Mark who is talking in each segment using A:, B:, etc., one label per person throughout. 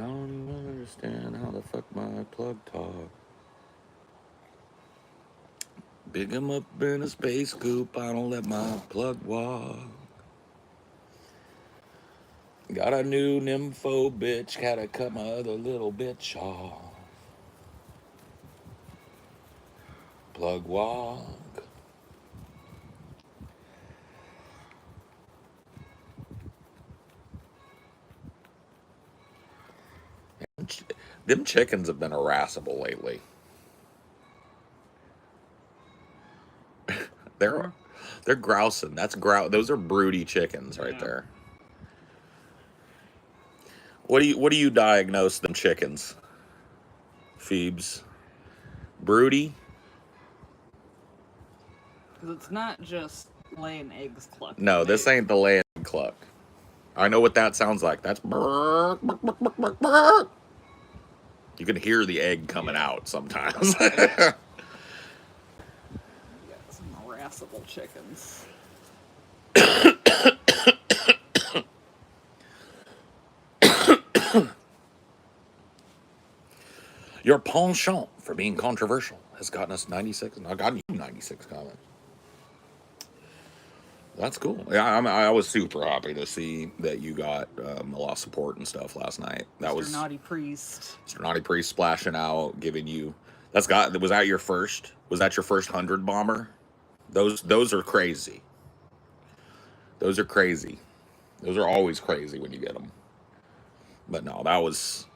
A: don't even understand how the fuck my plug talk. Big him up in a space scoop. I don't let my plug walk. Got a new nympho bitch. Gotta cut my other little bitch off. Plug walk. Them chickens have been irascible lately. They're they're grousing. Those are broody chickens right there. What do you diagnose them chickens? Phoebes. Broody?
B: Because it's not just laying eggs clucking.
A: No, this ain't the laying cluck. I know what that sounds like. That's burr, burr, burr, burr, burr, burr. You can hear the egg coming out sometimes.
B: You got some irascible chickens.
A: Your penchant for being controversial has gotten us 96. I've gotten you 96 comments. That's cool. Yeah, I was super happy to see that you got a lot of support and stuff last night. That
B: Mr.
A: was
B: Naughty Priest.
A: Mr. Naughty Priest splashing out, giving you. Was that your first? Was that your first 100 bomber? Those are crazy. Those are crazy. Those are always crazy when you get them. But no, that was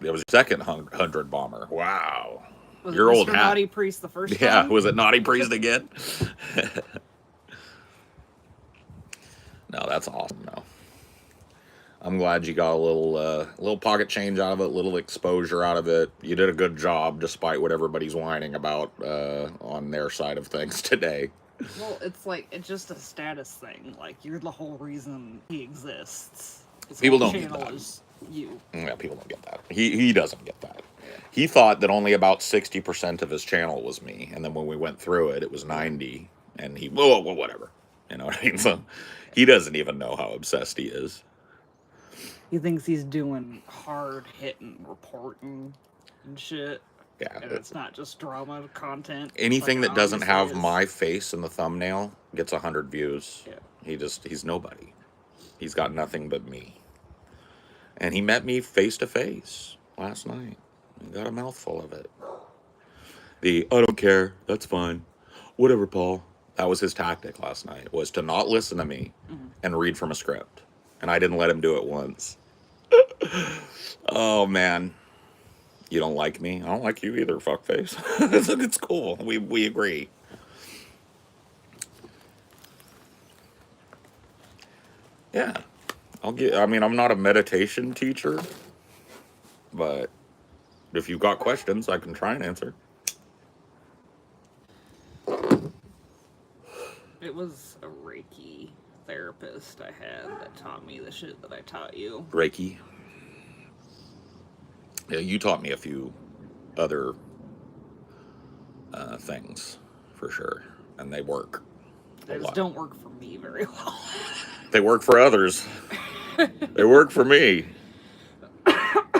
A: your second 100 bomber. Wow.
B: Was
A: Your
B: it
A: old
B: Mr.
A: hat.
B: Naughty Priest the first time?
A: Yeah, was it Naughty Priest again? No, that's awesome. No, I'm glad you got a little pocket change out of it, little exposure out of it. You did a good job, despite what everybody's whining about on their side of things today.
B: Well, it's just a status thing. Like, you're the whole reason he exists.
A: People don't get that.
B: Is you.
A: Yeah, people don't get that. He doesn't get that. He thought that only about 60% of his channel was me, and then when we went through it, it was 90, and well, whatever. You know what I mean? So he doesn't even know how obsessed he is.
B: He thinks he's doing hard hitting reporting and shit.
A: Yeah,
B: and it's not just drama content.
A: Anything
B: like
A: that doesn't have
B: is.
A: my face in the thumbnail gets 100 views.
B: Yeah.
A: He's nobody. He's got nothing but me. And he met me face to face last night. He got a mouthful of it. I don't care. That's fine. Whatever, Paul. That was his tactic last night, was to not listen to me and read from a script. And I didn't let him do it once. Oh, man. You don't like me? I don't like you either, fuckface. It's cool. We agree. Yeah. I'm not a meditation teacher, but if you've got questions, I can try and answer.
B: It was a Reiki therapist I had that taught me the shit that I taught you.
A: Reiki. Yeah, you taught me a few other things, for sure. And they work.
B: They just don't work for me very well.
A: They work for others. They work for me.
B: I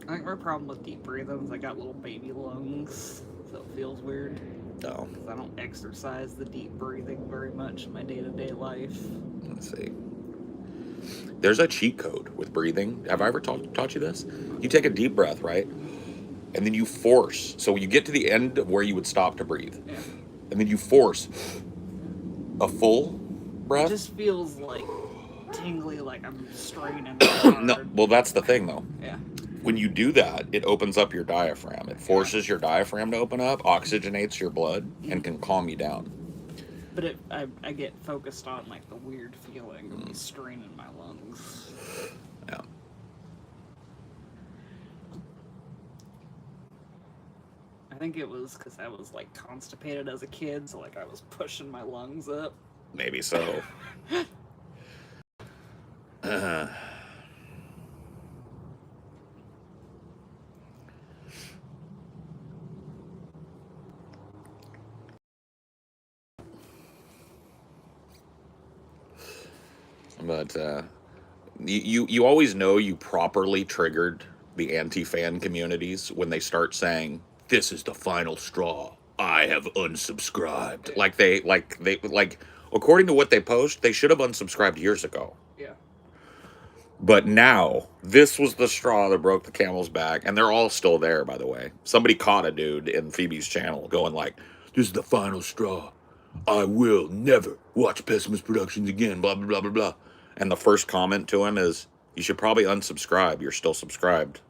B: think my problem with deep breathing is I got little baby lungs, so it feels weird.
A: Oh.
B: Because I don't exercise the deep breathing very much in my day-to-day life.
A: Let's see. There's a cheat code with breathing. Have I ever taught you this? You take a deep breath, right? And then you force. So you get to the end of where you would stop to breathe.
B: Yeah.
A: And then you force a full breath.
B: It just feels like tingly, like I'm straining.
A: No, well, that's the thing, though.
B: Yeah.
A: When you do that, it opens up your diaphragm. It forces your diaphragm to open up, oxygenates your blood, and can calm you down.
B: But I get focused on like the weird feeling of me straining my lungs.
A: Yeah.
B: I think it was because I was like constipated as a kid, so like I was pushing my lungs up.
A: Maybe so. But You always know you properly triggered the anti-fan communities when they start saying, "This is the final straw. I have unsubscribed."
B: Yeah.
A: Like according to what they post, they should have unsubscribed years ago.
B: Yeah.
A: But now, this was the straw that broke the camel's back, and they're all still there, by the way. Somebody caught a dude in Phoebe's channel going like, "This is the final straw. I will never watch Pessimist Productions again, blah, blah, blah, blah, blah." And the first comment to him is, "You should probably unsubscribe. You're still subscribed."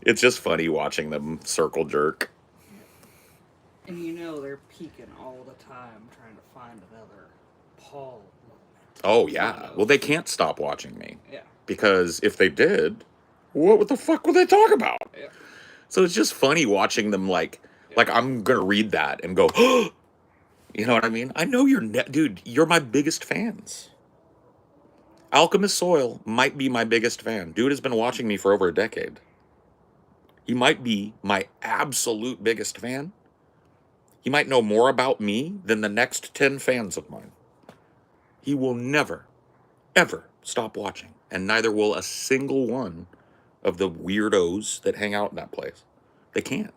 A: It's just funny watching them circle jerk.
B: And they're peeking all the time trying to find another Paul moment.
A: Oh, yeah. Well, they can't stop watching me.
B: Yeah.
A: Because if they did, what the fuck would they talk about?
B: Yeah.
A: So it's just funny watching them like I'm gonna read that and go, you know what I mean? I know dude, you're my biggest fans. Alchemist Soil might be my biggest fan. Dude has been watching me for over a decade. He might be my absolute biggest fan. He might know more about me than the next 10 fans of mine. He will never, ever stop watching. And neither will a single one of the weirdos that hang out in that place. They can't.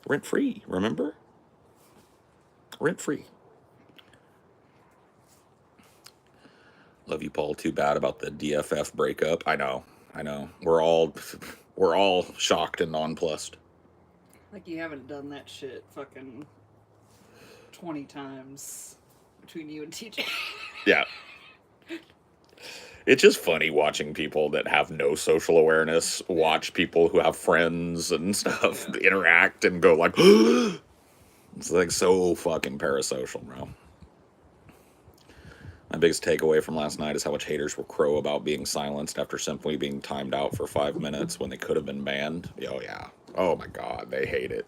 A: Rent free, remember? Rent free. Love you, Paul. Too bad about the DFF breakup. I know. We're all shocked and nonplussed.
B: Like you haven't done that shit fucking 20 times between you and TJ.
A: Yeah. It's just funny watching people that have no social awareness watch people who have friends and stuff interact and go like, it's like so fucking parasocial, bro. My biggest takeaway from last night is how much haters will crow about being silenced after simply being timed out for 5 minutes when they could have been banned. Oh, yeah. Oh, my God. They hate it.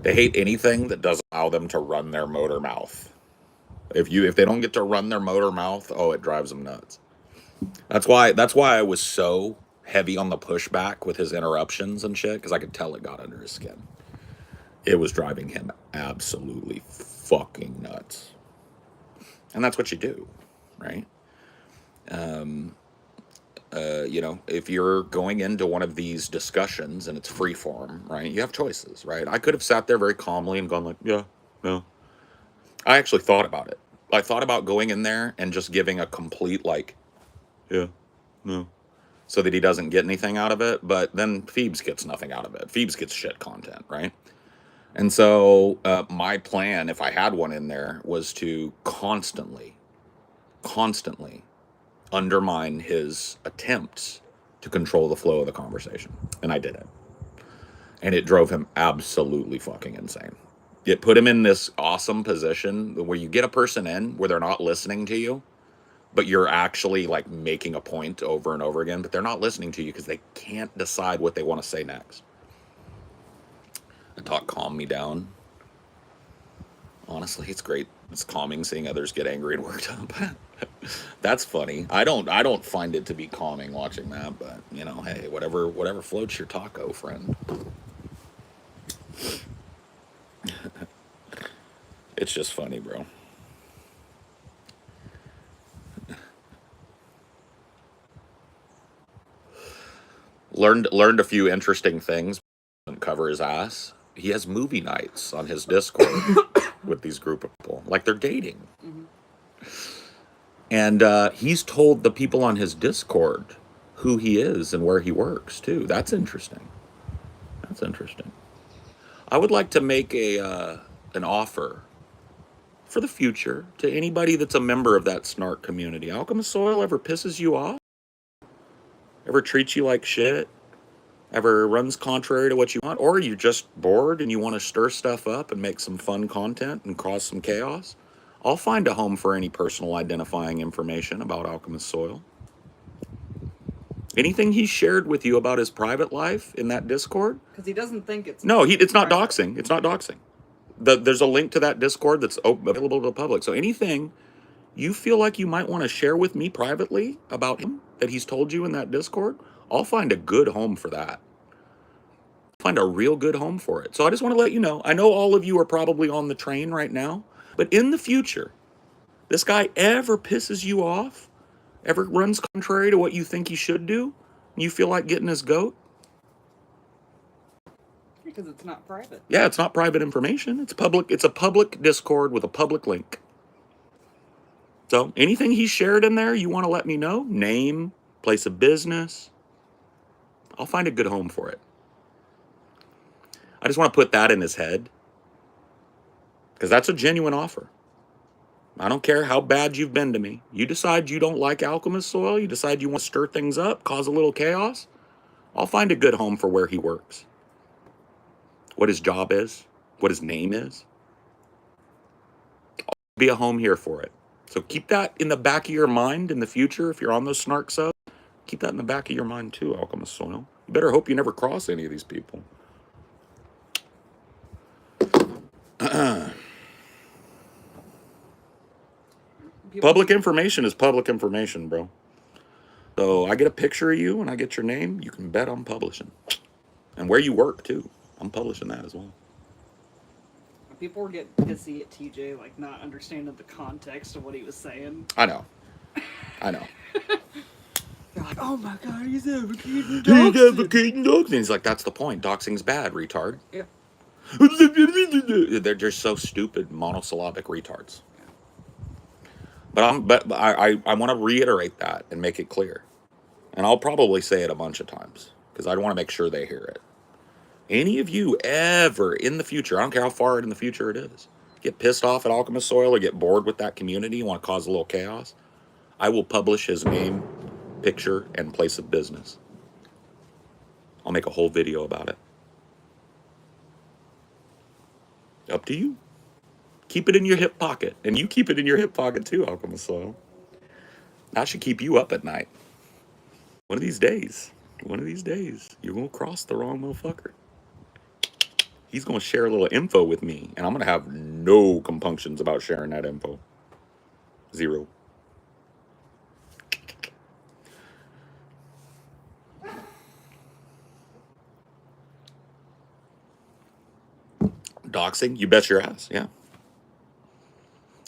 A: They hate anything that doesn't allow them to run their motor mouth. If they don't get to run their motor mouth, oh, it drives them nuts. That's why I was so heavy on the pushback with his interruptions and shit, because I could tell it got under his skin. It was driving him absolutely fucking nuts. And that's what you do, right? If you're going into one of these discussions and it's free form, right? You have choices, right? I could have sat there very calmly and gone like, yeah, no. I actually thought about it. I thought about going in there and just giving a complete like, yeah, no, so that he doesn't get anything out of it. But then Phoebes gets nothing out of it. Phoebes gets shit content, right? And so my plan, if I had one in there, was to constantly undermine his attempts to control the flow of the conversation. And I did it. And it drove him absolutely fucking insane. It put him in this awesome position where you get a person in where they're not listening to you, but you're actually like making a point over and over again, but they're not listening to you because they can't decide what they want to say next. A talk calmed me down. Honestly, it's great. It's calming seeing others get angry and worked up. That's funny. I don't find it to be calming watching that, but hey, whatever floats your taco, friend. It's just funny, bro. Learned a few interesting things. Doesn't cover his ass. He has movie nights on his Discord with these group of people, like they're dating. Mm-hmm. And he's told the people on his Discord who he is and where he works too. That's interesting. I would like to make an offer for the future to anybody that's a member of that snark community. Alchemist Soil ever pisses you off? Ever treats you like shit? Ever runs contrary to what you want? Or you're just bored and you want to stir stuff up and make some fun content and cause some chaos? I'll find a home for any personal identifying information about Alchemist Soil. Anything he shared with you about his private life in that Discord?
B: Because he doesn't think it's...
A: No, it's not doxing. It's not doxing. There's a link to that Discord that's available to the public. So anything you feel like you might want to share with me privately about him that he's told you in that Discord, I'll find a good home for that. Find a real good home for it. So I just want to let you know, I know all of you are probably on the train right now, but in the future, This guy ever pisses you off, ever runs contrary to what you think he should do, and you feel like getting his goat?
B: Because it's not private.
A: Yeah, it's not private information. It's public. It's a public Discord with a public link. So anything he shared in there, you want to let me know? Name, place of business. I'll find a good home for it. I just want to put that in his head, because that's a genuine offer. I don't care how bad you've been to me. You decide you don't like alchemist soil, you decide you want to stir things up, cause a little chaos, I'll find a good home for where he works. What his job is, what his name is. I'll be a home here for it. So keep that in the back of your mind in the future if you're on those snark subs. Keep that in the back of your mind too, alchemist soil. You better hope you never cross any of these people. Public information is public information, bro. So I get a picture of you and I get your name, you can bet I'm publishing. And where you work, too. I'm publishing that as well.
B: People were getting pissy at TJ, like, not understanding the context of what he was saying.
A: I know. I know.
B: They're like, oh my god, he's advocating
A: He's
B: doxing.
A: advocating doxing. He's like, that's the point. Doxing's bad, retard.
B: Yeah.
A: They're just so stupid, monosyllabic retards. But I want to reiterate that and make it clear. And I'll probably say it a bunch of times, because I want to make sure they hear it. Any of you ever in the future, I don't care how far in the future it is, get pissed off at alchemist soil or get bored with that community, you want to cause a little chaos, I will publish his name, picture, and place of business. I'll make a whole video about it. Up to you. Keep it in your hip pocket. And you keep it in your hip pocket too, alchemist soil. That should keep you up at night. One of these days, you're going to cross the wrong motherfucker. He's going to share a little info with me, and I'm going to have no compunctions about sharing that info. Zero. Doxing? You bet your ass, yeah.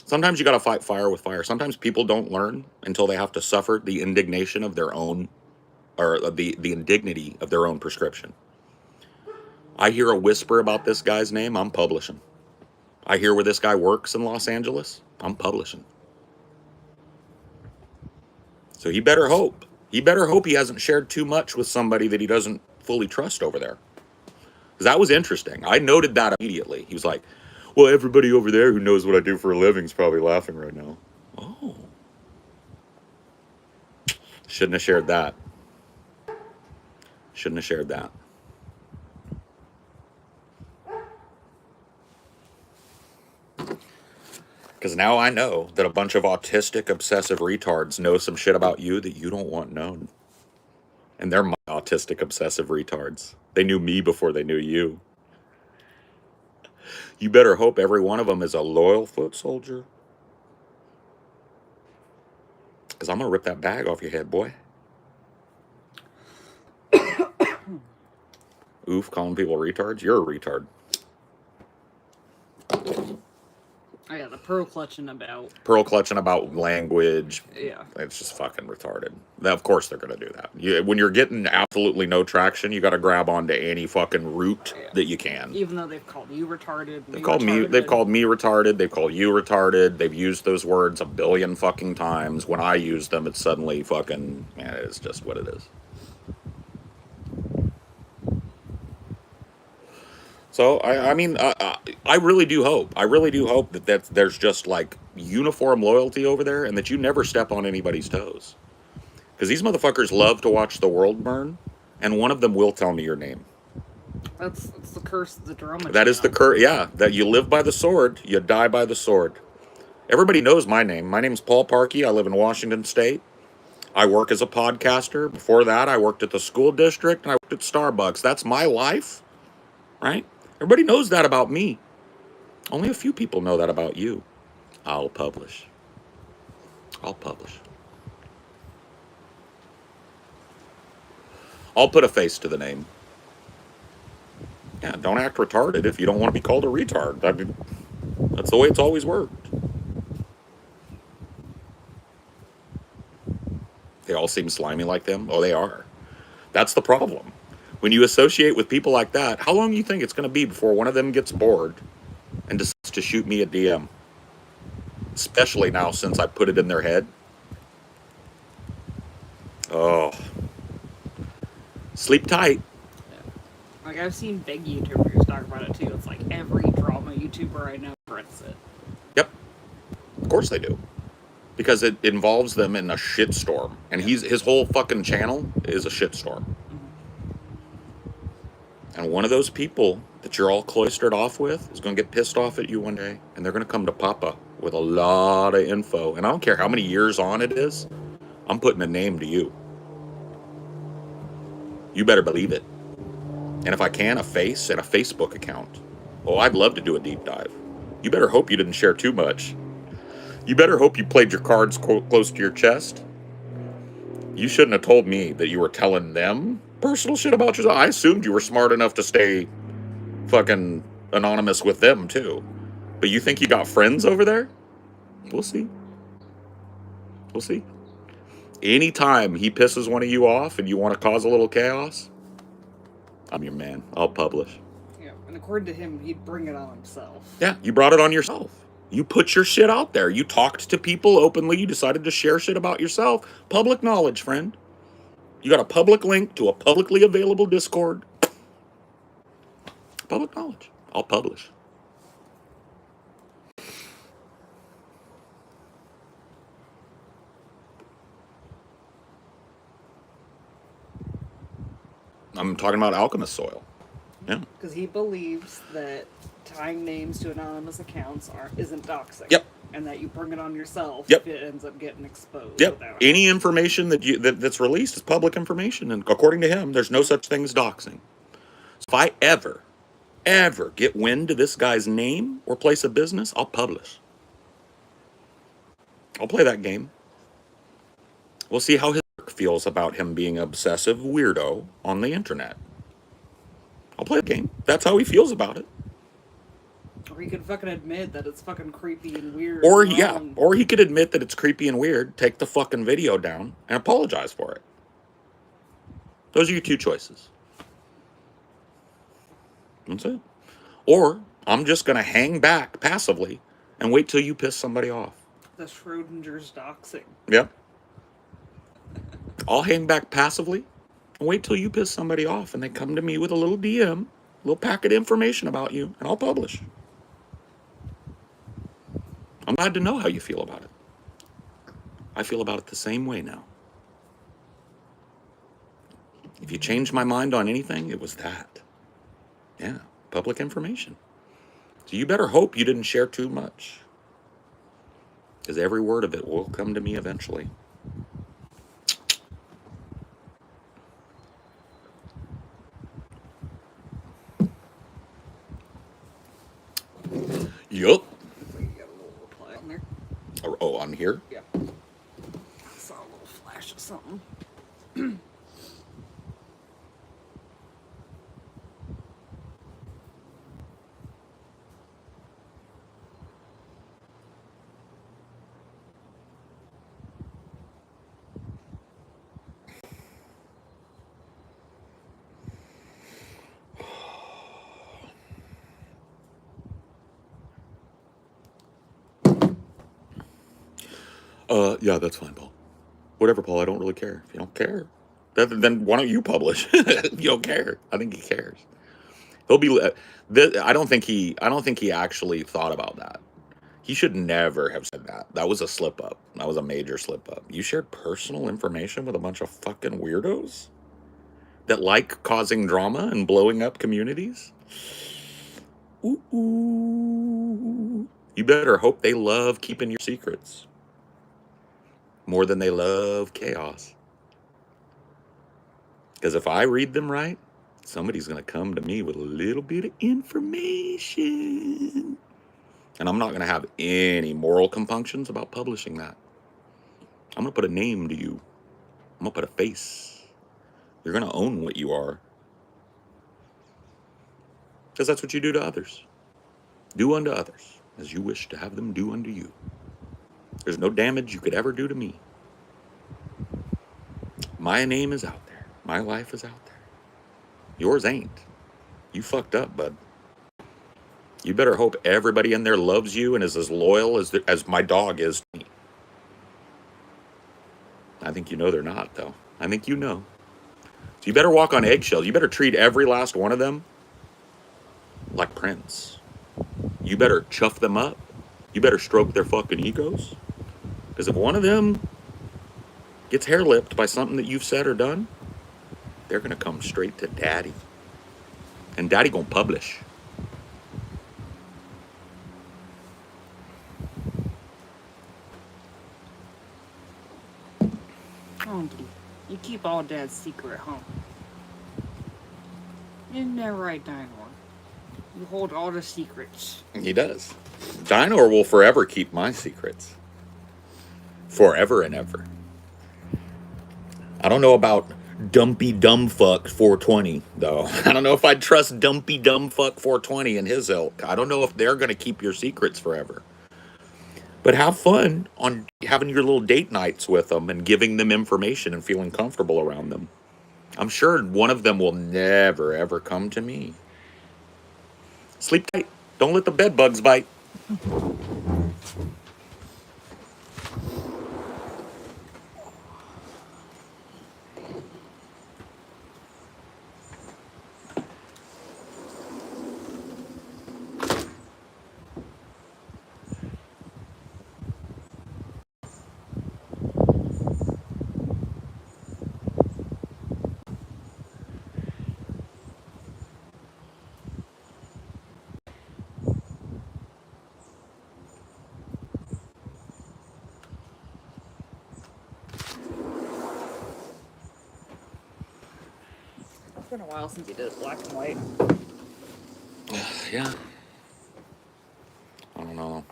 A: Sometimes you got to fight fire with fire. Sometimes people don't learn until they have to suffer the indignation of their own, or the indignity of their own prescription. I hear a whisper about this guy's name, I'm publishing. I hear where this guy works in Los Angeles, I'm publishing. So he better hope. He better hope he hasn't shared too much with somebody that he doesn't fully trust over there. Because that was interesting. I noted that immediately. He was like, well, everybody over there who knows what I do for a living is probably laughing right now. Oh. Shouldn't have shared that. Shouldn't have shared that. Because now I know that a bunch of autistic, obsessive retards know some shit about you that you don't want known. And they're my autistic, obsessive retards. They knew me before they knew you. You better hope every one of them is a loyal foot soldier. Because I'm going to rip that bag off your head, boy. Oof, calling people retards? You're a retard.
B: Oh yeah, the pearl clutching about.
A: Pearl clutching about language.
B: Yeah.
A: It's just fucking retarded. Of course they're going to do that. When you're getting absolutely no traction, you got to grab onto any fucking root that you can.
B: Even though they've called you retarded.
A: They've called me retarded. They've called you retarded. They've used those words a billion fucking times. When I use them, it's suddenly fucking, man, it's just what it is. So, I mean, I really do hope. I really do hope that there's just, like, uniform loyalty over there and that you never step on anybody's toes. Because these motherfuckers love to watch the world burn, and one of them will tell me your name.
B: That's the curse of the drama.
A: That is the curse, yeah. That you live by the sword, you die by the sword. Everybody knows my name. My name's Paul Parkey. I live in Washington State. I work as a podcaster. Before that, I worked at the school district, and I worked at Starbucks. That's my life, right? Everybody knows that about me. Only a few people know that about you. I'll publish. I'll publish. I'll put a face to the name. Yeah, don't act retarded if you don't want to be called a retard. That's the way it's always worked. They all seem slimy like them. Oh, they are. That's the problem. When you associate with people like that, how long do you think it's going to be before one of them gets bored and decides to shoot me a DM? Especially now since I put it in their head. Oh, sleep tight.
B: Yeah. Like, I've seen big YouTubers talk about it too. It's like every drama YouTuber I know regrets it.
A: Yep, of course they do. Because it involves them in a shitstorm. And his whole fucking channel is a shitstorm. And one of those people that you're all cloistered off with is going to get pissed off at you one day. And they're going to come to Papa with a lot of info. And I don't care how many years on it is, I'm putting a name to you. You better believe it. And if I can, a face and a Facebook account. Oh, I'd love to do a deep dive. You better hope you didn't share too much. You better hope you played your cards close to your chest. You shouldn't have told me that you were telling them personal shit about yourself. I assumed you were smart enough to stay fucking anonymous with them, too. But you think you got friends over there? We'll see. We'll see. Anytime he pisses one of you off and you want to cause a little chaos, I'm your man. I'll publish.
B: Yeah, and according to him, he'd bring it on himself.
A: Yeah, you brought it on yourself. You put your shit out there. You talked to people openly. You decided to share shit about yourself. Public knowledge, friend. You got a public link to a publicly available Discord. Public knowledge. I'll publish. I'm talking about alchemist soil. Yeah.
B: Because he believes that tying names to anonymous accounts isn't doxing.
A: Yep.
B: And that you bring it on yourself
A: Yep.
B: if it ends up getting exposed.
A: Yep. Any information that's released is public information, and according to him, there's no such thing as doxing. So if I ever get wind to this guy's name or place of business, I'll publish. I'll play that game. We'll see how his work feels about him being an obsessive weirdo on the internet. I'll play the game. That's how he feels about it.
B: Or he could fucking admit that it's fucking creepy and weird.
A: Or he could admit that it's creepy and weird, take the fucking video down, and apologize for it. Those are your two choices. That's it. Or I'm just going to hang back passively and wait till you piss somebody off.
B: The Schrodinger's doxing.
A: Yep. I'll hang back passively and wait till you piss somebody off and they come to me with a little DM, a little packet of information about you, and I'll publish. I'm glad to know how you feel about it. I feel about it the same way now. If you changed my mind on anything, it was that. Yeah, public information. So you better hope you didn't share too much. Because every word of it will come to me eventually. Yup. Oh, on here?
B: Yeah. I saw a little flash of something.
A: Yeah, that's fine, Paul. Whatever, Paul, I don't really care. If you don't care, then why don't you publish? You don't care. I think he cares. He'll be. I don't think he actually thought about that. He should never have said that. That was a slip up. That was a major slip up. You shared personal information with a bunch of fucking weirdos that like causing drama and blowing up communities. Ooh. You better hope they love keeping your secrets more than they love chaos. Because if I read them right, somebody's going to come to me with a little bit of information. And I'm not going to have any moral compunctions about publishing that. I'm going to put a name to you. I'm going to put a face. You're going to own what you are. Because that's what you do to others. Do unto others as you wish to have them do unto you. There's no damage you could ever do to me. My name is out there. My life is out there. Yours ain't. You fucked up, bud. You better hope everybody in there loves you and is as loyal as my dog is to me. I think you know they're not, though. I think you know. So you better walk on eggshells. You better treat every last one of them like Prince. You better chuff them up. You better stroke their fucking egos. Because if one of them gets hair lipped by something that you've said or done, they're going to come straight to daddy. And daddy going to publish.
B: Honky, you keep all Dad's secret, huh? Isn't that right, Dinor? You hold all the secrets.
A: He does. Dinor will forever keep my secrets. Forever and ever. I don't know about Dumpy Dumbfuck 420, though. I don't know if I'd trust Dumpy Dumbfuck 420 and his ilk. I don't know if they're going to keep your secrets forever. But have fun on having your little date nights with them and giving them information and feeling comfortable around them. I'm sure one of them will never, ever come to me. Sleep tight. Don't let the bed bugs bite.
B: It's been a while since you did it black and white.
A: Yeah. I don't know.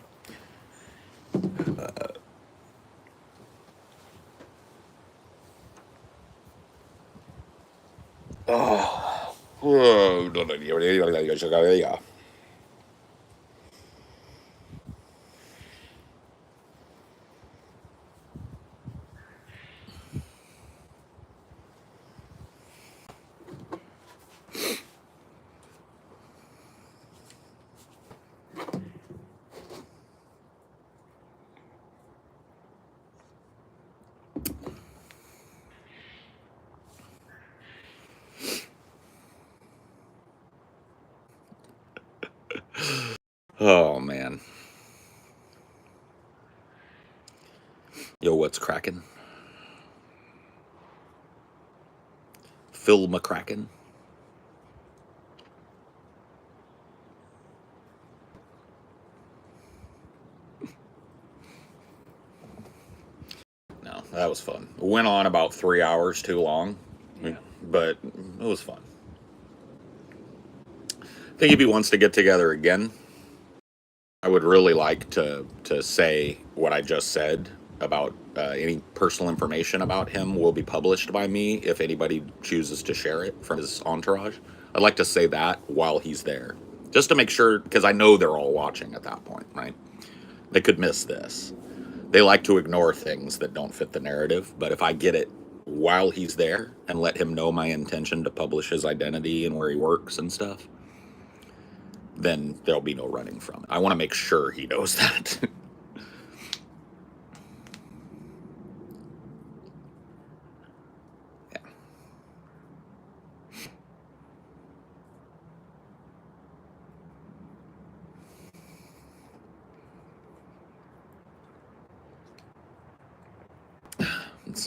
A: Oh. Oh, man. Yo, what's cracking? Phil McCracken. No, that was fun. It went on about 3 hours too long,
B: Yeah.
A: but it was fun. I think if he wants to get together again, I would really like to say what I just said about any personal information about him will be published by me if anybody chooses to share it from his entourage. I'd like to say that while he's there, just to make sure, because I know they're all watching at that point, right? They could miss this. They like to ignore things that don't fit the narrative, but if I get it while he's there and let him know my intention to publish his identity and where he works and stuff, then there'll be no running from it. I want to make sure he knows that. Yeah.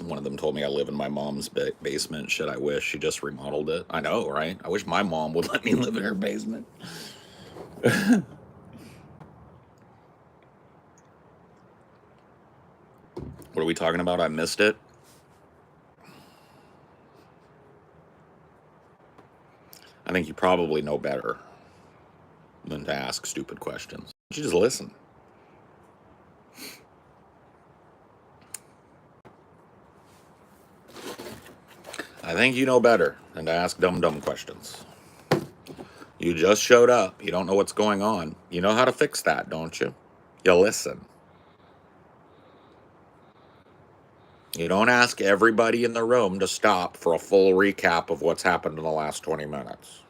A: One of them told me I live in my mom's basement. Shit, I wish. She just remodeled it. I know, right? I wish my mom would let me live in her basement. What are we talking about? I missed it. I think you probably know better than to ask stupid questions. You just listen. I think you know better than to ask dumb questions. You just showed up. You don't know what's going on. You know how to fix that, don't you? You listen. You don't ask everybody in the room to stop for a full recap of what's happened in the last 20 minutes.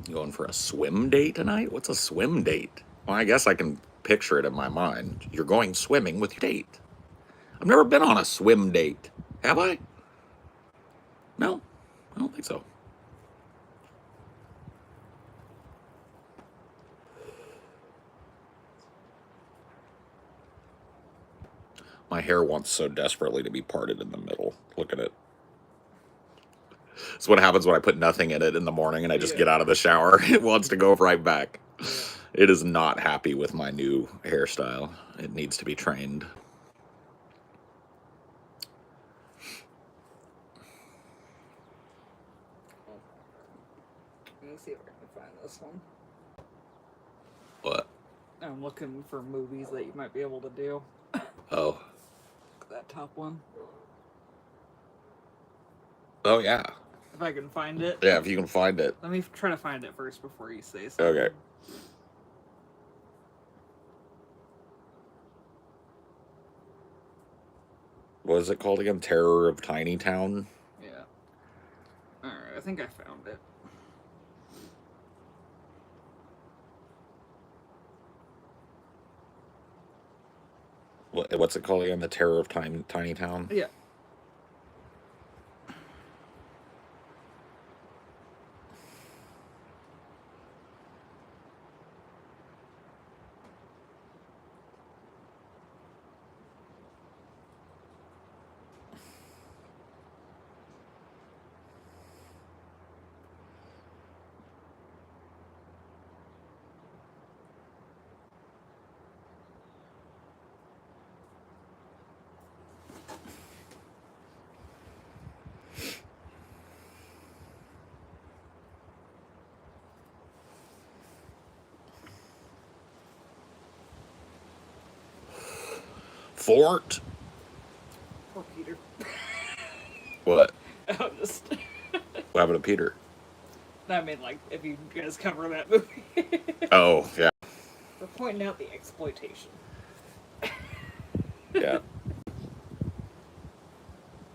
A: You going for a swim date tonight? What's a swim date? Well, I guess I can picture it in my mind. You're going swimming with your date. I've never been on a swim date. Have I? No, I don't think so. My hair wants so desperately to be parted in the middle. Look at it. It's what happens when I put nothing in it in the morning and I just get out of the shower. It wants to go right back. It is not happy with my new hairstyle. It needs to be trained.
B: Let me see if I can find this one.
A: What?
B: I'm looking for movies that you might be able to do.
A: Oh.
B: That top one.
A: Oh, yeah.
B: If I can find it.
A: Yeah, if you can find it.
B: Let me try to find it first before you say something.
A: Okay. What is it called again? Terror of Tiny Town?
B: Yeah. Alright, I think I found it.
A: What's it called again? The Terror of Tiny Town?
B: Yeah.
A: Fort?
B: Poor Peter.
A: What?
B: I'm just...
A: What happened to Peter?
B: I mean, like, if you guys cover that movie.
A: Oh, yeah.
B: We're pointing out the exploitation.
A: Yeah.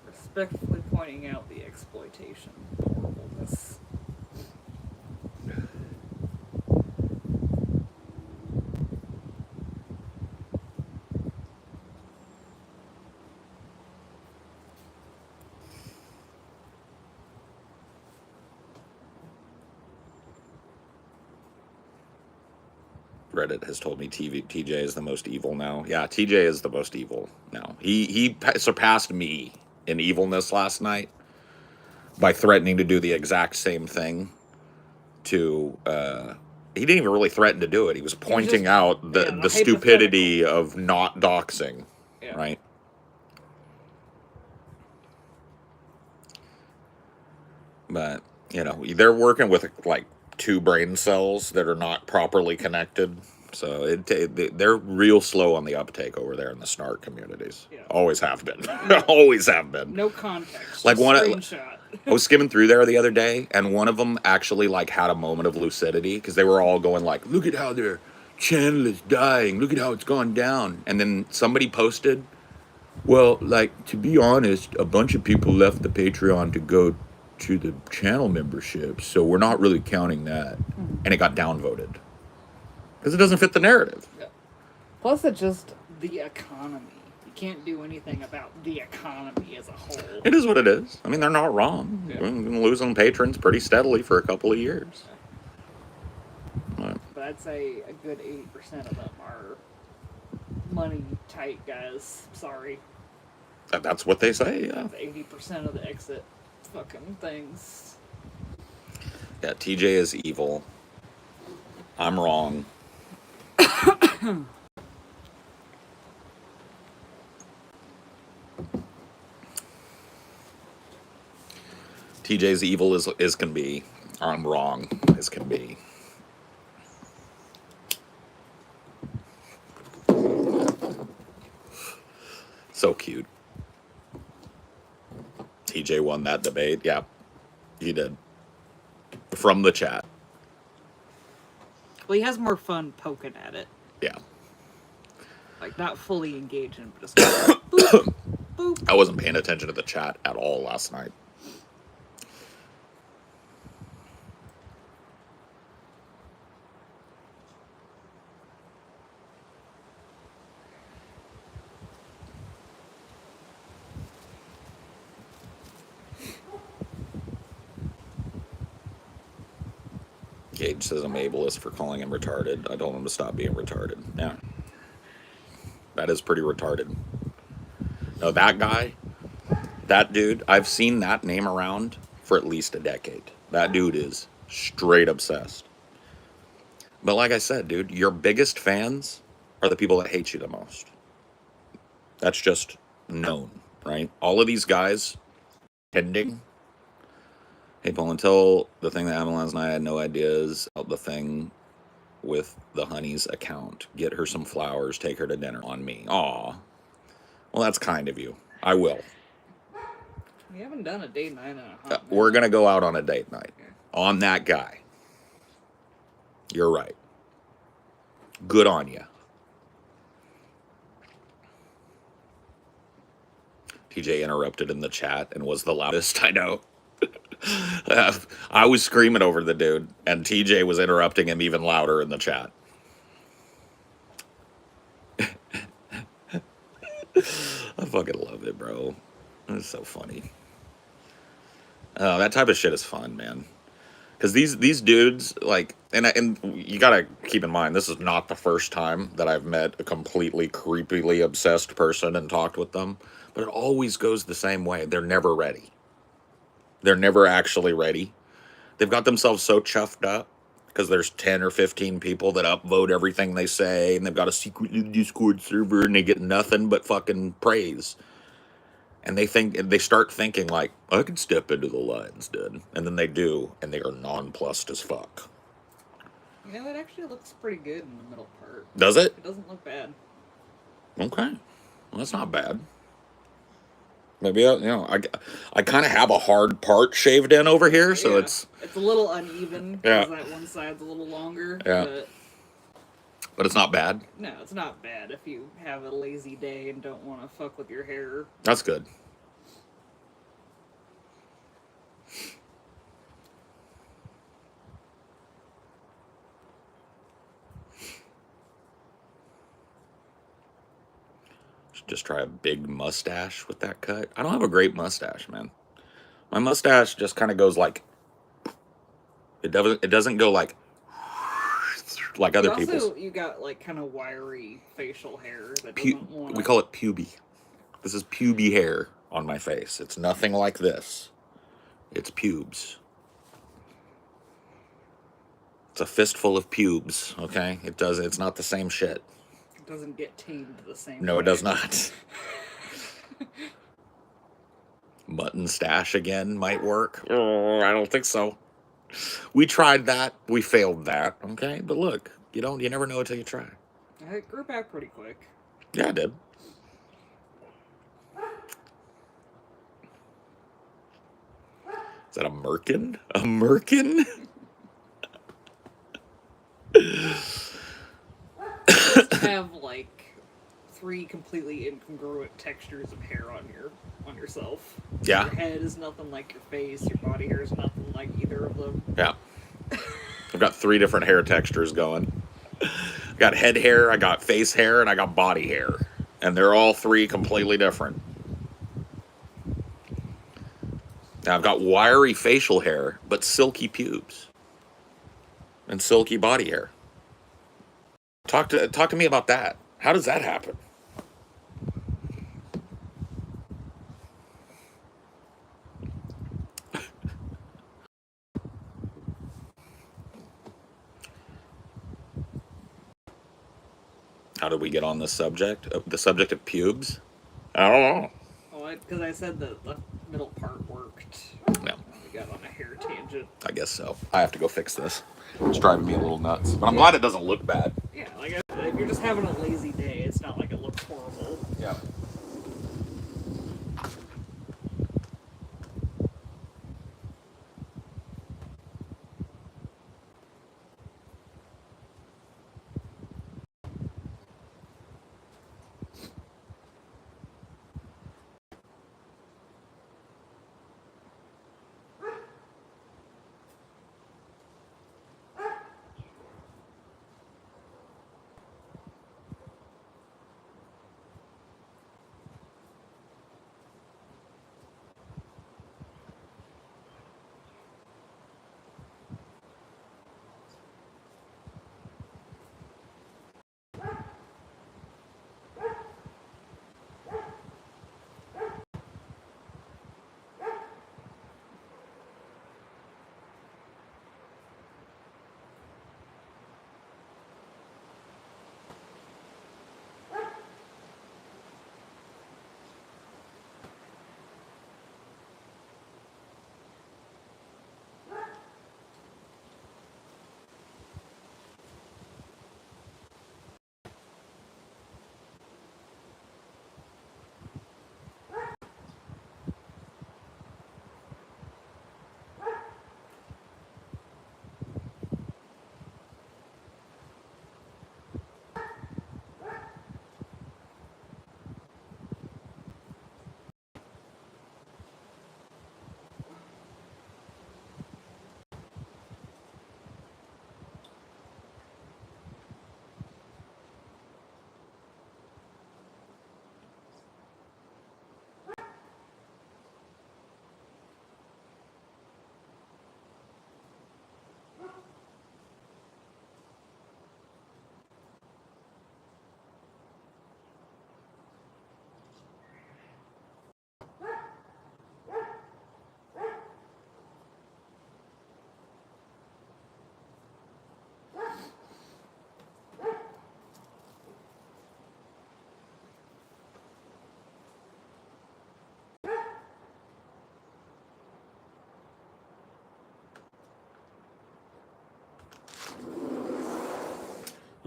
B: Respectfully pointing out the exploitation. Horribleness.
A: Reddit has told me TJ is the most evil now. Yeah, TJ is the most evil now. He surpassed me in evilness last night by threatening to do the exact same thing to he didn't even really threaten to do it. He was pointing
B: just,
A: out the stupidity of not doxing, right? But, you know, they're working with like two brain cells that are not properly connected. So they're real slow on the uptake over there in the snark communities.
B: Yeah.
A: Always have been. Always have been.
B: No context.
A: Like
B: one screenshot.
A: I was skimming through there the other day, and one of them actually like had a moment of lucidity because they were all going like, "Look at how their channel is dying. Look at how it's gone down." And then somebody posted, "Well, like to be honest, a bunch of people left the Patreon to go to the channel membership, so we're not really counting that."
B: Mm-hmm.
A: And it got downvoted because it doesn't fit the narrative.
B: Yeah. Plus, it's just the economy. You can't do anything about the economy as a whole.
A: It is what it is. I mean, they're not wrong.
B: Yeah.
A: We've been losing patrons pretty steadily for a couple of years.
B: But I'd say a good 80% of them are money tight guys. Sorry.
A: That's what they say, yeah.
B: 80% of the exit fucking things.
A: Yeah, TJ is evil. I'm wrong. TJ's evil as can be. I'm wrong as can be. So cute. TJ won that debate. Yeah, he did. From the chat.
B: Well, he has more fun poking at it.
A: Yeah.
B: Like, not fully engaging, but just boop, boop.
A: I wasn't paying attention to the chat at all last night. Gage says I'm ableist for calling him retarded. I told him to stop being retarded. Yeah. That is pretty retarded. No, that guy, that dude, I've seen that name around for at least a decade. That dude is straight obsessed. But like I said, dude, your biggest fans are the people that hate you the most. That's just known, right? All of these guys tending. Hey, Paul, until the thing that happened last night, I had no ideas about the thing with the honey's account. Get her some flowers, take her to dinner on me. Aw. Well, that's kind of you. I will.
B: We haven't done a date night in a hot minute.
A: We're going to go out on a date night. On that guy. You're right. Good on you. TJ interrupted in the chat and was the loudest. I know. I was screaming over the dude, and TJ was interrupting him even louder in the chat. I fucking love it, bro. It's so funny. That type of shit is fun, man. Because these dudes, like, and you gotta keep in mind, this is not the first time that I've met a completely creepily obsessed person and talked with them, but it always goes the same way. They're never ready. They're never actually ready. They've got themselves so chuffed up because there's 10 or 15 people that upvote everything they say, and they've got a secret Discord server, and they get nothing but fucking praise. And they start thinking like, I could step into the lion's den. And then they do, and they are nonplussed as fuck.
B: You know, it actually looks pretty good in the middle part.
A: Does it?
B: It doesn't look bad.
A: Okay. Well, that's not bad. Maybe, I kind of have a hard part shaved in over here, so
B: yeah.
A: it's
B: a little uneven.
A: Yeah.
B: Because that one side's a little longer.
A: Yeah. But it's not bad.
B: No, it's not bad if you have a lazy day and don't want to fuck with your hair.
A: That's good. Should just try a big mustache with that cut. I don't have a great mustache, man. My mustache just kind of goes like, it doesn't go like other people's.
B: You got like kind of wiry facial hair that doesn't want.
A: We call it puby. This is puby hair on my face. It's nothing like this. It's pubes. It's a fistful of pubes, okay? It's not the same shit.
B: It doesn't get tamed the same way.
A: No, it does not. Mutton stash again might work. Oh, I don't think so. We tried that. We failed that, okay? But look, you never know until you try.
B: It grew back pretty quick.
A: Yeah, it did. Is that a merkin? A merkin?
B: Have like 3 completely incongruent textures of hair on yourself.
A: Yeah.
B: Your head is nothing like your face. Your body hair is nothing like either of them.
A: Yeah. I've got 3 different hair textures going. I got head hair, I got face hair, and I got body hair. And they're all 3 completely different. Now I've got wiry facial hair, but silky pubes. And silky body hair. Talk to me about that. How does that happen? How did we get on this subject? The subject of pubes? I don't know.
B: Well, because I said that the middle part worked.
A: Yeah,
B: We got on a hair tangent.
A: I guess so. I have to go fix this. It's driving me a little nuts. But I'm glad it doesn't look bad.
B: Yeah, like if you're just having a lazy day, it's not like it looks horrible.
A: Yeah.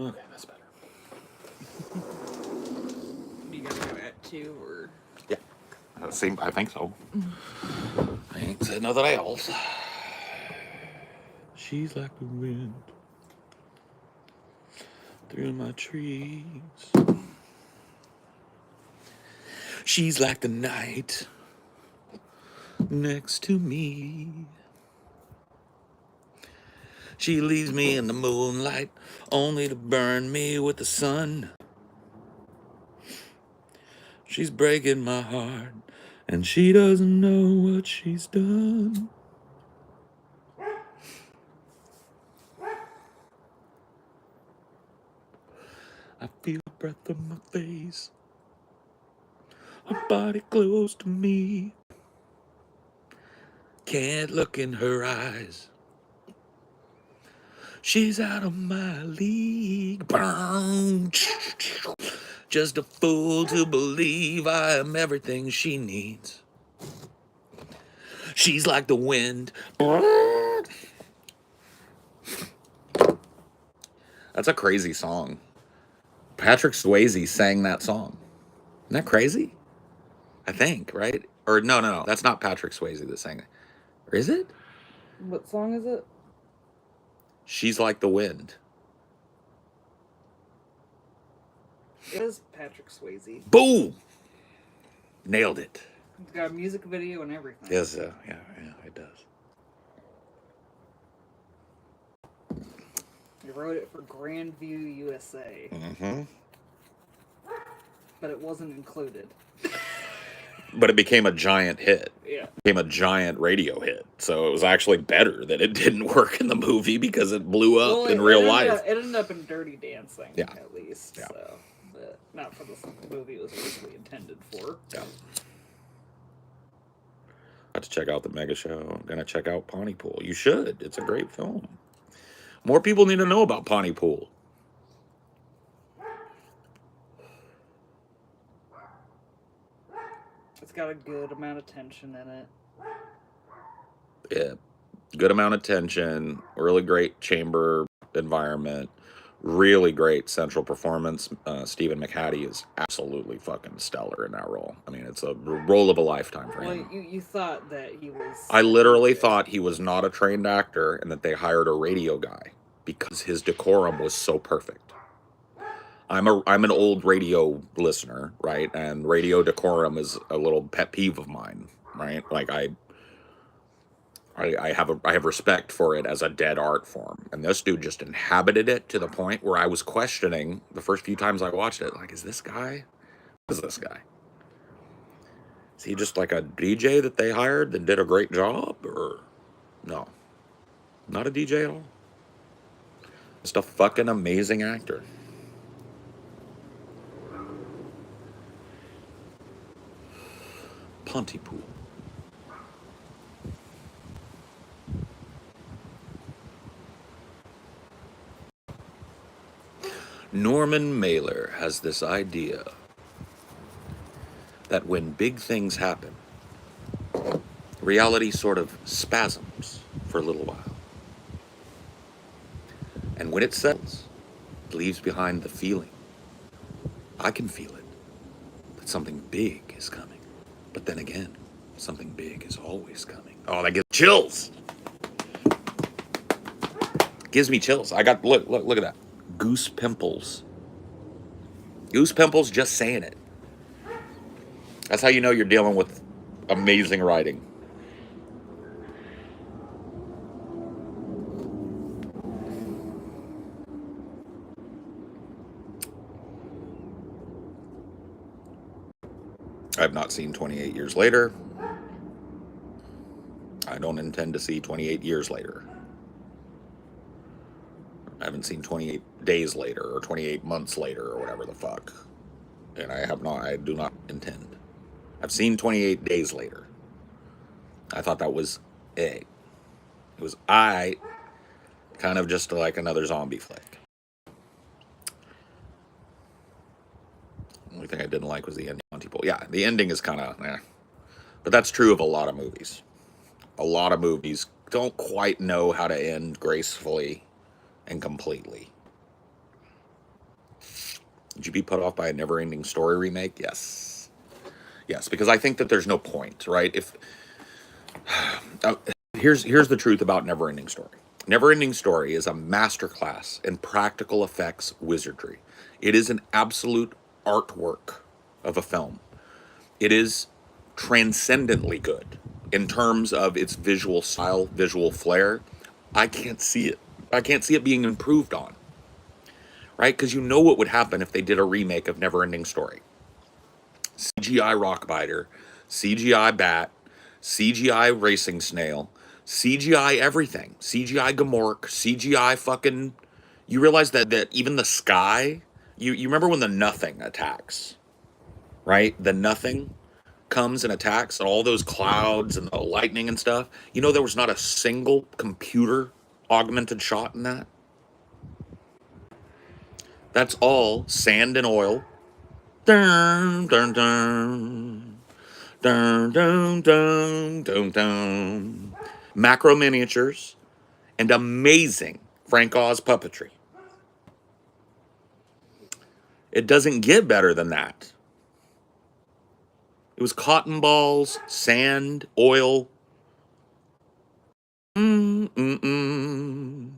A: Okay, that's better.
B: You gotta go at 2 or.
A: Yeah. I think so. I ain't said nothing else. She's like the wind through my trees. She's like the night next to me. She leaves me in the moonlight only to burn me with the sun. She's breaking my heart and she doesn't know what she's done. I feel her breath on my face, her body close to me. Can't look in her eyes. She's out of my league. Just a fool to believe I am everything she needs. She's like the wind. That's a crazy song. Patrick Swayze sang that song. Isn't that crazy? I think, right? Or no. That's not Patrick Swayze that sang it. Or is it?
B: What song is it?
A: She's like the wind.
B: It is Patrick Swayze.
A: Boom! Nailed it.
B: It's got a music video and everything.
A: Yes, yeah, it does.
B: He wrote it for Grandview, USA.
A: Mm-hmm.
B: But it wasn't included.
A: But it became a giant hit.
B: Yeah.
A: It became a giant radio hit. So it was actually better that it didn't work in the movie because it blew up in real life.
B: It ended up in Dirty Dancing,
A: Yeah.
B: at least.
A: Yeah.
B: So, but not for the movie it was originally intended for.
A: Yeah. I have to check out the Mega Show. I'm going to check out Pontypool. You should. It's a great film. More people need to know about Pontypool.
B: It's got a good amount of tension in it.
A: Yeah, good amount of tension, really great chamber environment, really great central performance. Stephen McHattie is absolutely fucking stellar in that role. I mean, it's a role of a lifetime for
B: Well,
A: him.
B: you thought that he was.
A: I
B: a
A: literally
B: DJ.
A: thought he was not a trained actor and that they hired a radio guy because his decorum was so perfect. I'm an old radio listener, right? And radio decorum is a little pet peeve of mine, right? Like I have respect for it as a dead art form, and this dude just inhabited it to the point where I was questioning the first few times I watched it. Like, is this guy? What is this guy? Is he just like a DJ that they hired that did a great job, or no? Not a DJ at all. Just a fucking amazing actor. Pontypool. Norman Mailer has this idea that when big things happen, reality sort of spasms for a little while. And when it settles, it leaves behind the feeling. I can feel it, that something big is coming. But then again, something big is always coming. Oh, that gives chills. Gives me chills. I got, look at that. Goose pimples. Goose pimples just saying it. That's how you know you're dealing with amazing writing. I have not seen 28 Years Later. I don't intend to see 28 Years Later. I haven't seen 28 Days Later or 28 Months Later or whatever the fuck. And I do not intend. I've seen 28 Days Later. I thought that was it. It was kind of just like another zombie flick. The only thing I didn't like was the ending on people. Yeah, the ending is kind of But that's true of a lot of movies. A lot of movies don't quite know how to end gracefully and completely. Would you be put off by a Never-Ending Story remake? Yes. Yes, because I think that there's no point, right? If here's the truth about Never-Ending Story. Never-Ending Story is a masterclass in practical effects wizardry. It is an absolute artwork of a film. It is transcendently good in terms of its visual style, visual flair. I can't see it. I can't see it being improved on, right? Because you know what would happen if they did a remake of Never-Ending Story. CGI Rockbiter, CGI Bat, CGI Racing Snail, CGI everything, CGI Gamork, CGI fucking. You realize that even the sky. You remember when the Nothing attacks, right? The Nothing comes and attacks, and all those clouds and the lightning and stuff. You know there was not a single computer augmented shot in that. That's all sand and oil. Dun, dun, dun. Dun, dun, dun, dun, dun. Macro miniatures and amazing Frank Oz puppetry. It doesn't get better than that. It was cotton balls, sand, oil. Mm-mm.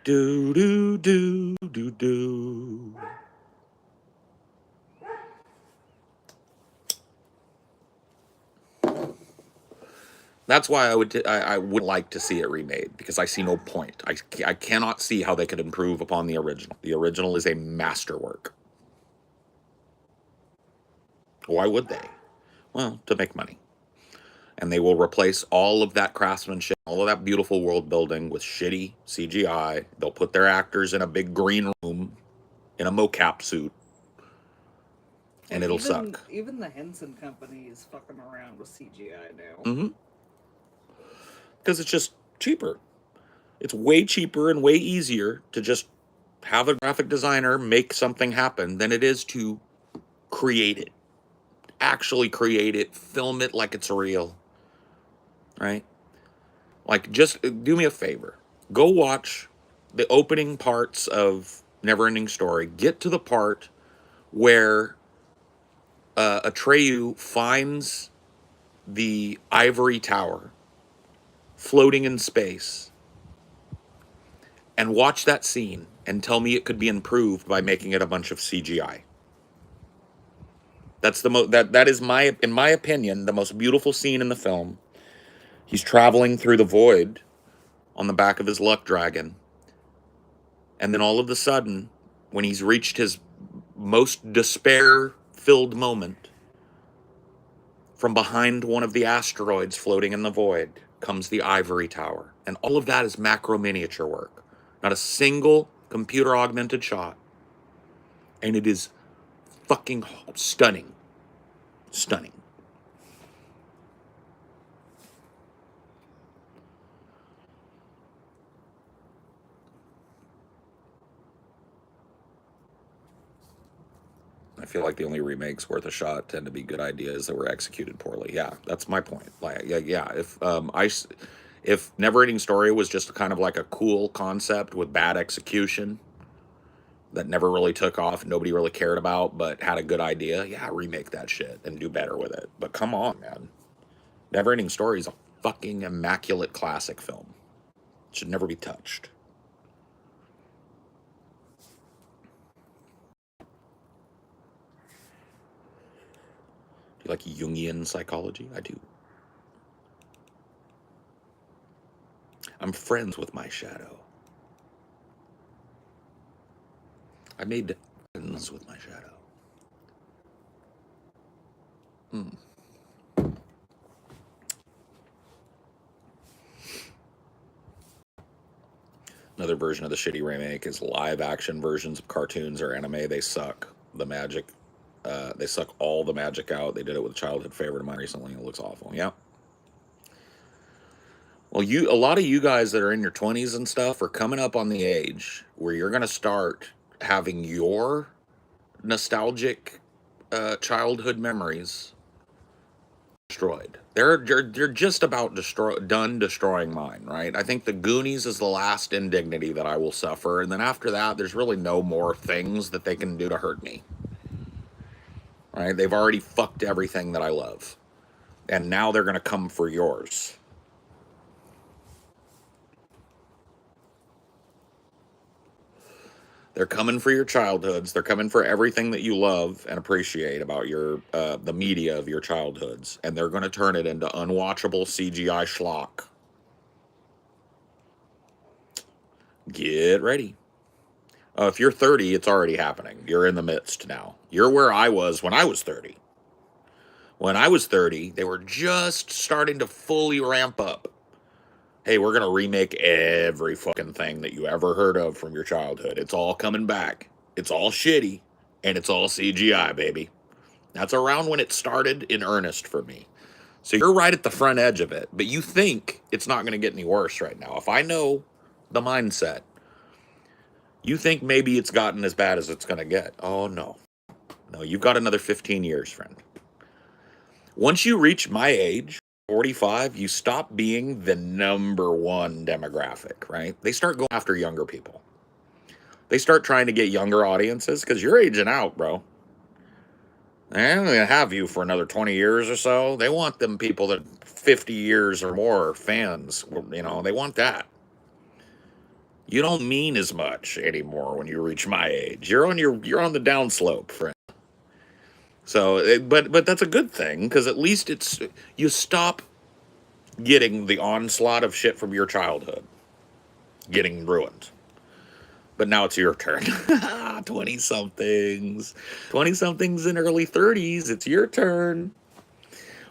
A: Do, do, do, do, do. That's why I would like to see it remade, because I see no point. I cannot see how they could improve upon the original. The original is a masterwork. Why would they? Well, to make money. And they will replace all of that craftsmanship, all of that beautiful world building with shitty CGI. They'll put their actors in a big green room in a mocap suit, and it'll suck.
B: Even the Henson Company is fucking around with CGI now.
A: Mm-hmm. Because it's just cheaper. It's way cheaper and way easier to just have a graphic designer make something happen than it is to create it. actually create it, film it like it's real, right? Like, just do me a favor. Go watch the opening parts of Neverending Story. Get to the part where Atreyu finds the ivory tower floating in space, and watch that scene and tell me it could be improved by making it a bunch of CGI. That's that is my, in my opinion, the most beautiful scene in the film. He's traveling through the void on the back of his luck dragon, and then all of a sudden, when he's reached his most despair-filled moment, from behind one of the asteroids floating in the void comes the ivory tower. And all of that is macro miniature work. Not a single computer augmented shot. And it is fucking stunning. Stunning. I feel like the only remakes worth a shot tend to be good ideas that were executed poorly. Yeah, that's my point. Like, yeah. If Neverending Story was just kind of like a cool concept with bad execution that never really took off, nobody really cared about, but had a good idea, yeah, remake that shit and do better with it. But come on, man. Neverending Story is a fucking immaculate classic film. It should never be touched. Do you like Jungian psychology? I do. I'm friends with my shadow. I made friends with my shadow. Another version of the shitty remake is live action versions of cartoons or anime. They suck. The magic, they suck all the magic out. They did it with a childhood favorite of mine recently. It looks awful. Yeah. Well, a lot of you guys that are in your 20s and stuff are coming up on the age where you're going to start having your nostalgic childhood memories destroyed. They're just about done destroying mine, right? I think the Goonies is the last indignity that I will suffer, and then after that, there's really no more things that they can do to hurt me. Right? They've already fucked everything that I love, and now they're going to come for yours. They're coming for your childhoods. They're coming for everything that you love and appreciate about your the media of your childhoods, and they're going to turn it into unwatchable CGI schlock. Get ready. If you're 30, it's already happening. You're in the midst now. You're where I was when I was 30. When I was 30, they were just starting to fully ramp up. Hey, we're going to remake every fucking thing that you ever heard of from your childhood. It's all coming back. It's all shitty, and it's all CGI, baby. That's around when it started in earnest for me. So you're right at the front edge of it, but you think it's not going to get any worse right now. If I know the mindset, you think maybe it's gotten as bad as it's going to get. Oh, no. No, you've got another 15 years, friend. Once you reach my age, 45, you stop being the number one demographic, right? They start going after younger people. They start trying to get younger audiences because you're aging out, bro. They're going to have you for another 20 years or so. They want them people that 50 years or more fans, you know, they want that. You don't mean as much anymore when you reach my age. You're on the downslope, friend. So, but that's a good thing because at least you stop getting the onslaught of shit from your childhood getting ruined. But now it's your turn. 20 somethings and early 30s. It's your turn.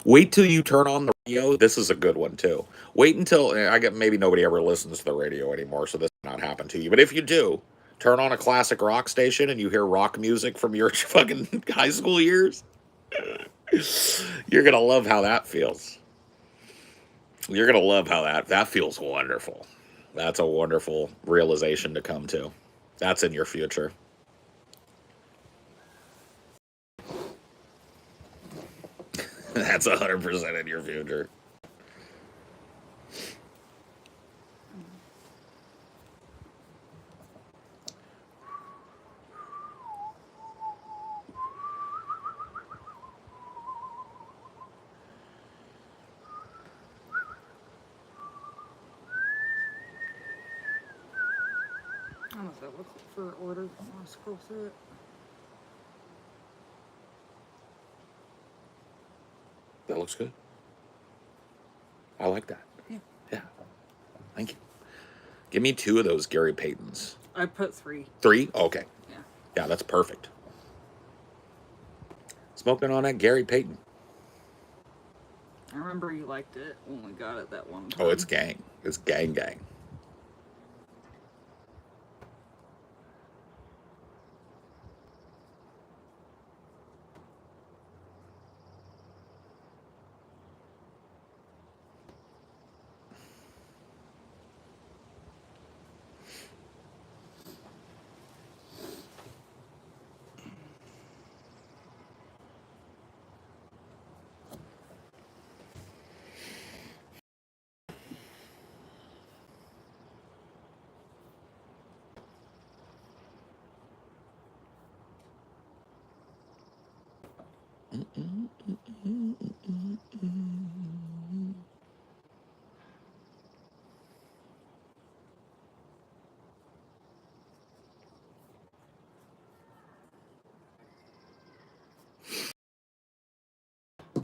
A: Wait till you turn on the radio. This is a good one too. Wait until I get, maybe nobody ever listens to the radio anymore, so this will not happen to you. But if you do, turn on a classic rock station and you hear rock music from your fucking high school years. You're gonna love how that feels. You're gonna love how that feels wonderful. That's a wonderful realization to come to. That's in your future. That's 100% in your future.
B: I don't know if that looks for order. I want to scroll through it.
A: That looks good. I like that.
B: Yeah.
A: Yeah. Thank you. Give me 2 of those Gary Paytons.
B: I put 3.
A: 3? Okay.
B: Yeah.
A: Yeah, that's perfect. Smoking on that Gary Payton.
B: I remember you liked it when we got it that one time.
A: Oh, it's gang. It's gang.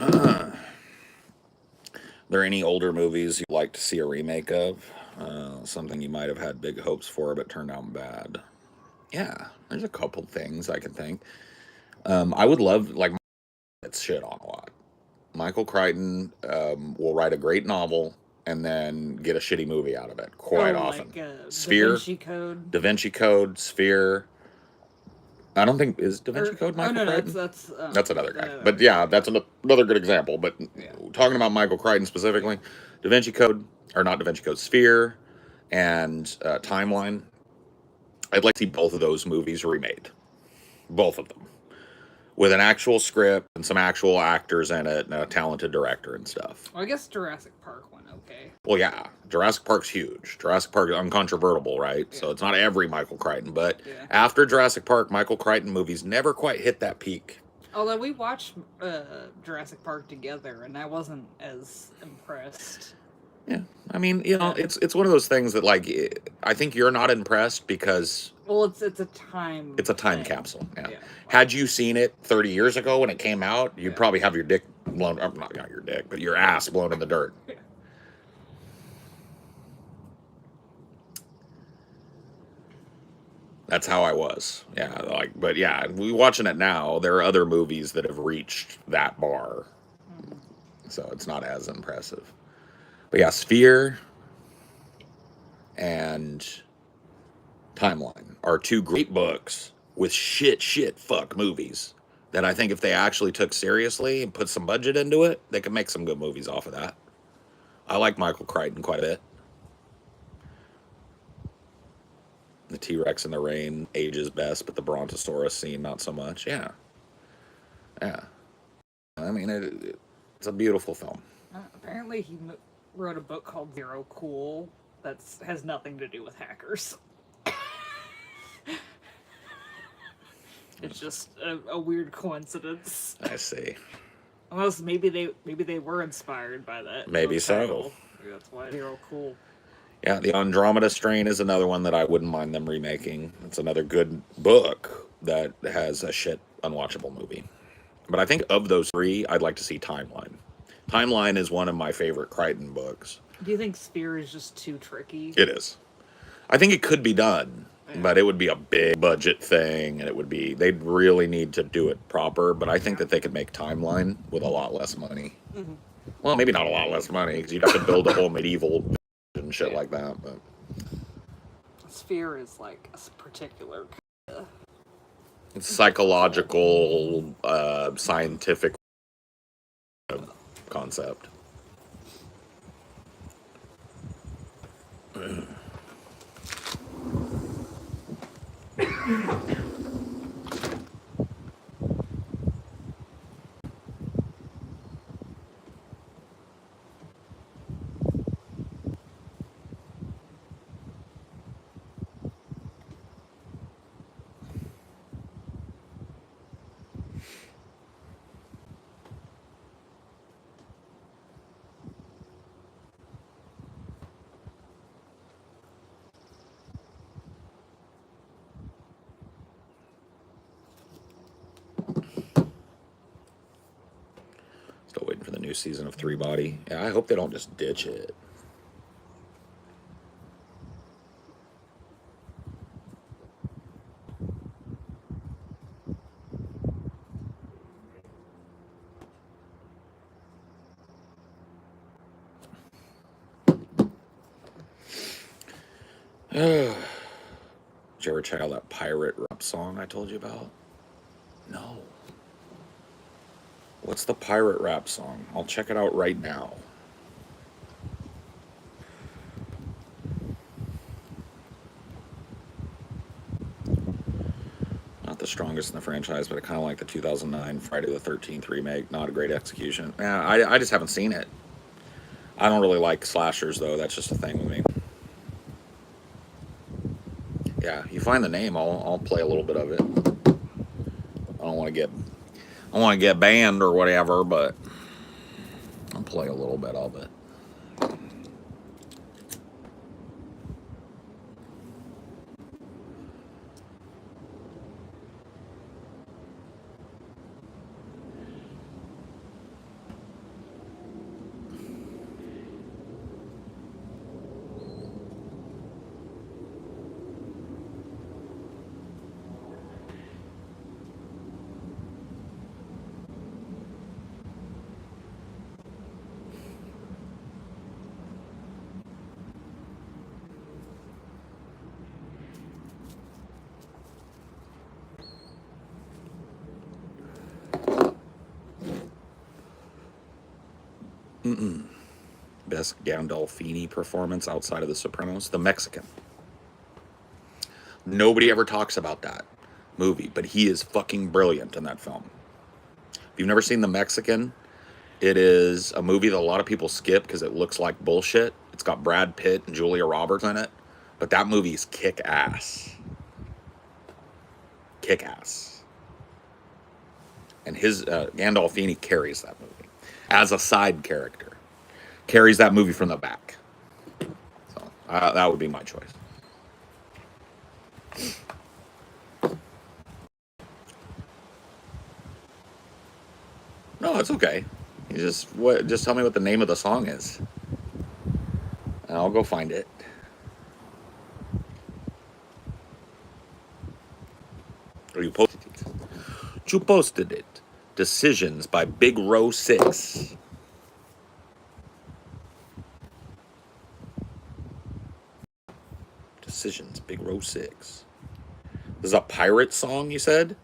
A: Are there any older movies you'd like to see a remake of? Something you might have had big hopes for but turned out bad? Yeah, there's a couple things I can think. I would love, like, it's shit on a lot. Michael Crichton will write a great novel and then get a shitty movie out of it quite often.
B: Like
A: Sphere,
B: Da Vinci Code,
A: Sphere. I don't think is Da Vinci Code Michael Crichton. That's another guy. But yeah, that's another good example. But talking about Michael Crichton specifically, Da Vinci Code, or not Da Vinci Code, Sphere, and Timeline. I'd like to see both of those movies remade, both of them, with an actual script and some actual actors in it and a talented director and stuff.
B: Well, I guess Jurassic Park went okay.
A: Well, yeah, Jurassic Park's huge. Jurassic Park is uncontrovertible, right? Yeah. So it's not every Michael Crichton, but after Jurassic Park, Michael Crichton movies never quite hit that peak.
B: Although we watched Jurassic Park together, and I wasn't as impressed.
A: Yeah, I mean, you know, it's one of those things that, like, I think you're not impressed because...
B: Well, it's a time...
A: It's a time capsule, yeah. Had you seen it 30 years ago when it came out, you'd probably have your dick blown... Not your dick, but your ass blown in the dirt. That's how I was. Yeah, like, but yeah, we watching it now, there are other movies that have reached that bar. So it's not as impressive. But yeah, Sphere and Timeline are 2 great books with fuck movies that I think if they actually took seriously and put some budget into it, they could make some good movies off of that. I like Michael Crichton quite a bit. The T-Rex in the rain ages best, but the Brontosaurus scene not so much. Yeah. I mean, it's a beautiful film.
B: Apparently he wrote a book called Zero Cool that has nothing to do with hackers. It's just a weird coincidence.
A: I see.
B: Unless maybe they were inspired by that.
A: Maybe so.
B: Maybe that's why Zero Cool.
A: Yeah, the Andromeda Strain is another one that I wouldn't mind them remaking. It's another good book that has a shit unwatchable movie. But I think of those 3, I'd like to see Timeline. Timeline is one of my favorite Crichton books.
B: Do you think Sphere is just too tricky?
A: It is. I think it could be done, but it would be a big budget thing, and they'd really need to do it proper, but I think that they could make Timeline with a lot less money. Mm-hmm. Well, maybe not a lot less money, because you'd have to build a whole medieval and shit like that, but...
B: Sphere is like a particular kind of...
A: It's psychological, scientific concept. new season of Three Body. Yeah, I hope they don't just ditch it. Did you ever check out that pirate rap song I told you about? No. What's the pirate rap song? I'll check it out right now. Not the strongest in the franchise, but I kind of like the 2009 Friday the 13th remake. Not a great execution. Yeah, I just haven't seen it. I don't really like slashers, though. That's just a thing with me. Yeah, you find the name, I'll play a little bit of it. I don't want to get banned or whatever, but I'll play a little bit of it. Best Gandolfini performance outside of The Sopranos, The Mexican. Nobody ever talks about that movie, but he is fucking brilliant in that film. If you've never seen The Mexican, it is a movie that a lot of people skip because it looks like bullshit. It's got Brad Pitt and Julia Roberts in it, but that movie is kick ass. Kick ass. And his Gandolfini carries that movie as a side character. Carries that movie from the back. So that would be my choice. No, it's okay. You just tell me what the name of the song is, and I'll go find it. Or you posted it. You posted it. Decisions by Big Row 6. Decisions, Big Row 6. This is a pirate song, you said?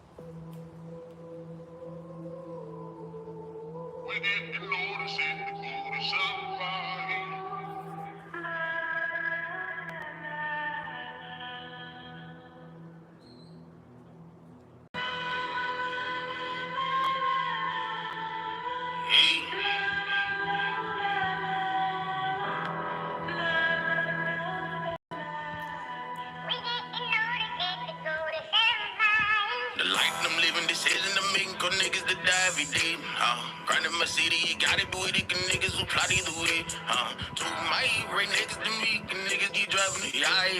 C: Grinding my city, you got it, boy. They can niggas who plot either way. To my right next to me, can niggas keep driving it.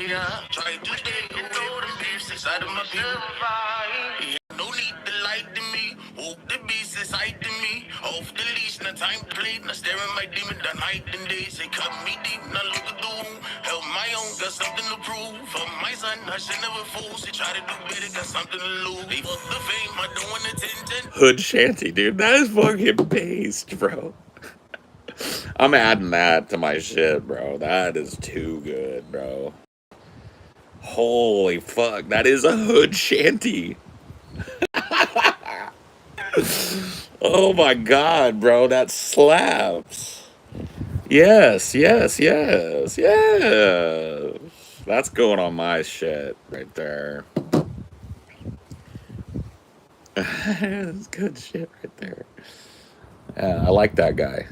C: Yeah. Try to stay away them beefs inside of my people. Yeah, no need to lie to me. Walk the beast inside to me. Off the leash, no time to play. Now staring my demon down night and day. Say cut me deep, now look at the wound. Help my own, got something to prove. For my son, I should never fool. She try to do better, got something to lose. They fuck the fame, I don't want attention.
A: Hood Shanty, dude. That is fucking based, bro. I'm adding that to my shit, bro. That is too good, bro. Holy fuck. That is a hood shanty. Oh my god, bro. That slaps. Yes. That's going on my shit right there. That's good shit right there. Yeah, I like that guy.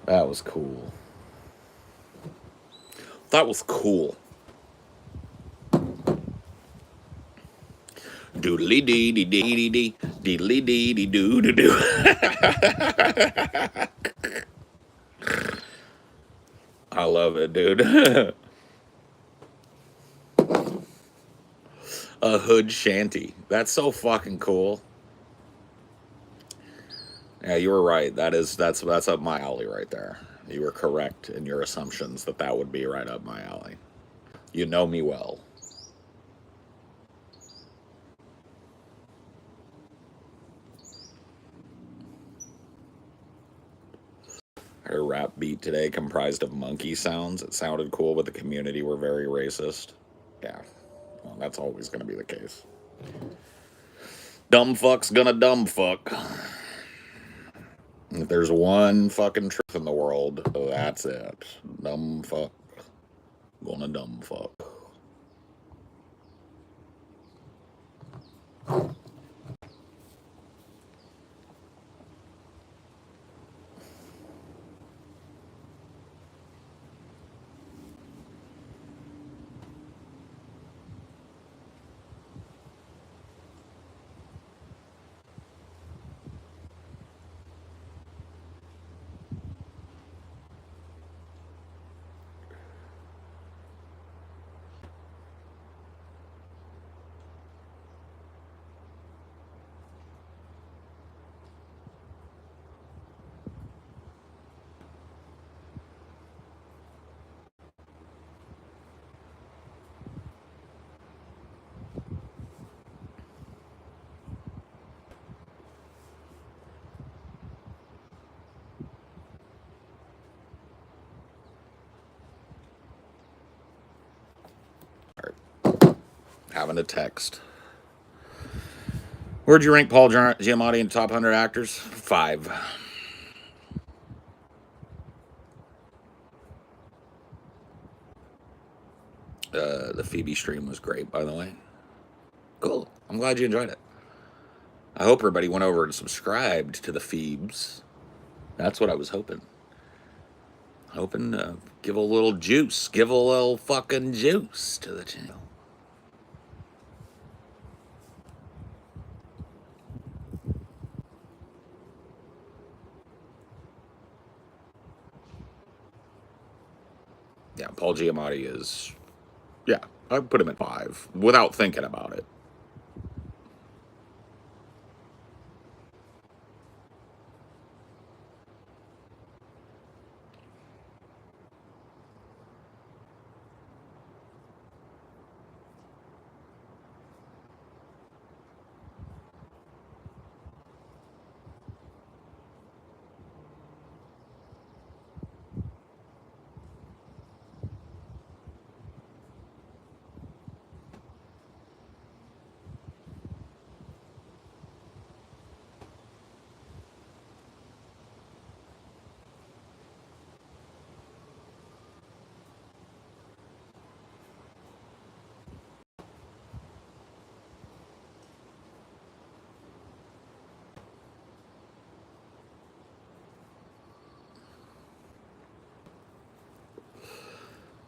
A: That was cool. That was cool. Doodly dee dee dee dee dee deedly dee dee doo doo doo. I love it, dude. A hood shanty. That's so fucking cool. Yeah, you were right. That's up my alley right there. You were correct in your assumptions that that would be right up my alley. You know me well. I heard a rap beat today comprised of monkey sounds. It sounded cool, but the community were very racist. Yeah, well, that's always going to be the case. Dumb fuck's gonna dumb fuck. If there's one fucking truth in the world, that's it. Dumb fuck gonna dumb fuck. Having a text. Where'd you rank Paul Giamatti in top 100 actors? 5. The Phoebe stream was great, by the way. Cool. I'm glad you enjoyed it. I hope everybody went over and subscribed to the Phoebes. That's what I was hoping. Hoping to give a little juice. Give a little fucking juice to the channel. Yeah, Paul Giamatti is... Yeah, I'd put him at 5 without thinking about it.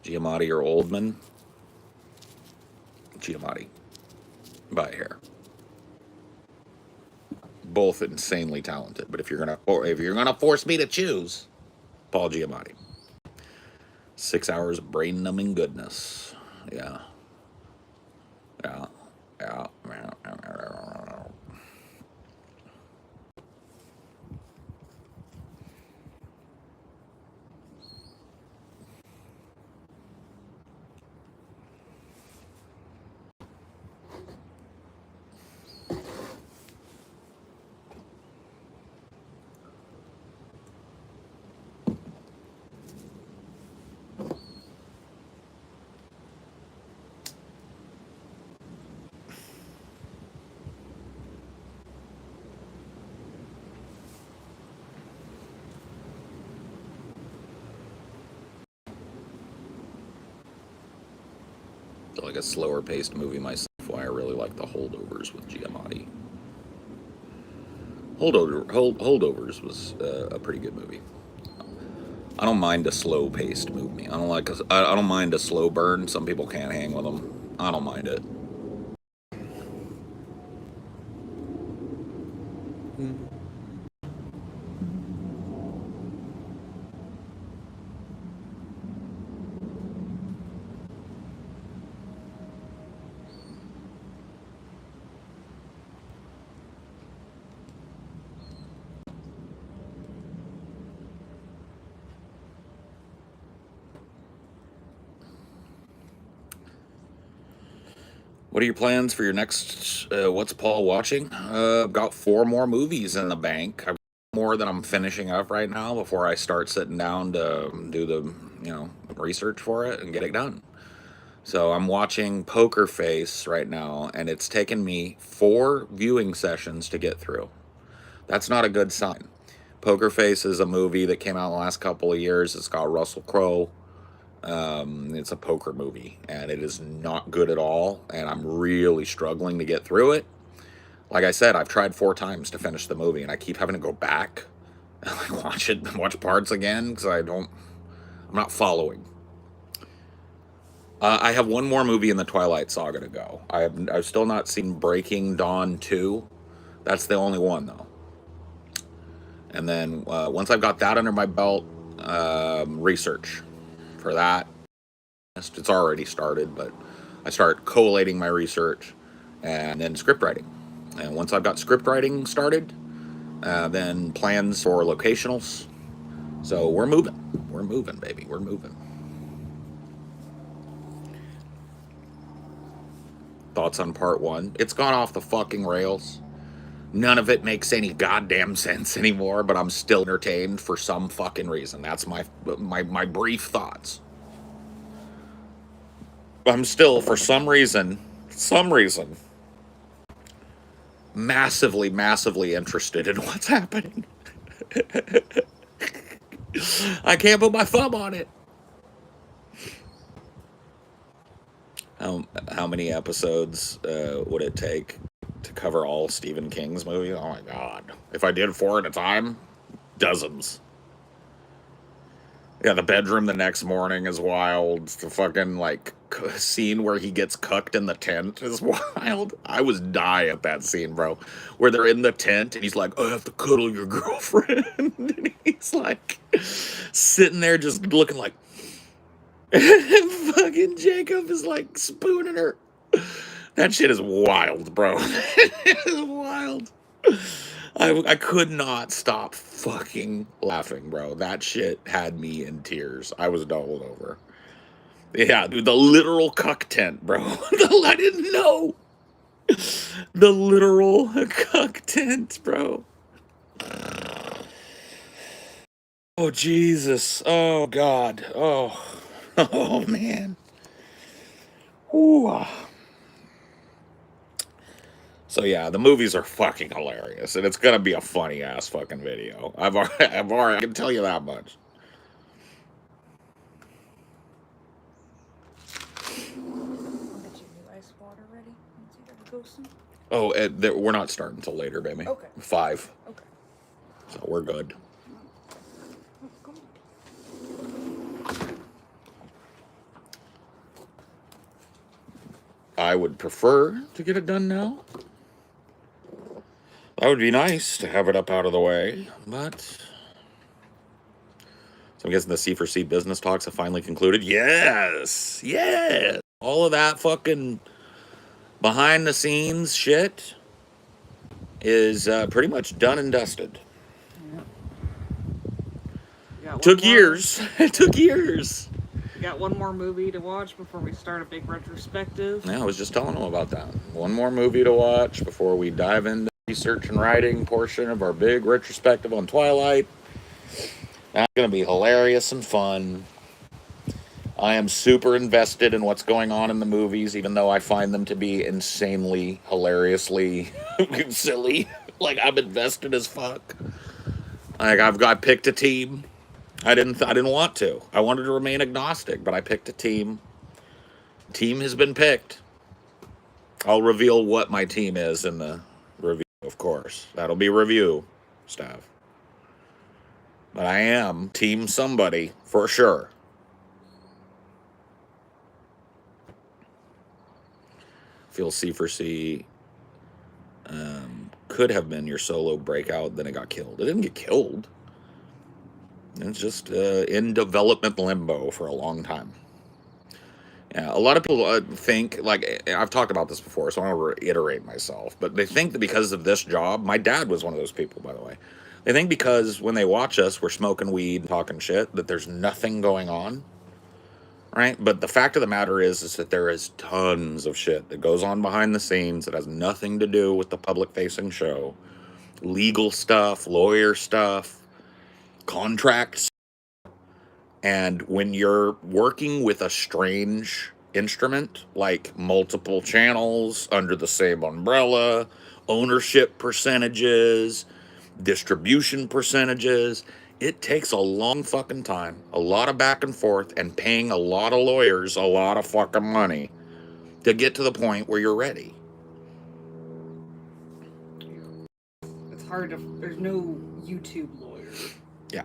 A: Giamatti or Oldman? Giamatti. By a hair. Both insanely talented, but if you're gonna force me to choose, Paul Giamatti. 6 hours of brain-numbing goodness. Yeah. Yeah. Yeah. Like a slower paced movie myself, why I really like The Holdovers with Giamatti. Holdovers was a pretty good movie. I don't mind a slow paced movie. I don't mind a slow burn. Some people can't hang with them. I don't mind it. What are your plans for your next? What's Paul watching? I've got 4 more movies in the bank. I've got more that I'm finishing up right now before I start sitting down to do the research for it and get it done. So I'm watching Poker Face right now, and it's taken me 4 viewing sessions to get through. That's not a good sign. Poker Face is a movie that came out in the last couple of years. It's got Russell Crowe. It's a poker movie, and it is not good at all, and I'm really struggling to get through it. Like I said, I've tried 4 times to finish the movie, and I keep having to go back and watch parts again, because I'm not following. I have 1 more movie in the Twilight Saga to go. I've still not seen Breaking Dawn 2. That's the only one, though. And then once I've got that under my belt, research for that. It's already started, but I start collating my research and then script writing. And once I've got script writing started, then plans for locationals. So we're moving. We're moving, baby. We're moving. Thoughts on part 1? It's gone off the fucking rails. None of it makes any goddamn sense anymore, but I'm still entertained for some fucking reason. That's my brief thoughts. I'm still, for some reason, massively interested in what's happening. I can't put my thumb on it. How many episodes would it take to cover all Stephen King's movies? Oh my god. If I did 4 at a time, dozens. Yeah, the bedroom the next morning is wild. The fucking, scene where he gets cucked in the tent is wild. I was dying at that scene, bro. Where they're in the tent, and he's like, I have to cuddle your girlfriend. And he's, sitting there just looking like... and fucking Jacob is, spooning her. That shit is wild, bro. It is wild. I could not stop fucking laughing, bro. That shit had me in tears. I was doubled over. Yeah, dude, the literal cuck tent, bro. I didn't know. The literal cuck tent, bro. Oh, Jesus. Oh, God. Oh. Oh, man. Ooh. So yeah, the movies are fucking hilarious, and it's gonna be a funny ass fucking video. I can tell you that much.
B: I'll get you new ice water ready. Let's see if I can go soon.
A: Oh, we're not starting until later, baby.
B: Okay.
A: 5.
B: Okay.
A: So we're good. I would prefer to get it done now. That would be nice to have it up out of the way, but... So I'm guessing the C4C business talks have finally concluded? Yes! Yes! All of that fucking behind-the-scenes shit is pretty much done and dusted.
B: Yeah.
A: Took years. It took years.
B: We got 1 more movie to watch before we start a big retrospective.
A: Yeah, I was just telling them about that. 1 more movie to watch before we dive into the research and writing portion of our big retrospective on Twilight. That's going to be hilarious and fun. I am super invested in what's going on in the movies, even though I find them to be insanely, hilariously silly. I'm invested as fuck. I picked a team. I didn't want to. I wanted to remain agnostic, but I picked a team. Team has been picked. I'll reveal what my team is in the review, of course. That'll be review stuff. But I am team somebody for sure. Feel C4C could have been your solo breakout, then it got killed. It didn't get killed. It's just in development limbo for a long time. Yeah, a lot of people think, I've talked about this before, so I don't want to reiterate myself, but they think that because of this job, my dad was one of those people, by the way, They think because when they watch us, we're smoking weed, talking shit, that there's nothing going on, right? But the fact of the matter is that there is tons of shit that goes on behind the scenes that has nothing to do with the public-facing show. Legal stuff, lawyer stuff, contracts. And when you're working with a strange instrument, like multiple channels under the same umbrella, ownership percentages, distribution percentages, it takes a long fucking time, a lot of back and forth, and paying a lot of lawyers a lot of fucking money to get to the point where you're ready.
B: It's hard to. There's no YouTube lawyer.
A: Yeah.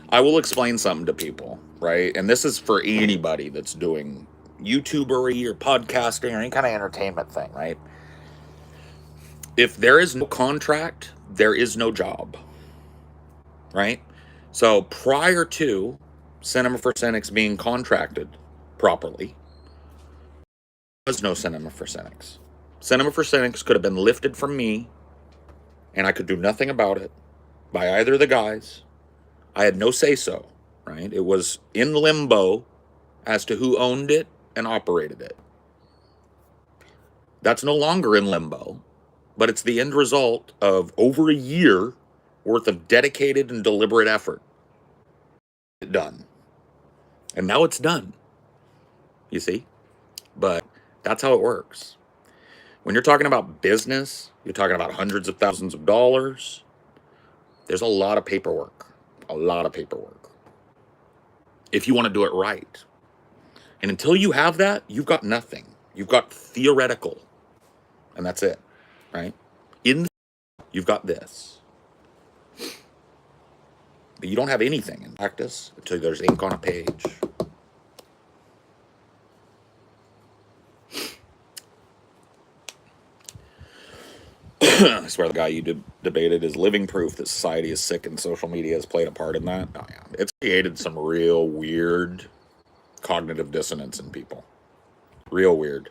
A: I will explain something to people, right? And this is for anybody that's doing YouTubery or podcasting or any kind of entertainment thing, right? If there is no contract, there is no job, right? So prior to Cinema for Cynics being contracted properly, there was no Cinema for Cynics. Cinema for Cynics could have been lifted from me, and I could do nothing about it by either of the guys. I had no say-so, right? It was in limbo as to who owned it and operated it. That's no longer in limbo, but it's the end result of over a year worth of dedicated and deliberate effort. Done. And now it's done. You see? But that's how it works. When you're talking about business, you're talking about hundreds of thousands of dollars. There's a lot of paperwork. A lot of paperwork. If you want to do it right. And until you have that, you've got nothing. You've got theoretical. And that's it. Right? You've got this. But you don't have anything in practice until there's ink on a page. I swear the guy you debated is living proof that society is sick and social media has played a part in that. Oh, yeah. It's created some real weird cognitive dissonance in people. Real weird.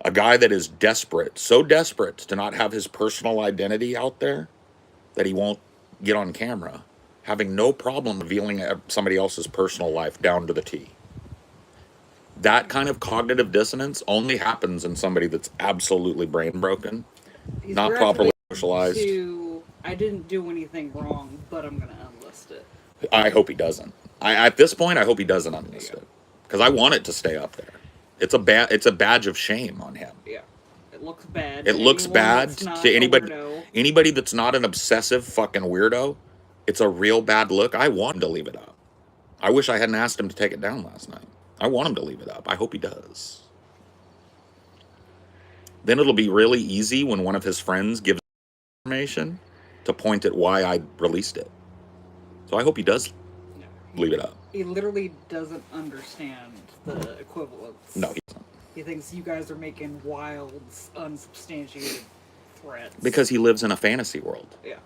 A: A guy that is desperate, so desperate to not have his personal identity out there that he won't get on camera, having no problem revealing somebody else's personal life down to the T. That kind of cognitive dissonance only happens in somebody that's absolutely brain broken, not properly socialized.
B: I didn't do anything wrong, but I'm going to unlist it.
A: I hope he doesn't. At this point, I hope he doesn't unlist it, because I want it to stay up there. It's a badge of shame on him.
B: Yeah, it looks bad.
A: It looks bad to anybody that's not an obsessive fucking weirdo. It's a real bad look. I want him to leave it up. I wish I hadn't asked him to take it down last night. I want him to leave it up. I hope he does. Then it'll be really easy when one of his friends gives information to point at why I released it. So I hope he does leave it up.
B: He literally doesn't understand the equivalence.
A: No, he doesn't.
B: He thinks you guys are making wild, unsubstantiated threats.
A: Because he lives in a fantasy world.
B: Yeah.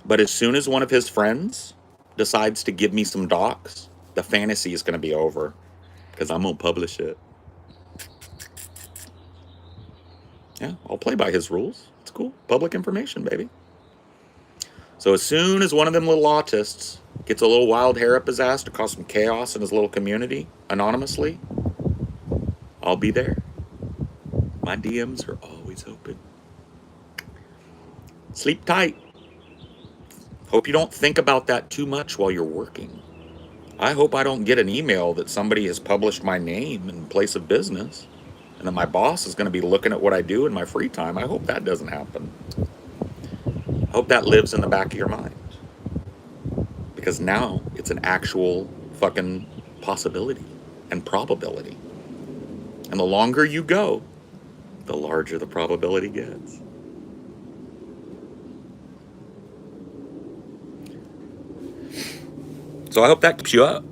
A: But as soon as one of his friends decides to give me some docs, the fantasy is going to be over. Because I'm going to publish it. Yeah, I'll play by his rules. It's cool. Public information, baby. So as soon as one of them little autists gets a little wild hair up his ass to cause some chaos in his little community, anonymously, I'll be there. My DMs are always open. Sleep tight. Hope you don't think about that too much while you're working. I hope I don't get an email that somebody has published my name in place of business, and that my boss is going to be looking at what I do in my free time. I hope that doesn't happen. I hope that lives in the back of your mind. Because now it's an actual fucking possibility and probability. And the longer you go, the larger the probability gets. So I hope that keeps you up.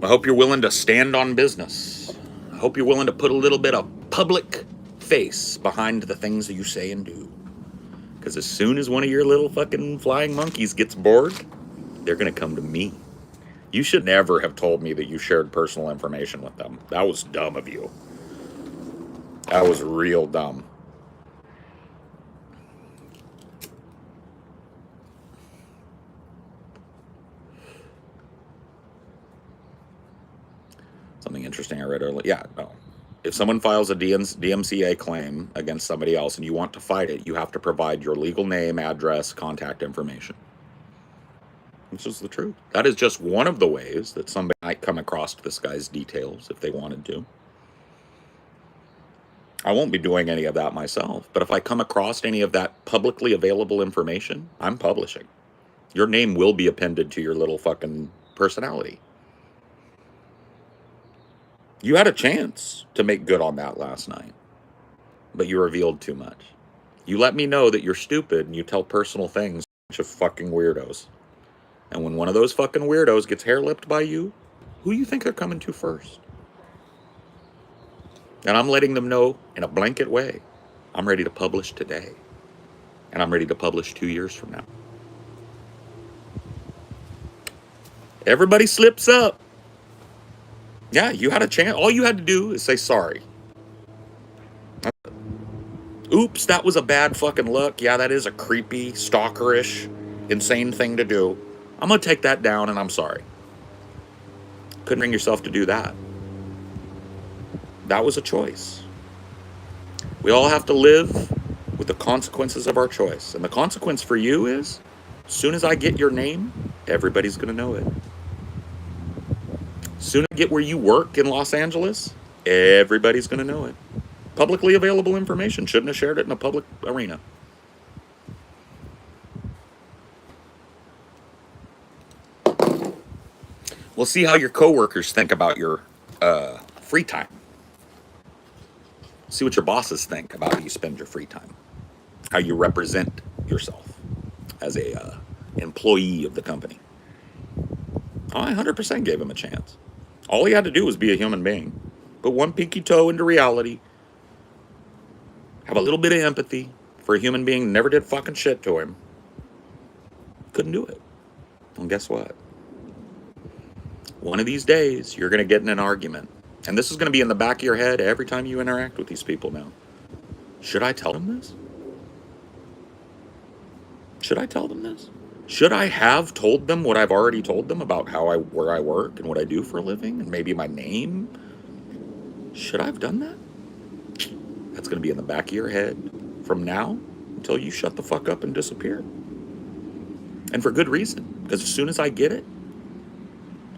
A: I hope you're willing to stand on business. I hope you're willing to put a little bit of public face behind the things that you say and do. Because as soon as one of your little fucking flying monkeys gets bored, they're going to come to me. You should never have told me that you shared personal information with them. That was dumb of you. That was real dumb. Something interesting I read earlier. Yeah, no. If someone files a DMCA claim against somebody else and you want to fight it, you have to provide your legal name, address, contact information. This is the truth. That is just one of the ways that somebody might come across this guy's details if they wanted to. I won't be doing any of that myself, but if I come across any of that publicly available information, I'm publishing. Your name will be appended to your little fucking personality. You had a chance to make good on that last night, but you revealed too much. You let me know that you're stupid and you tell personal things to a bunch of fucking weirdos. And when one of those fucking weirdos gets hair-lipped by you, who do you think they're coming to first? And I'm letting them know in a blanket way, I'm ready to publish today. And I'm ready to publish 2 years from now. Everybody slips up. Yeah, you had a chance. All you had to do is say sorry. Oops, that was a bad fucking look. Yeah, that is a creepy, stalkerish, insane thing to do. I'm going to take that down and I'm sorry. Couldn't bring yourself to do that. That was a choice. We all have to live with the consequences of our choice. And the consequence for you is, as soon as I get your name, everybody's going to know it. As soon as I get where you work in Los Angeles, everybody's going to know it. Publicly available information. Shouldn't have shared it in a public arena. We'll see how your coworkers think about your free time. See what your bosses think about how you spend your free time. How you represent yourself as a employee of the company. I 100% gave him a chance. All he had to do was be a human being. Put one pinky toe into reality. Have a little bit of empathy for a human being who never did fucking shit to him. Couldn't do it. Well, guess what? One of these days, you're going to get in an argument. And this is going to be in the back of your head every time you interact with these people now. Should I tell them this? Should I tell them this? Should I have told them what I've already told them about where I work and what I do for a living and maybe my name? Should I have done that? That's going to be in the back of your head from now until you shut the fuck up and disappear. And for good reason, because as soon as I get it,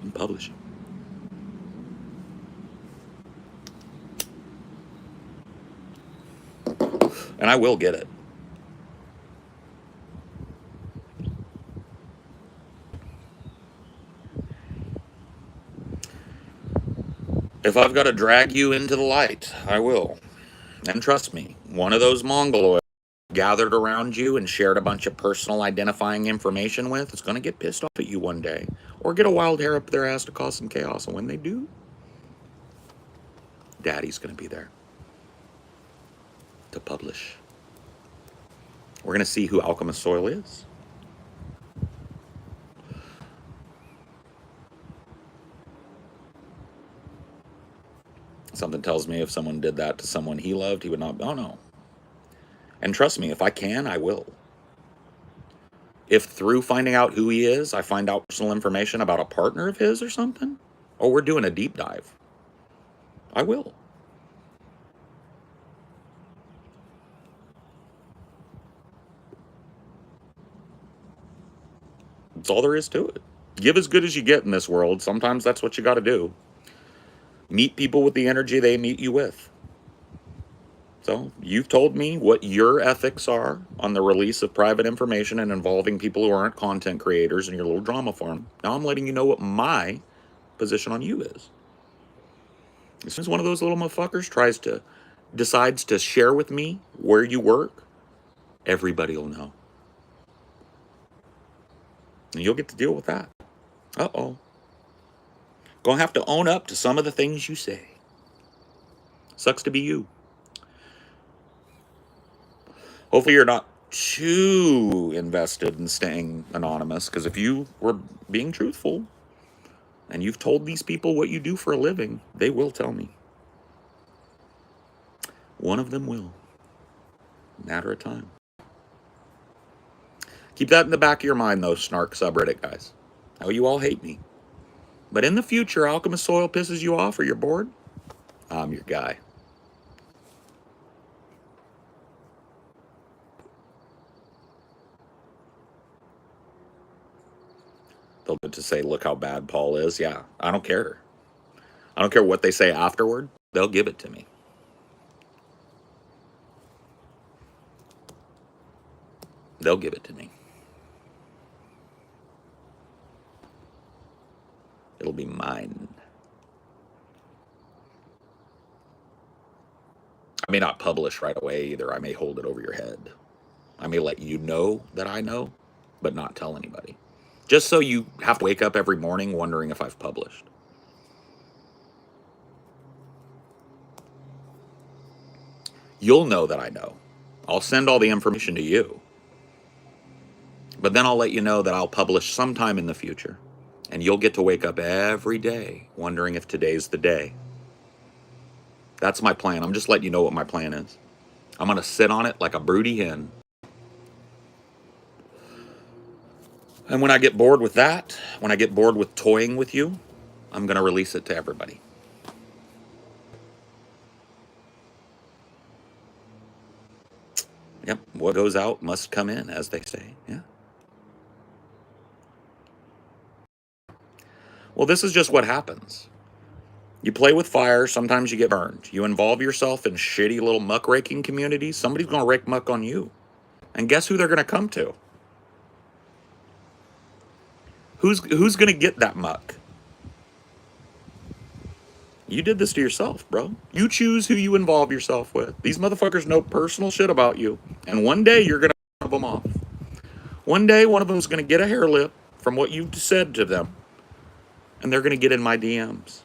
A: I'm publishing. And I will get it. If I've got to drag you into the light, I will. And trust me, one of those Mongoloids gathered around you and shared a bunch of personal identifying information with is going to get pissed off at you one day. Or get a wild hair up their ass to cause some chaos. And when they do, Daddy's going to be there to publish. We're going to see who Alchemist Soil is. Something tells me if someone did that to someone he loved, he would not. Oh, no. And trust me, if I can, I will. If through finding out who he is, I find out personal information about a partner of his or something, or we're doing a deep dive, I will. That's all there is to it. Give as good as you get in this world. Sometimes that's what you got to do. Meet people with the energy they meet you with. So you've told me what your ethics are on the release of private information and involving people who aren't content creators in your little drama farm. Now I'm letting you know what my position on you is. As soon as one of those little motherfuckers decides to share with me where you work, everybody will know. And you'll get to deal with that. Uh-oh. Gonna have to own up to some of the things you say. Sucks to be you. Hopefully you're not too invested in staying anonymous, because if you were being truthful and you've told these people what you do for a living, they will tell me. One of them will. Matter of time. Keep that in the back of your mind, though, Snark subreddit guys. How you all hate me. But in the future, Alchemist Soil pisses you off or you're bored, I'm your guy. They'll get to say, look how bad Paul is. Yeah, I don't care. I don't care what they say afterward. They'll give it to me. They'll give it to me. It'll be mine. I may not publish right away either. I may hold it over your head. I may let you know that I know, but not tell anybody. Just so you have to wake up every morning wondering if I've published. You'll know that I know. I'll send all the information to you. But then I'll let you know that I'll publish sometime in the future. And you'll get to wake up every day wondering if today's the day. That's my plan. I'm just letting you know what my plan is. I'm going to sit on it like a broody hen. And when I get bored with that, when I get bored with toying with you, I'm going to release it to everybody. Yep, what goes out must come in, as they say. Yeah. Well, this is just what happens. You play with fire, sometimes you get burned. You involve yourself in shitty little muckraking communities, somebody's going to rake muck on you. And guess who they're going to come to? Who's going to get that muck? You did this to yourself, bro. You choose who you involve yourself with. These motherfuckers know personal shit about you. And one day you're going to rub them off. One day one of them's going to get a hair lip from what you've said to them. And they're going to get in my DMs.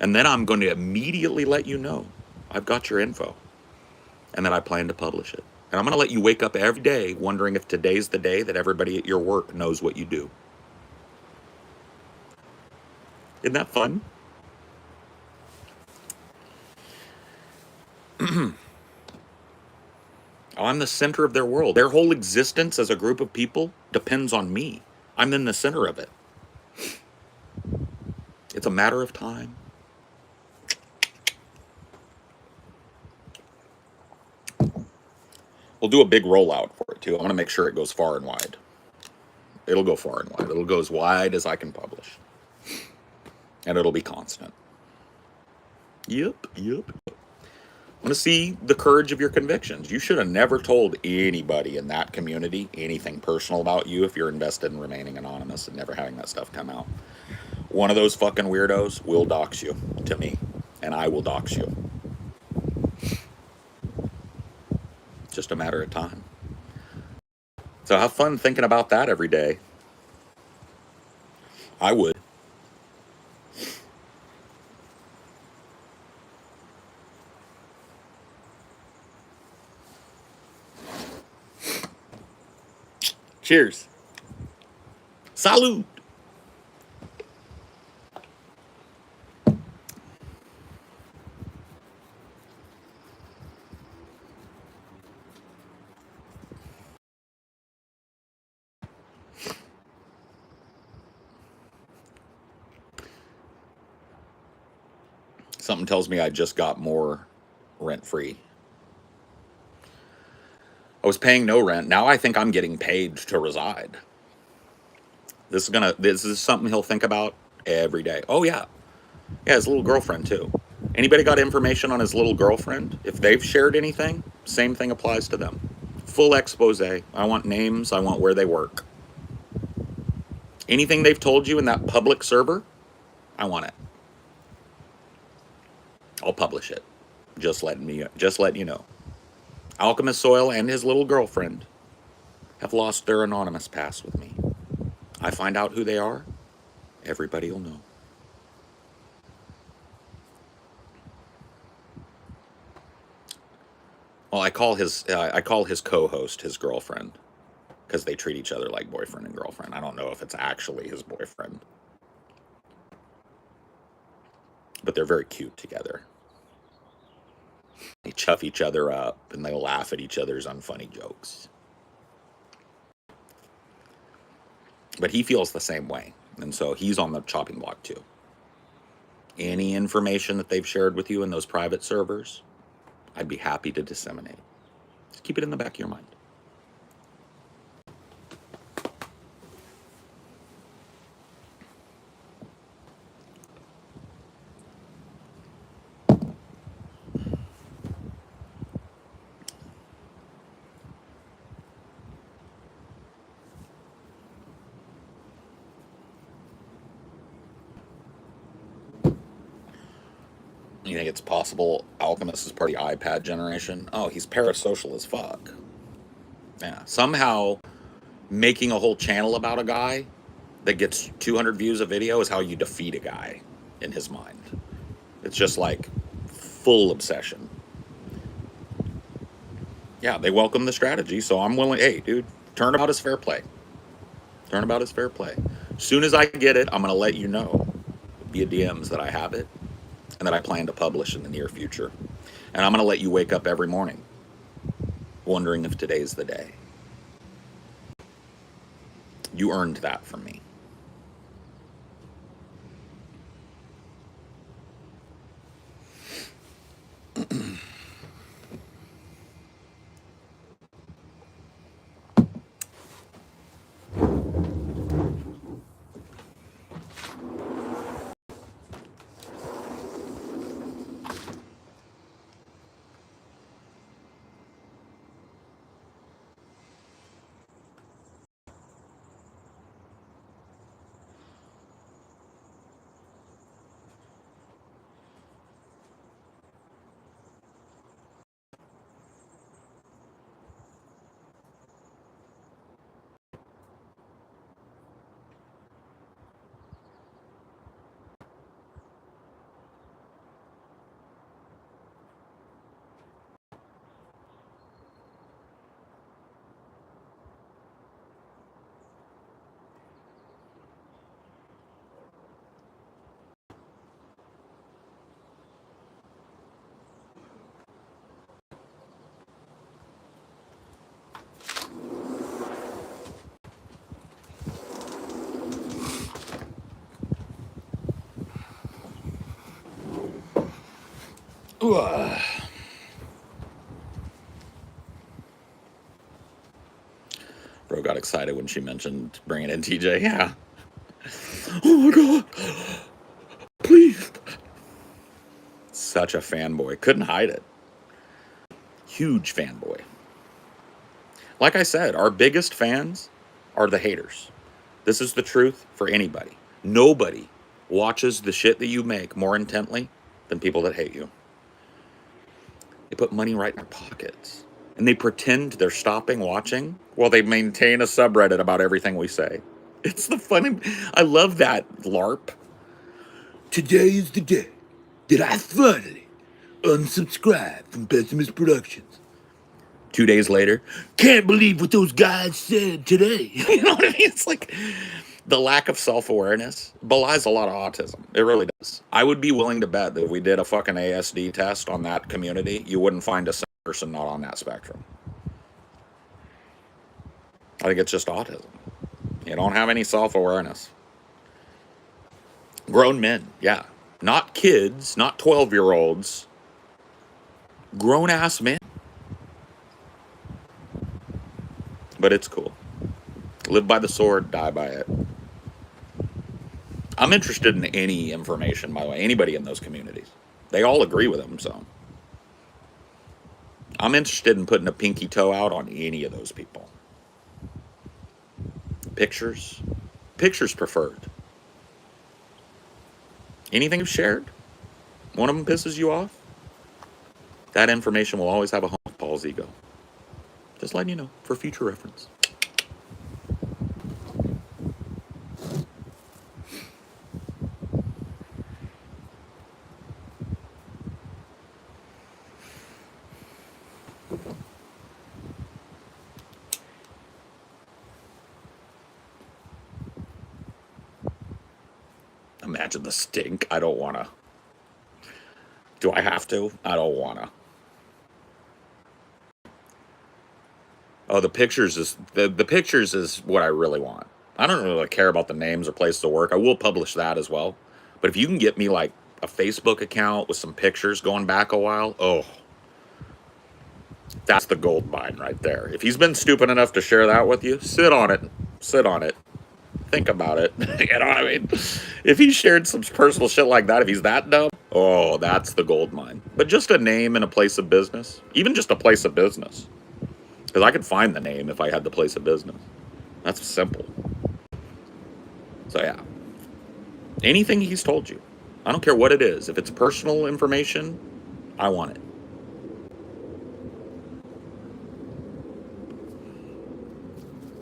A: And then I'm going to immediately let you know I've got your info. And that I plan to publish it. And I'm going to let you wake up every day wondering if today's the day that everybody at your work knows what you do. Isn't that fun? I'm the center of their world. Their whole existence as a group of people depends on me. I'm in the center of it. It's a matter of time. We'll do a big rollout for it, too. I want to make sure it goes far and wide. It'll go far and wide. It'll go as wide as I can publish. And it'll be constant. Yep. I want to see the courage of your convictions. You should have never told anybody in that community anything personal about you if you're invested in remaining anonymous and never having that stuff come out. One of those fucking weirdos will dox you to me, and I will dox you. Just a matter of time. So have fun thinking about that every day. I would. Cheers. Salud. Something tells me I just got more rent-free. I was paying no rent. Now I think I'm getting paid to reside. This is something he'll think about every day. Oh yeah. Yeah, his little girlfriend too. Anybody got information on his little girlfriend? If they've shared anything, same thing applies to them. Full expose. I want names. I want where they work. Anything they've told you in that public server, I want it. I'll publish it. Just letting you know. Alchemist Soil and his little girlfriend have lost their anonymous pass with me. I find out who they are, everybody will know. Well, I call his co-host his girlfriend because they treat each other like boyfriend and girlfriend. I don't know if it's actually his boyfriend, but they're very cute together. They chuff each other up and they laugh at each other's unfunny jokes. But he feels the same way. And so he's on the chopping block too. Any information that they've shared with you in those private servers, I'd be happy to disseminate. Just keep it in the back of your mind. You think it's possible Alchemist is part of the iPad generation? Oh, he's parasocial as fuck. Yeah. Somehow making a whole channel about a guy that gets 200 views a video is how you defeat a guy in his mind. It's just like full obsession. Yeah, they welcome the strategy, so I'm willing. Hey, dude, turnabout is fair play. Turnabout is fair play. As soon as I get it, I'm going to let you know via DMs that I have it and that I plan to publish in the near future. And I'm going to let you wake up every morning wondering if today's the day. You earned that from me. Bro got excited when she mentioned bringing in TJ. Yeah. Oh my god. Please. Such a fanboy. Couldn't hide it. Huge fanboy. Like I said, our biggest fans are the haters. This is the truth for anybody. Nobody watches the shit that you make more intently than people that hate you. They put money right in their pockets. And they pretend they're stopping watching while they maintain a subreddit about everything we say. It's the funny... I love that LARP. Today is the day that I finally unsubscribe from Pessimist Productions. 2 days later, can't believe what those guys said today. You know what I mean? It's like the lack of self-awareness belies a lot of autism. It really does. I would be willing to bet that if we did a fucking ASD test on that community, you wouldn't find a person not on that spectrum. I think it's just autism. You don't have any self-awareness. Grown men, yeah. Not kids, not 12-year-olds. Grown-ass men. But it's cool. Live by the sword, die by it. I'm interested in any information, by the way. Anybody in those communities. They all agree with them, so. I'm interested in putting a pinky toe out on any of those people. Pictures. Pictures preferred. Anything you've shared, one of them pisses you off, that information will always have a home with Paul's ego. Just letting you know, for future reference. Imagine the stink. I don't want to. Do I have to? I don't want to. Oh, the pictures is what I really want. I don't really care about the names or places of work. I will publish that as well. But if you can get me like a Facebook account with some pictures going back a while, oh, that's the gold mine right there. If he's been stupid enough to share that with you, sit on it. Sit on it. Think about it. You know what I mean? If he shared some personal shit like that, if he's that dumb, oh, that's the gold mine. But just a name and a place of business, even just a place of business, because I could find the name if I had the place of business. That's simple. So yeah, anything he's told you, I don't care what it is. If it's personal information, I want it.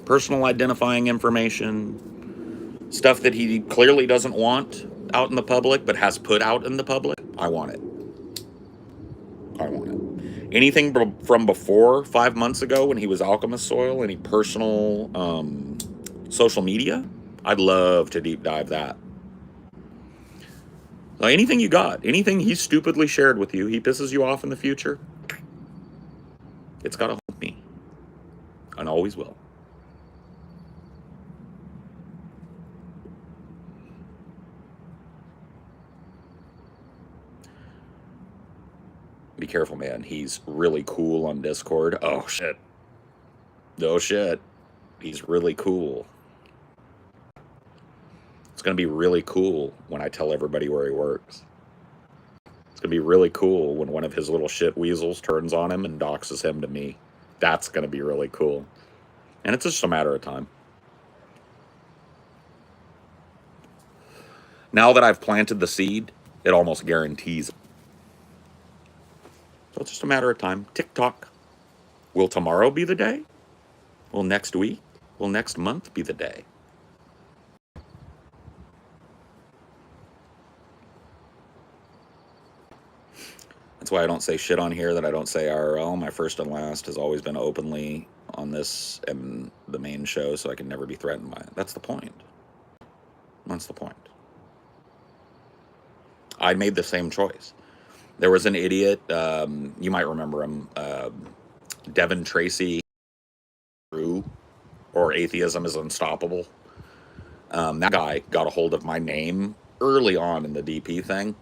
A: Personal identifying information, stuff that he clearly doesn't want out in the public but has put out in the public, I want it. I want it. Anything from before 5 months ago when he was Alchemist Soil, any personal social media, I'd love to deep dive that. So anything you got, anything he stupidly shared with you, he pisses you off in the future, it's got to hold me. And always will. Be careful, man. He's really cool on Discord. Oh, shit. Oh, shit. He's really cool. It's going to be really cool when I tell everybody where he works. It's going to be really cool when one of his little shit weasels turns on him and doxes him to me. That's going to be really cool. And it's just a matter of time. Now that I've planted the seed, it almost guarantees it. So it's just a matter of time. Tick-tock. Will tomorrow be the day? Will next week? Will next month be the day? That's why I don't say shit on here that I don't say IRL. My first and last has always been openly on this and the main show, so I can never be threatened by it. That's the point. That's the point. I made the same choice. There was an idiot, you might remember him, Devin Tracy, or Atheism is Unstoppable. That guy got a hold of my name early on in the DP thing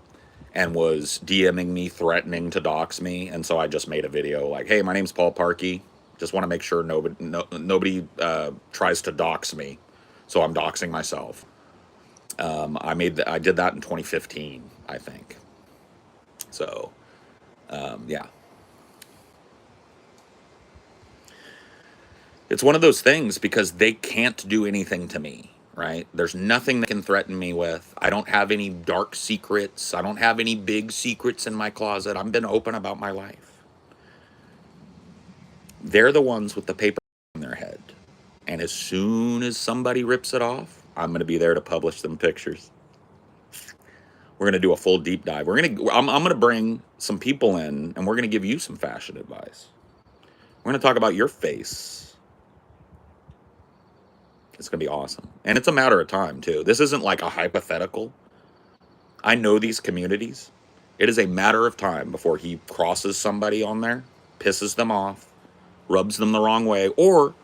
A: and was DMing me, threatening to dox me. And so I just made a video like, hey, my name's Paul Parkey. Just want to make sure nobody tries to dox me. So I'm doxing myself. I did that in 2015, I think. So, yeah. It's one of those things because they can't do anything to me, right? There's nothing that can threaten me with. I don't have any dark secrets. I don't have any big secrets in my closet. I've been open about my life. They're the ones with the paper on their head. And as soon as somebody rips it off, I'm going to be there to publish them pictures. We're going to do a full deep dive. I'm going to bring some people in, and we're going to give you some fashion advice. We're going to talk about your face. It's going to be awesome. And it's a matter of time, too. This isn't like a hypothetical. I know these communities. It is a matter of time before he crosses somebody on there, pisses them off, rubs them the wrong way, or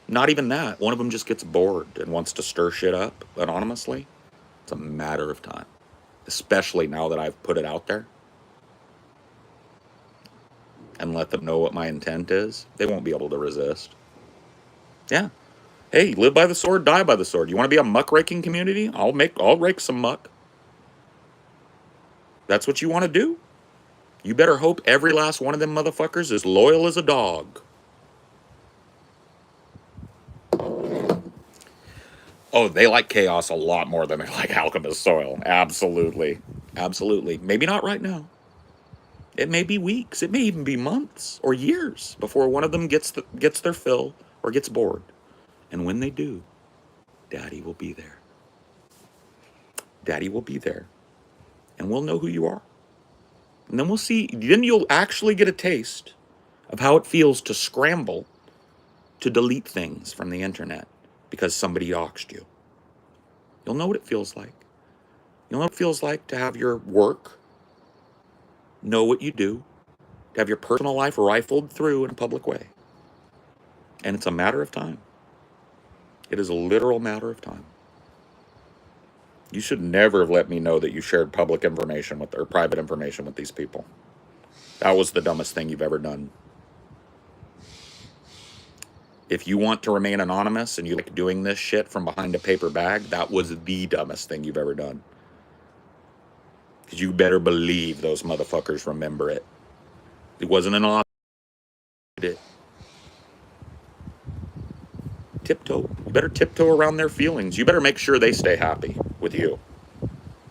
A: not even that. One of them just gets bored and wants to stir shit up anonymously. It's a matter of time. Especially now that I've put it out there and let them know what my intent is, they won't be able to resist. Yeah. Hey, live by the sword, die by the sword. You want to be a muckraking community? I'll rake some muck. That's what you want to do? You better hope every last one of them motherfuckers is loyal as a dog. Oh, they like chaos a lot more than they like alchemist soil. Absolutely. Absolutely. Maybe not right now. It may be weeks. It may even be months or years before one of them gets their fill or gets bored. And when they do, Daddy will be there. Daddy will be there. And we'll know who you are. And then we'll see. Then you'll actually get a taste of how it feels to scramble to delete things from the internet because somebody doxed you. You'll know what it feels like. You'll know what it feels like to have your work, know what you do, to have your personal life rifled through in a public way. And it's a matter of time. It is a literal matter of time. You should never have let me know that you shared public information with or private information with these people. That was the dumbest thing you've ever done. If you want to remain anonymous and you like doing this shit from behind a paper bag, that was the dumbest thing you've ever done. Because you better believe those motherfuckers remember it. It wasn't an off. It. Tiptoe. You better tiptoe around their feelings. You better make sure they stay happy with you.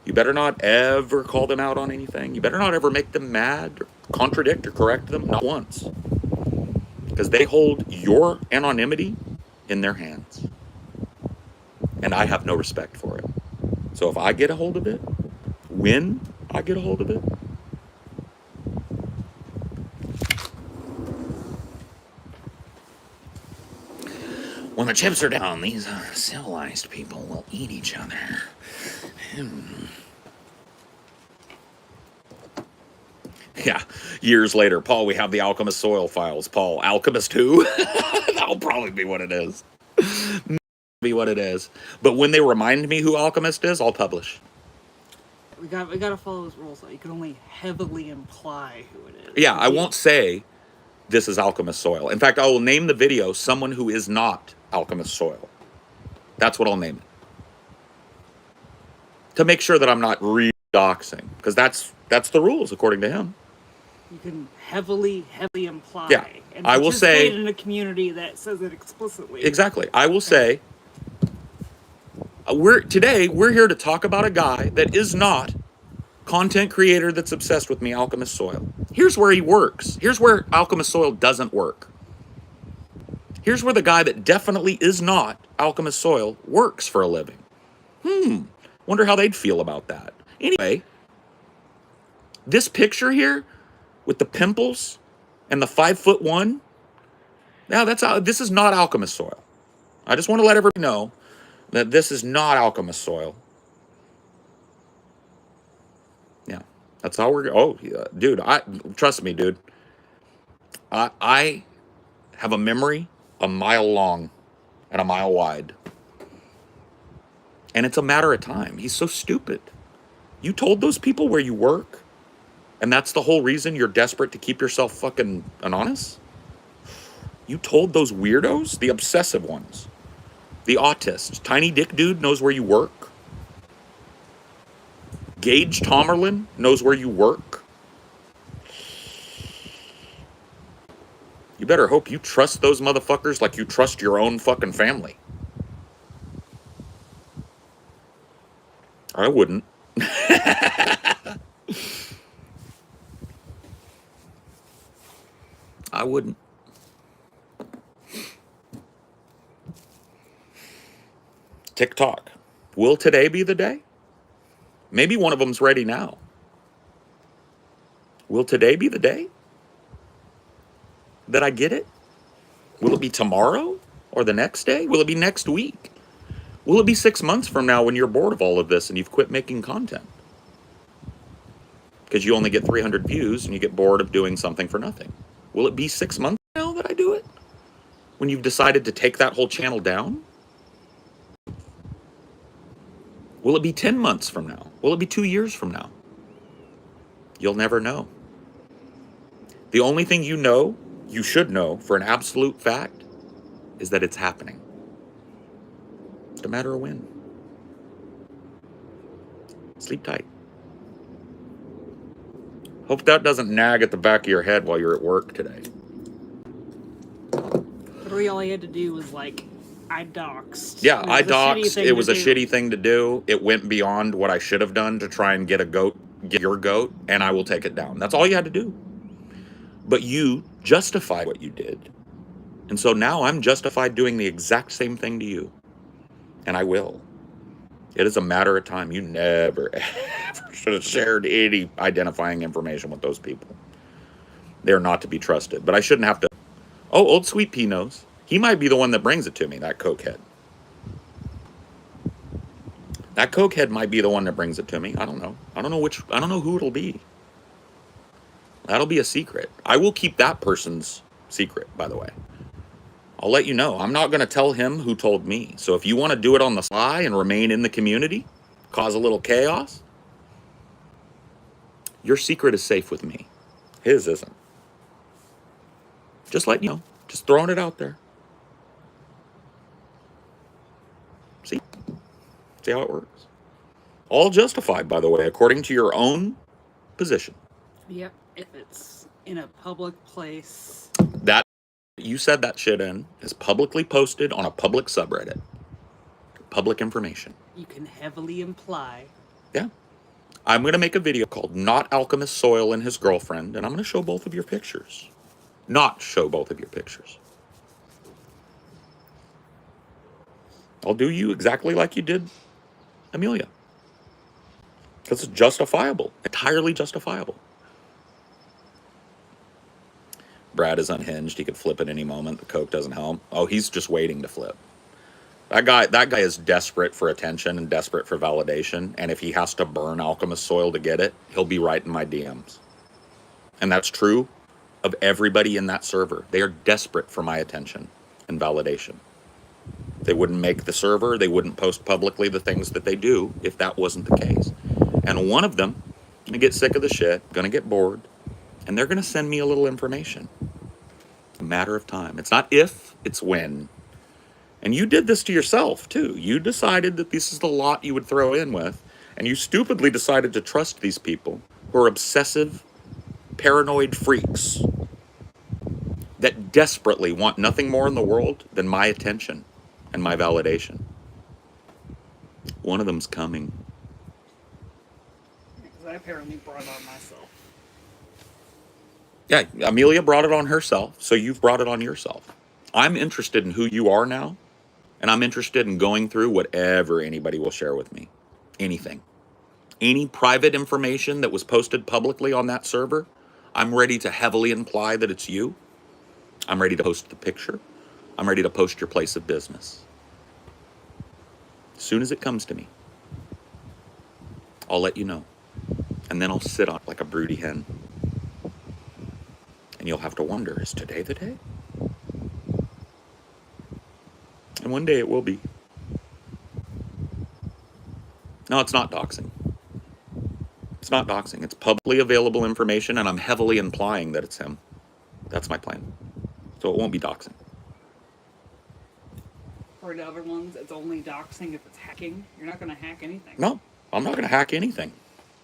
A: You better not ever call them out on anything. You better not ever make them mad or contradict or correct them. Not once. Because they hold your anonymity in their hands. And I have no respect for it. So if I get a hold of it, when I get a hold of it, when the chips are down, these civilized people will eat each other. Yeah, years later, Paul, we have the Alchemist Soil files. Paul, Alchemist who? That'll probably be what it is. Be what it is. But when they remind me who Alchemist is, I'll publish.
B: We gotta follow those rules though. You can only heavily imply who it is.
A: Yeah, I won't say this is Alchemist Soil. In fact, I will name the video someone who is not Alchemist Soil. That's what I'll name it. To make sure that I'm not re-doxing. Because that's the rules, according to him.
B: You can heavily imply.
A: Yeah,
B: and
A: I will say
B: participate in a community that says it explicitly.
A: Exactly. I will say we're here to talk about a guy that is not content creator that's obsessed with me, Alchemist Soil. Here's where he works. Here's where Alchemist Soil doesn't work. Here's where the guy that definitely is not Alchemist Soil works for a living. Wonder how they'd feel about that. Anyway, this picture here with the pimples and the 5'1", now this is not Alchemist Soil. I just want to let everybody know that this is not Alchemist Soil. Yeah, that's how we're. Oh, yeah, dude, trust me, dude. I have a memory a mile long and a mile wide, and it's a matter of time. He's so stupid. You told those people where you work, and that's the whole reason you're desperate to keep yourself fucking anonymous? You told those weirdos, the obsessive ones, the autist, tiny dick dude knows where you work. Gage Tomerlin knows where you work. You better hope you trust those motherfuckers like you trust your own fucking family. I wouldn't. I wouldn't. TikTok. Will today be the day? Maybe one of them's ready now. Will today be the day that I get it? Will it be tomorrow or the next day? Will it be next week? Will it be 6 months from now when you're bored of all of this and you've quit making content? Because you only get 300 views and you get bored of doing something for nothing. Will it be 6 months now that I do it? When you've decided to take that whole channel down? Will it be 10 months from now? Will it be 2 years from now? You'll never know. The only thing you should know for an absolute fact, is that it's happening. It's a matter of when. Sleep tight. Hope that doesn't nag at the back of your head while you're at work today.
B: Literally all I had to do was I doxed.
A: Yeah, I doxed. It was a shitty thing to do. It went beyond what I should have done to try and get your goat, and I will take it down. That's all you had to do. But you justified what you did. And so now I'm justified doing the exact same thing to you. And I will. It is a matter of time. You never, ever should have shared any identifying information with those people. They're not to be trusted. But I shouldn't have to. Oh, Old Sweet Pea knows. He might be the one that brings it to me, that cokehead. That cokehead might be the one that brings it to me. I don't know. I don't know who it'll be. That'll be a secret. I will keep that person's secret, by the way. I'll let you know. I'm not going to tell him who told me. So if you want to do it on the sly and remain in the community, cause a little chaos, your secret is safe with me. His isn't. Just letting you know. Just throwing it out there. See? See how it works? All justified, by the way, according to your own position.
B: Yep, if it's in a public place.
A: That you said that shit in is publicly posted on a public subreddit. Public information.
B: You can heavily imply.
A: Yeah. I'm going to make a video called Not Alchemist Soil and His Girlfriend, and I'm going to show both of your pictures. Not show both of your pictures. I'll do you exactly like you did Amelia. Because it's justifiable. Entirely justifiable. Brad is unhinged. He could flip at any moment. The coke doesn't help. Oh, he's just waiting to flip. That guy is desperate for attention and desperate for validation. And if he has to burn alchemist soil to get it, he'll be right in my DMs. And that's true of everybody in that server. They are desperate for my attention and validation. They wouldn't make the server. They wouldn't post publicly the things that they do if that wasn't the case. And one of them gonna get sick of the shit, gonna get bored, and they're gonna send me a little information. It's a matter of time. It's not if, it's when. And you did this to yourself, too. You decided that this is the lot you would throw in with, and you stupidly decided to trust these people who are obsessive, paranoid freaks that desperately want nothing more in the world than my attention and my validation. One of them's coming.
B: Because I apparently brought it on myself.
A: Yeah, Amelia brought it on herself, so you've brought it on yourself. I'm interested in who you are now, and I'm interested in going through whatever anybody will share with me. Anything. Any private information that was posted publicly on that server, I'm ready to heavily imply that it's you. I'm ready to post the picture. I'm ready to post your place of business. As soon as it comes to me, I'll let you know. And then I'll sit on it like a broody hen. And you'll have to wonder, is today the day? And one day it will be. No, it's not doxing. It's not doxing. It's publicly available information, and I'm heavily implying that it's him. That's my plan. So it won't be doxing.
B: For the other ones, it's only doxing if it's hacking. You're not going to hack anything.
A: No, I'm not going to hack anything.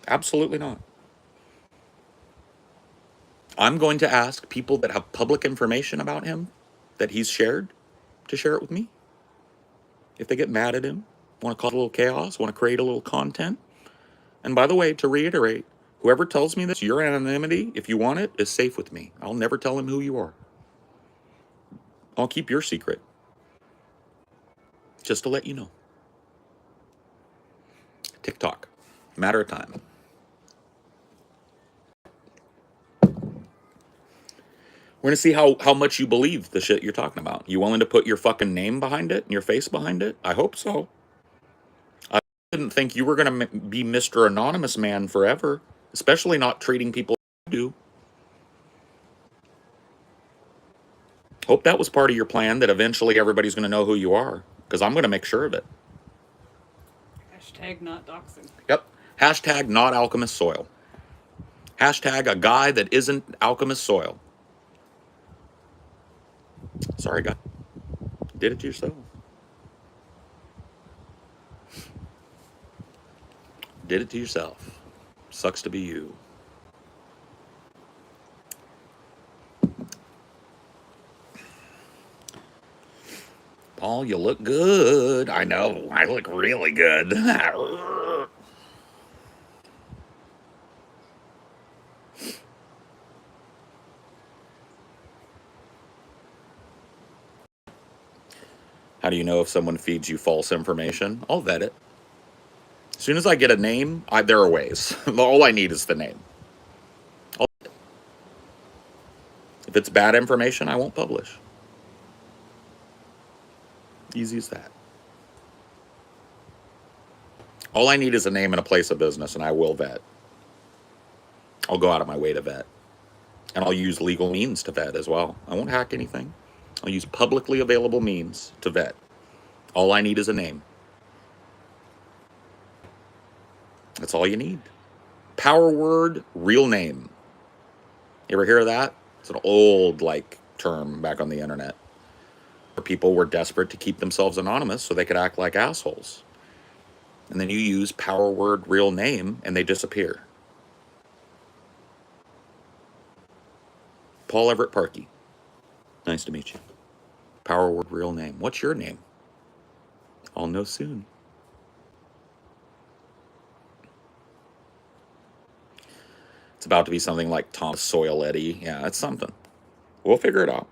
A: Absolutely not. I'm going to ask people that have public information about him that he's shared to share it with me. If they get mad at him, want to cause a little chaos, want to create a little content. And by the way, to reiterate, whoever tells me this, your anonymity, if you want it, is safe with me. I'll never tell him who you are. I'll keep your secret. Just to let you know. TikTok. Matter of time. We're going to see how much you believe the shit you're talking about. You willing to put your fucking name behind it and your face behind it? I hope so. I didn't think you were going to be Mr. Anonymous Man forever, especially not treating people like you do. Hope that was part of your plan, that eventually everybody's going to know who you are, because I'm going to make sure of it.
B: Hashtag not doxing.
A: Yep. Hashtag not alchemist soil. Hashtag a guy that isn't alchemist soil. Sorry, guy. Did it to yourself. Did it to yourself. Sucks to be you. Paul, you look good. I know. I look really good. How do you know if someone feeds you false information? I'll vet it. As soon as I get a name, there are ways. All I need is the name. If it's bad information, I won't publish. Easy as that. All I need is a name and a place of business, and I will vet. I'll go out of my way to vet. And I'll use legal means to vet as well. I won't hack anything. I'll use publicly available means to vet. All I need is a name. That's all you need. Power word, real name. You ever hear of that? It's an old, term back on the internet, where people were desperate to keep themselves anonymous so they could act like assholes. And then you use power word, real name, and they disappear. Paul Everett Parkey. Nice to meet you. Power word, real name. What's your name? I'll know soon. It's about to be something like Tom Soil Eddy. Yeah, it's something. We'll figure it out.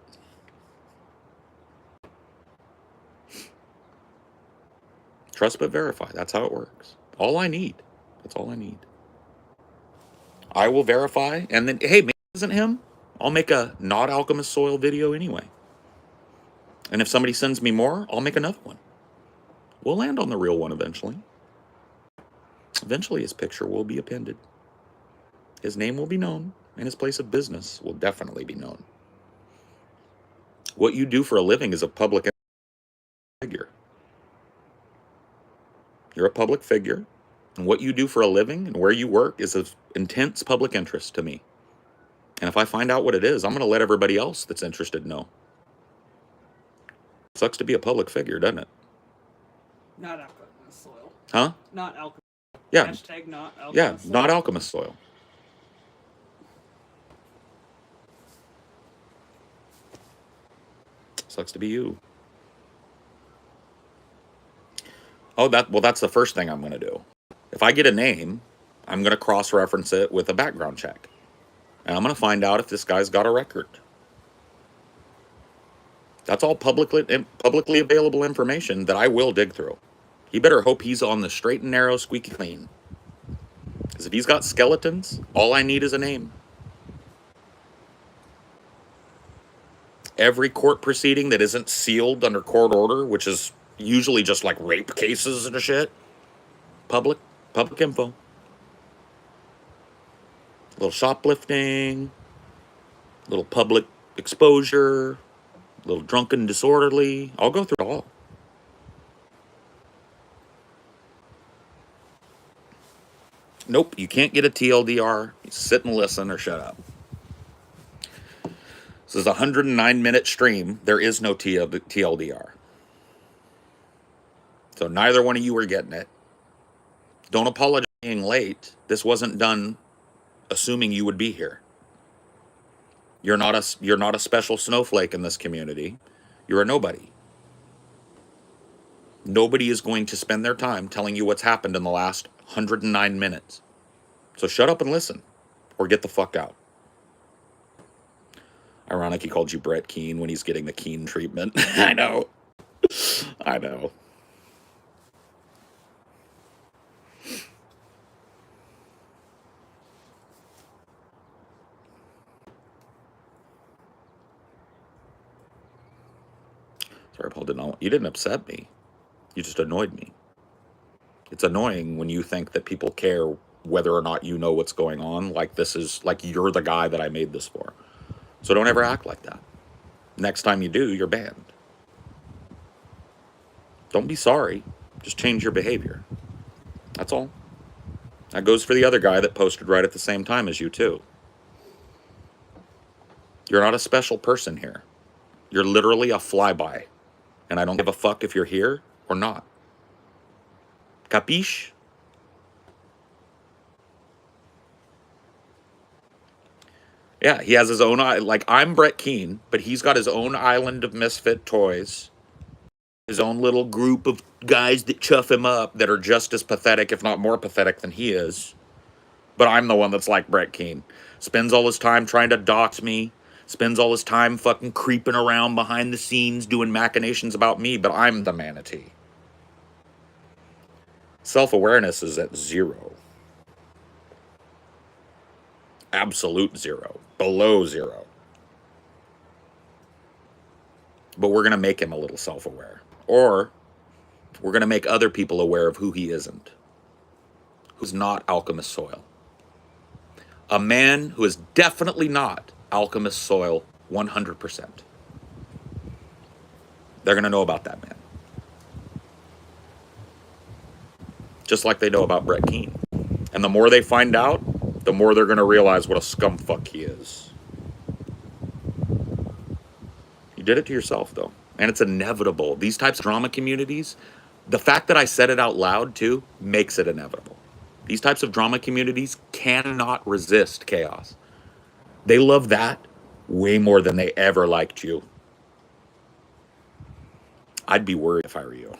A: Trust but verify. That's how it works. All I need. That's all I need. I will verify, and then, hey, maybe it isn't him. I'll make a not alchemist soil video anyway. And if somebody sends me more, I'll make another one. We'll land on the real one eventually. Eventually his picture will be appended. His name will be known, and his place of business will definitely be known. What you do for a living is a public figure. You're a public figure, and what you do for a living and where you work is of intense public interest to me. And if I find out what it is, I'm going to let everybody else that's interested know. Sucks to be a public figure, doesn't it?
B: Not alchemist soil.
A: Huh?
B: Not alchemist.
A: Yeah.
B: Hashtag not alchemist
A: Yeah,
B: soil.
A: not alchemist soil. Sucks to be you. Oh, that's the first thing I'm going to do. If I get a name, I'm going to cross-reference it with a background check. And I'm going to find out if this guy's got a record. That's all publicly available information that I will dig through. You better hope he's on the straight and narrow, squeaky clean. Because if he's got skeletons, all I need is a name. Every court proceeding that isn't sealed under court order, which is usually just like rape cases and shit, public info. A little shoplifting, a little public exposure, a little drunken disorderly. I'll go through it all. Nope, you can't get a TLDR. You sit and listen or shut up. This is a 109-minute stream. There is no TLDR. So neither one of you are getting it. Don't apologize for being late. This wasn't done assuming you would be here. You're not a special snowflake in this community. You're a nobody. Nobody is going to spend their time telling you what's happened in the last 109 minutes. So shut up and listen, or get the fuck out. Ironic he called you Brett Keane when he's getting the Keane treatment. I know. I know. Sorry, Paul, you didn't upset me. You just annoyed me. It's annoying when you think that people care whether or not you know what's going on, like you're the guy that I made this for. So don't ever act like that. Next time you do, you're banned. Don't be sorry. Just change your behavior. That's all. That goes for the other guy that posted right at the same time as you, too. You're not a special person here. You're literally a flyby. And I don't give a fuck if you're here or not. Capiche? Yeah, he has his own, I'm Brett Keane, but he's got his own island of misfit toys. His own little group of guys that chuff him up that are just as pathetic, if not more pathetic than he is. But I'm the one that's like Brett Keane. Spends all his time trying to dox me. Spends all his time fucking creeping around behind the scenes doing machinations about me, but I'm the manatee. Self-awareness is at 0. Absolute 0. Below 0. But we're going to make him a little self-aware. Or we're going to make other people aware of who he isn't. Who's not alchemist soil. A man who is definitely not alchemist soil 100%. They're going to know about that man. Just like they know about Brett Keane. And the more they find out, the more they're going to realize what a scumfuck he is. You did it to yourself, though. And it's inevitable. These types of drama communities, the fact that I said it out loud, too, makes it inevitable. These types of drama communities cannot resist chaos. They love that way more than they ever liked you. I'd be worried if I were you.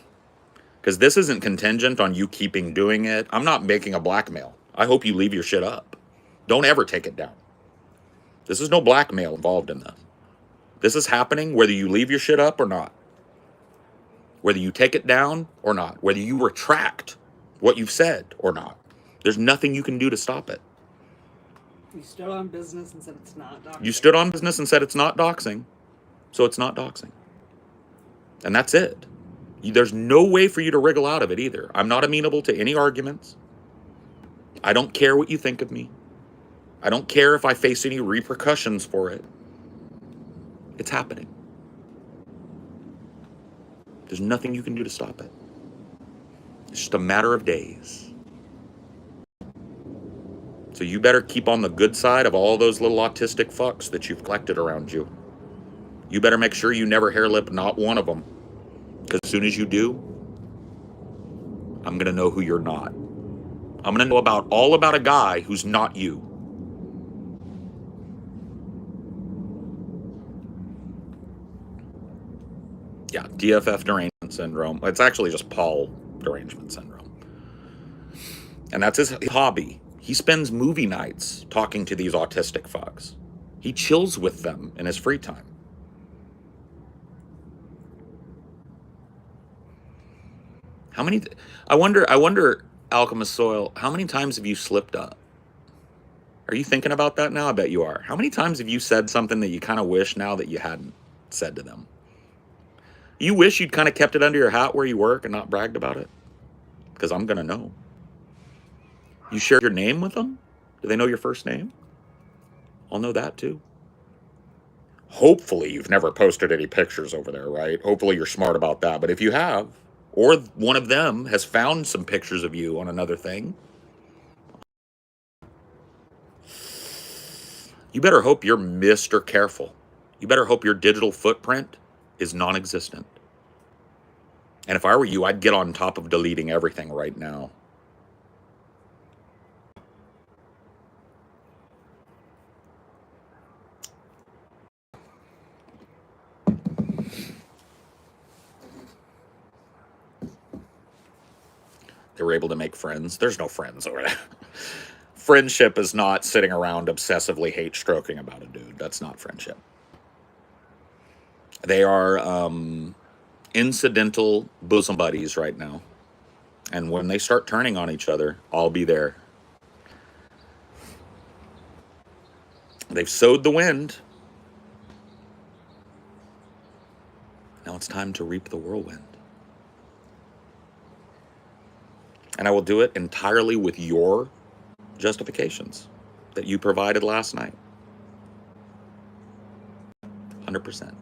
A: Because this isn't contingent on you keeping doing it. I'm not making a blackmail. I hope you leave your shit up. Don't ever take it down. This is no blackmail involved in this. This is happening whether you leave your shit up or not. Whether you take it down or not. Whether you retract what you've said or not. There's nothing you can do to stop it.
B: You stood on business and said it's not doxing.
A: You stood on business and said it's not doxing. So it's not doxing. And that's it. There's no way for you to wriggle out of it either. I'm not amenable to any arguments. I don't care what you think of me. I don't care if I face any repercussions for it. It's happening. There's nothing you can do to stop it. It's just a matter of days. So you better keep on the good side of all those little autistic fucks that you've collected around you. You better make sure you never hair lip not one of them. Because as soon as you do, I'm going to know who you're not. I'm going to know all about a guy who's not you. Yeah, DFF derangement syndrome. It's actually just Paul derangement syndrome. And that's his hobby. He spends movie nights talking to these autistic fucks. He chills with them in his free time. How many... I wonder, Alchemist Soil, how many times have you slipped up? Are you thinking about that now? I bet you are. How many times have you said something that you kind of wish now that you hadn't said to them? You wish you'd kind of kept it under your hat where you work and not bragged about it? Because I'm going to know. You share your name with them? Do they know your first name? I'll know that too. Hopefully you've never posted any pictures over there, right? Hopefully you're smart about that. But if you have, or one of them has found some pictures of you on another thing, you better hope you're Mr. Careful. You better hope your digital footprint is non-existent. And if I were you, I'd get on top of deleting everything right now. They were able to make friends. There's no friends over there. Friendship is not sitting around obsessively hate stroking about a dude. That's not friendship. They are incidental bosom buddies right now. And when they start turning on each other, I'll be there. They've sowed the wind. Now it's time to reap the whirlwind. And I will do it entirely with your justifications that you provided last night. 100%.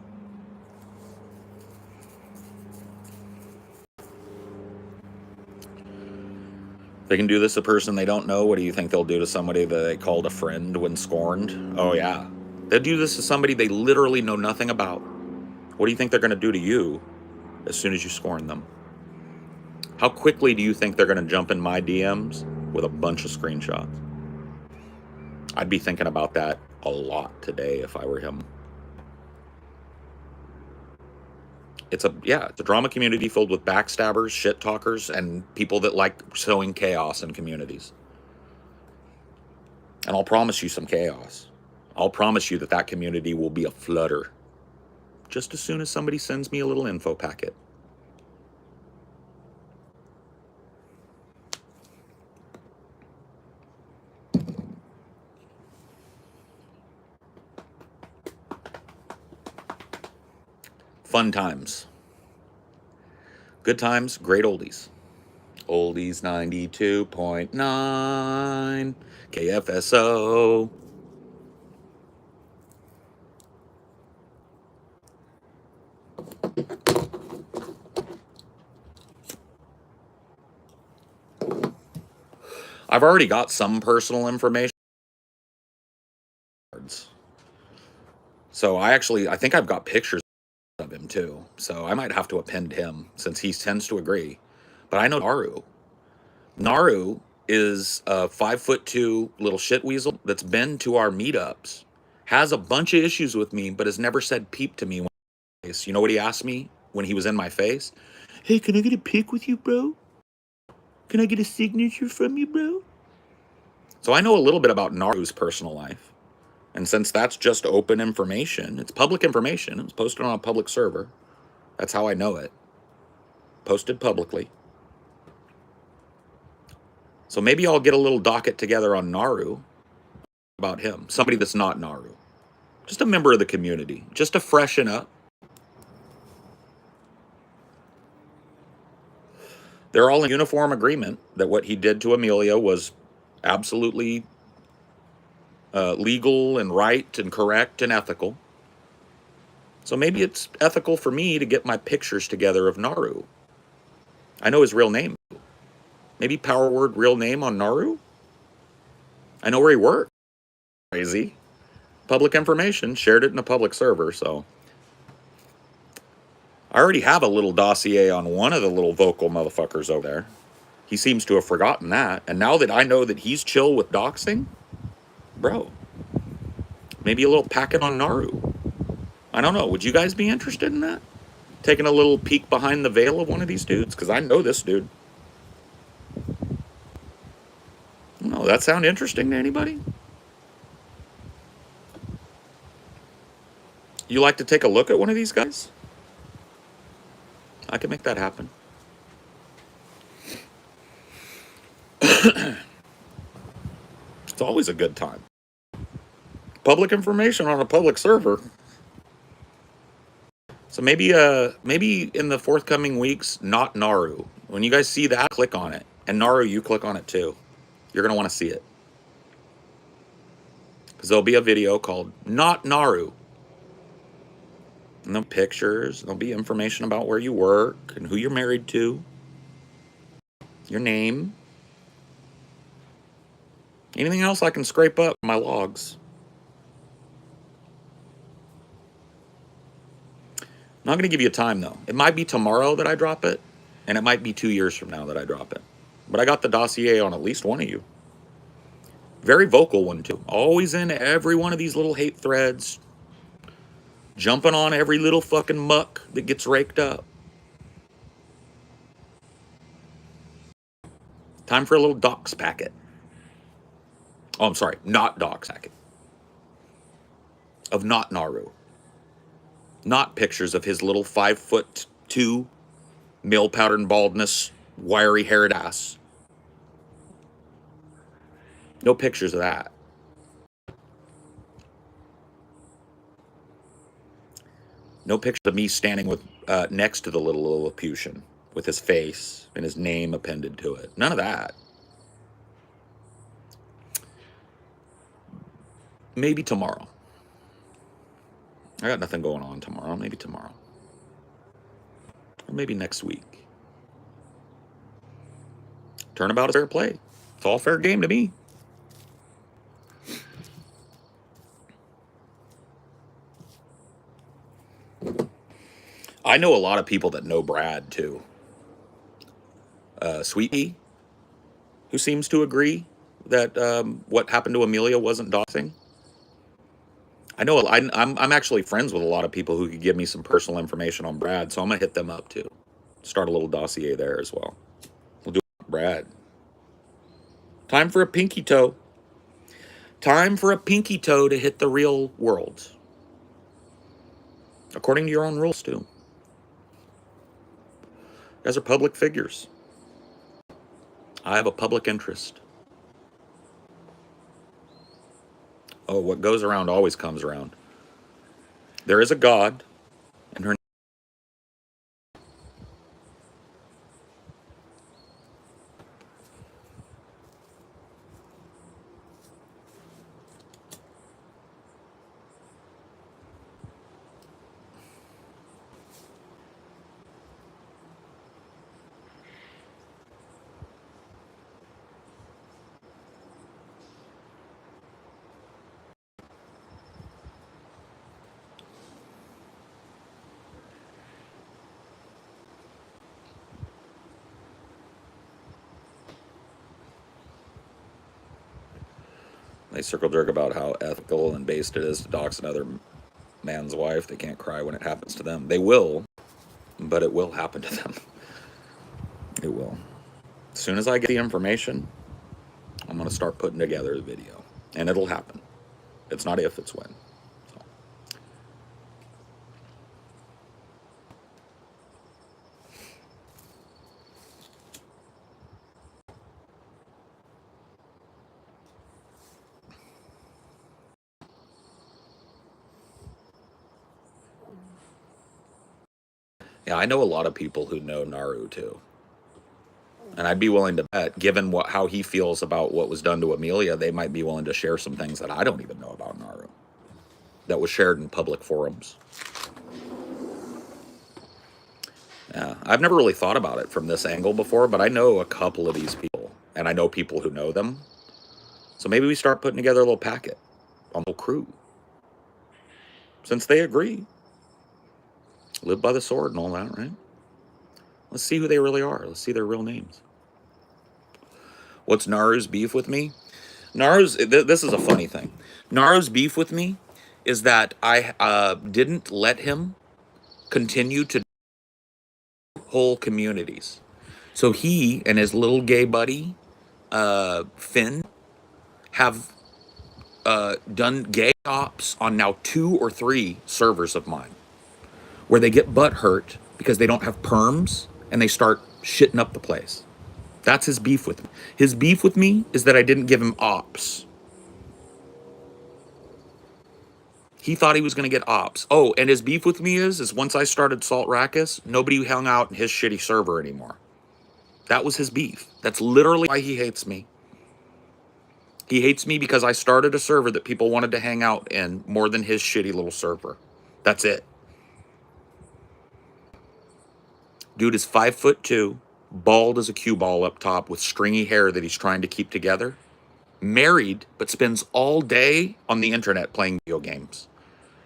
A: They can do this to a person they don't know. What do you think they'll do to somebody that they called a friend when scorned? Oh, yeah. They'll do this to somebody they literally know nothing about. What do you think they're going to do to you as soon as you scorn them? How quickly do you think they're going to jump in my DMs with a bunch of screenshots? I'd be thinking about that a lot today if I were him. It's a drama community filled with backstabbers, shit talkers, and people that like sowing chaos in communities. And I'll promise you some chaos. I'll promise you that community will be a flutter just as soon as somebody sends me a little info packet. Fun times. Good times, great oldies. Oldies 92.9 KFSO. I've already got some personal information. So I think I've got pictures of him too. So I might have to append him since he tends to agree. But I know Naru. Naru is a 5'2" little shit weasel that's been to our meetups, has a bunch of issues with me, but has never said peep to me. You know what he asked me when he was in my face? Hey, can I get a pic with you, bro? Can I get a signature from you, bro? So I know a little bit about Naru's personal life. And since that's just open information, it's public information. It was posted on a public server. That's how I know it. Posted publicly. So maybe I'll get a little docket together on Naru about him. Somebody that's not Naru. Just a member of the community. Just to freshen up. They're all in uniform agreement that what he did to Amelia was absolutely legal and right and correct and ethical. So maybe it's ethical for me to get my pictures together of Naru. I know his real name. Maybe power word real name on Naru? I know where he worked. Crazy. Public information. Shared it in a public server, so. I already have a little dossier on one of the little vocal motherfuckers over there. He seems to have forgotten that. And now that I know that he's chill with doxing, bro, maybe a little packet on Naru. I don't know. Would you guys be interested in that? Taking a little peek behind the veil of one of these dudes? Because I know this dude. No, that sound interesting to anybody? You like to take a look at one of these guys? I can make that happen. It's always a good time. Public information on a public server. So maybe in the forthcoming weeks, not Naru. When you guys see that, click on it. And Naru, you click on it too. You're going to want to see it. Because there'll be a video called Not Naru. And there'll be pictures. There'll be information about where you work and who you're married to. Your name. Anything else I can scrape up my logs. I'm not going to give you a time, though. It might be tomorrow that I drop it, and it might be 2 years from now that I drop it. But I got the dossier on at least one of you. Very vocal one, too. Always in every one of these little hate threads. Jumping on every little fucking muck that gets raked up. Time for a little docs packet. Oh, I'm sorry. Not docs packet. Of not Naru. Not pictures of his little 5'2", male pattern baldness, wiry haired ass. No pictures of that. No pictures of me standing with next to the little Lilliputian with his face and his name appended to it. None of that. Maybe tomorrow. I got nothing going on tomorrow. Maybe tomorrow. Or maybe next week. Turnabout is fair play. It's all fair game to me. I know a lot of people that know Brad, too. Sweetie, who seems to agree that what happened to Amelia wasn't doxing. I know I'm actually friends with a lot of people who could give me some personal information on Brad, so I'm going to hit them up, too. Start a little dossier there as well. We'll do Brad. Time for a pinky toe. Time for a pinky toe to hit the real world. According to your own rules, too. You guys are public figures. I have a public interest. Oh, what goes around always comes around. There is a God, and her They circle jerk about how ethical and based it is to dox another man's wife. They can't cry when it happens to them. They will, but it will happen to them. It will. As soon as I get the information, I'm going to start putting together the video. And it'll happen. It's not if, it's when. So. Yeah, I know a lot of people who know Naru too. And I'd be willing to bet, given how he feels about what was done to Amelia, they might be willing to share some things that I don't even know about Naru. That was shared in public forums. Yeah, I've never really thought about it from this angle before, but I know a couple of these people, and I know people who know them. So maybe we start putting together a little packet on the crew. Since they agree. Live by the sword and all that, right? Let's see who they really are. Let's see their real names. What's Naru's beef with me? This is a funny thing. Naru's beef with me is that I didn't let him continue to whole communities. So he and his little gay buddy, Finn, have done gay ops on now 2 or 3 servers of mine, where they get butt hurt because they don't have perms and they start shitting up the place. That's his beef with me. His beef with me is that I didn't give him ops. He thought he was going to get ops. Oh, and his beef with me is once I started Salt Rackus, nobody hung out in his shitty server anymore. That was his beef. That's literally why he hates me. He hates me because I started a server that people wanted to hang out in more than his shitty little server. That's it. Dude is 5'2", bald as a cue ball up top with stringy hair that he's trying to keep together. Married, but spends all day on the internet playing video games.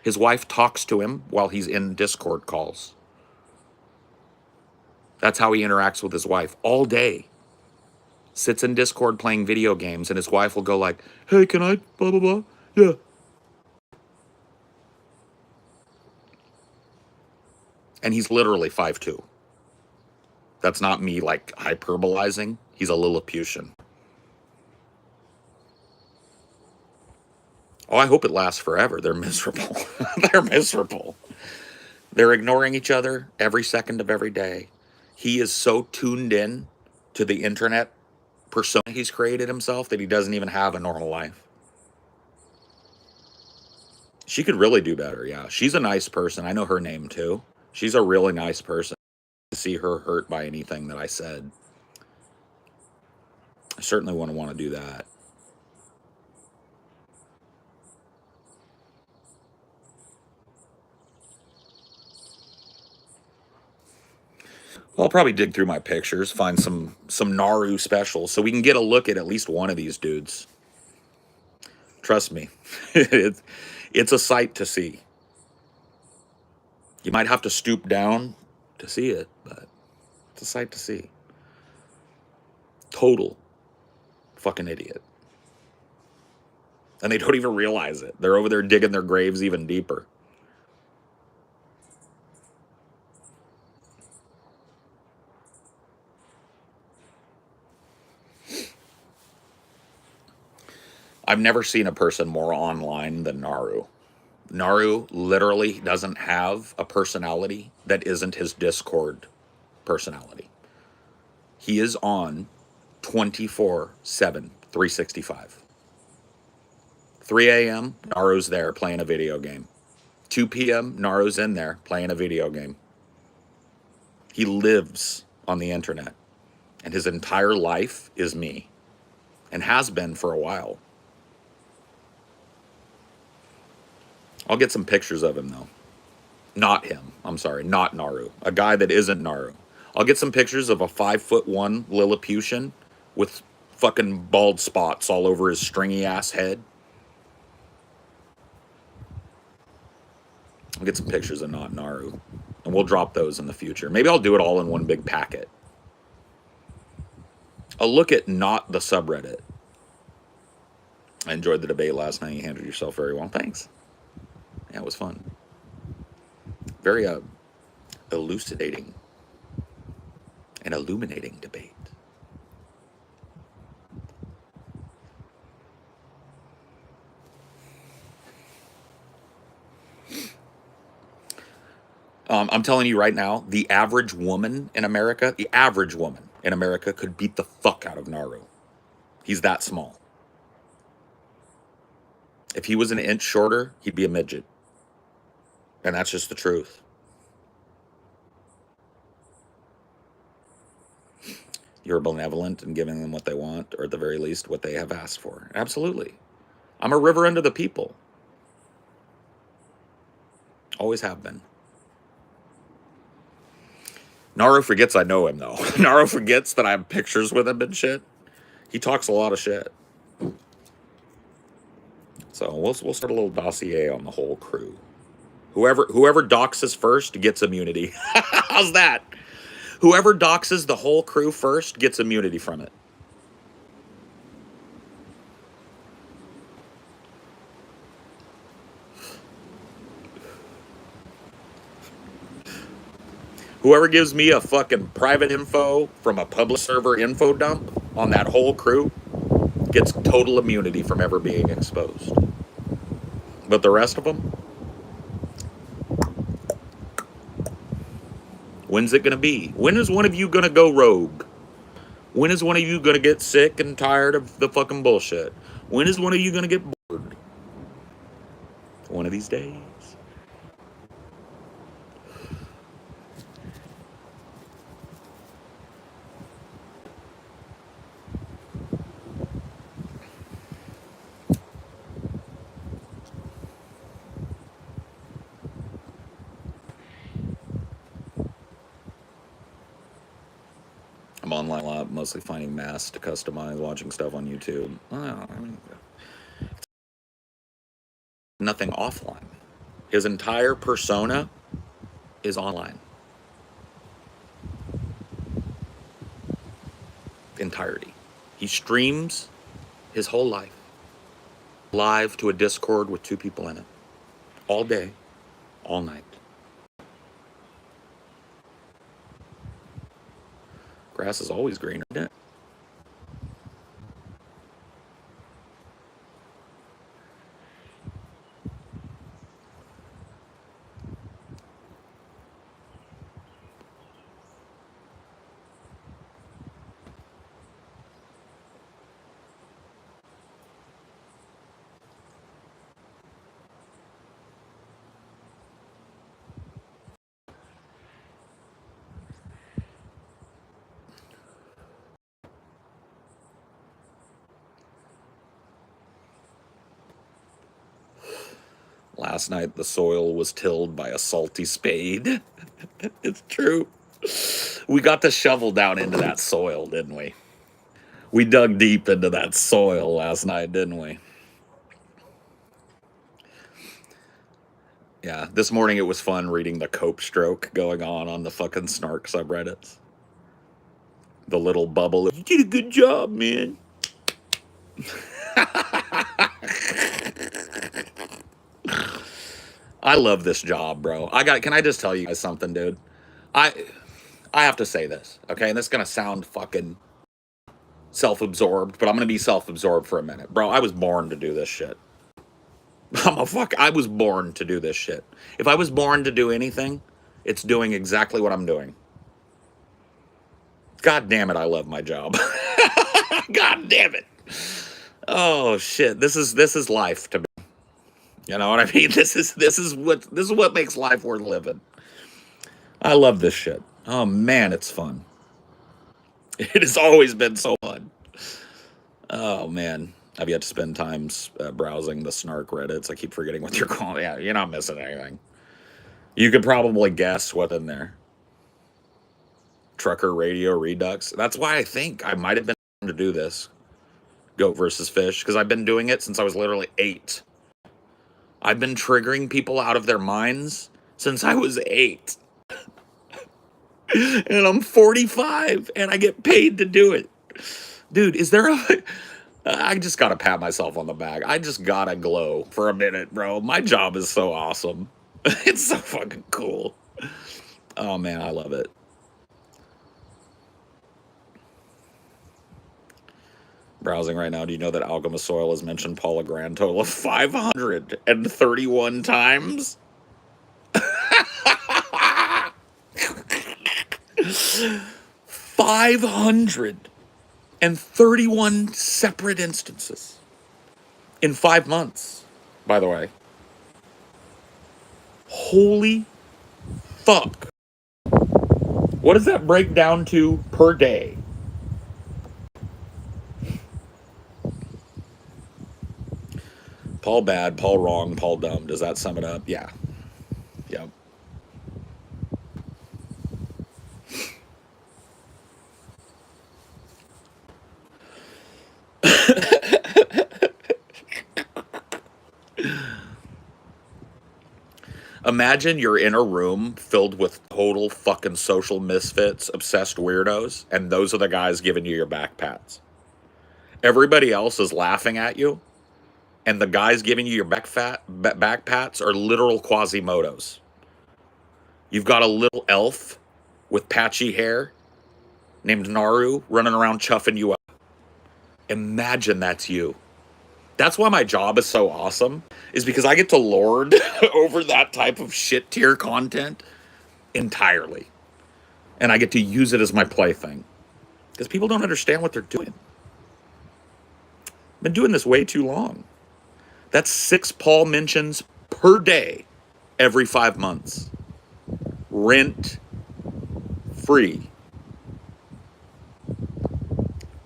A: His wife talks to him while he's in Discord calls. That's how he interacts with his wife all day. Sits in Discord playing video games, and his wife will go like, "Hey, can I blah, blah, blah? Yeah." And he's literally 5'2". That's not me, like, hyperbolizing. He's a Lilliputian. Oh, I hope it lasts forever. They're miserable. They're miserable. They're ignoring each other every second of every day. He is so tuned in to the internet persona he's created himself that he doesn't even have a normal life. She could really do better, yeah. She's a nice person. I know her name, too. She's a really nice person. To see her hurt by anything that I said, I certainly wouldn't want to do that. Well, I'll probably dig through my pictures, find some Naru specials, so we can get a look at least one of these dudes. Trust me, it's a sight to see. You might have to stoop down to see it, but it's a sight to see. Total fucking idiot. And they don't even realize it. They're over there digging their graves even deeper. I've never seen a person more online than Naru. Naru literally doesn't have a personality that isn't his Discord personality. He is on 24/7, 365. 3 a.m., Naru's there playing a video game. 2 p.m., Naru's in there playing a video game. He lives on the internet, and his entire life is me, and has been for a while. I'll get some pictures of him, though. Not him. I'm sorry, not Naru. A guy that isn't Naru. I'll get some pictures of a 5'1" Lilliputian with fucking bald spots all over his stringy ass head. I'll get some pictures of not Naru. And we'll drop those in the future. Maybe I'll do it all in one big packet. I'll look at not the subreddit. I enjoyed the debate last night. You handled yourself very well. Thanks. Yeah, it was fun. Very elucidating and illuminating debate. I'm telling you right now, the average woman in America could beat the fuck out of Naru. He's that small. If he was an inch shorter, he'd be a midget. And that's just the truth. You're benevolent in giving them what they want, or at the very least, what they have asked for. Absolutely. I'm a river unto the people. Always have been. Naru forgets I know him, though. Naru forgets that I have pictures with him and shit. He talks a lot of shit. So we'll start a little dossier on the whole crew. Whoever doxes first gets immunity. How's that? Whoever doxes the whole crew first gets immunity from it. Whoever gives me a fucking private info from a public server info dump on that whole crew gets total immunity from ever being exposed. But the rest of them, when's it going to be? When is one of you going to go rogue? When is one of you going to get sick and tired of the fucking bullshit? When is one of you going to get bored? One of these days. I'm online a lot, mostly finding masks to customize, watching stuff on YouTube. Nothing offline. His entire persona is online. Entirety. He streams his whole life live to a Discord with 2 people in it. All day, all night. Grass is always greener, isn't it? Last night, the soil was tilled by a salty spade. It's true. We got the shovel down into that soil, didn't we? We dug deep into that soil last night, didn't we? Yeah, this morning it was fun reading the cope stroke going on the fucking snark subreddits. The little bubble. You did a good job, man. I love this job, bro. Can I just tell you guys something, dude? I have to say this, okay? And this is gonna sound fucking self-absorbed, but I'm gonna be self-absorbed for a minute. Bro, I was born to do this shit. I was born to do this shit. If I was born to do anything, it's doing exactly what I'm doing. God damn it, I love my job. God damn it. Oh shit. This is life to me. You know what I mean? This is what makes life worth living. I love this shit. Oh man, it's fun. It has always been so fun. Oh man, I've yet to spend times browsing the snark Reddits. I keep forgetting what you're calling. Yeah, you're not missing anything. You could probably guess what's in there. Trucker radio redux. That's why I think I might have been to do this. Goat versus fish, because I've been doing it since I was literally 8. I've been triggering people out of their minds since I was 8. And I'm 45 and I get paid to do it. Dude, is there a I just gotta pat myself on the back. I just gotta glow for a minute, bro. My job is so awesome. It's so fucking cool. Oh man, I love it. Browsing right now. Do you know that Alchemist Soil has mentioned Paul a grand total of 531 times? 531 separate instances in 5 months, by the way. Holy fuck. What does that break down to per day? Paul bad, Paul wrong, Paul dumb. Does that sum it up? Yeah. Yep. Imagine you're in a room filled with total fucking social misfits, obsessed weirdos, and those are the guys giving you your back pats. Everybody else is laughing at you, and the guys giving you your back pats are literal Quasimodos. You've got a little elf with patchy hair named Naru running around chuffing you up. Imagine that's you. That's why my job is so awesome, is because I get to lord over that type of shit tier content entirely. And I get to use it as my plaything. Because people don't understand what they're doing. Been doing this way too long. That's 6 Paul mentions per day every 5 months. Rent free.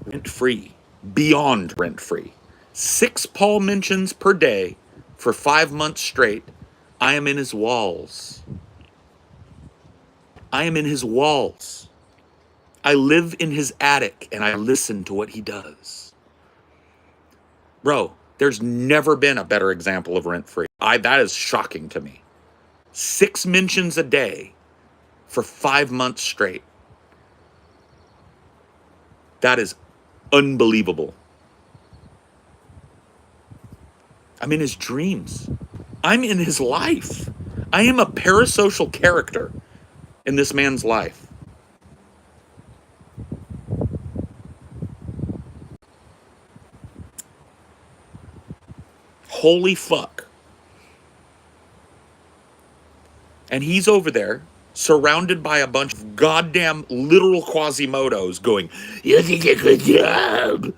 A: Rent free. Beyond rent free. 6 Paul mentions per day for 5 months straight. I am in his walls. I am in his walls. I live in his attic and I listen to what he does. Bro, there's never been a better example of rent free. That is shocking to me. 6 mentions a day for 5 months straight. That is unbelievable. I'm in his dreams. I'm in his life. I am a parasocial character in this man's life. Holy fuck. And he's over there surrounded by a bunch of goddamn literal Quasimodos going, "You did a good job."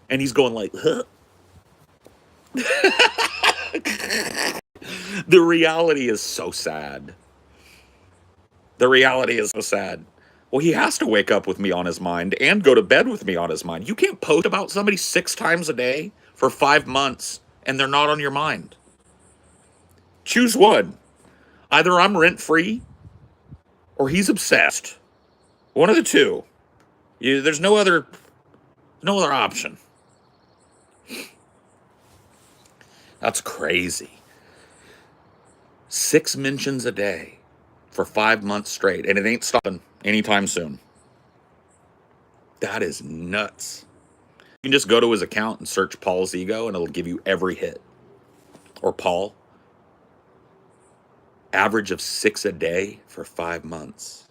A: And he's going like, huh? The reality is so sad. The reality is so sad. Well, he has to wake up with me on his mind and go to bed with me on his mind. You can't post about somebody 6 times a day for 5 months and they're not on your mind. Choose one. Either I'm rent free or he's obsessed. One of the two. There's no other option. That's crazy. 6 mentions a day for 5 months straight, and it ain't stopping anytime soon. That is nuts. You can just go to his account and search Paul's ego, and it'll give you every hit. Or Paul. Average of 6 a day for 5 months.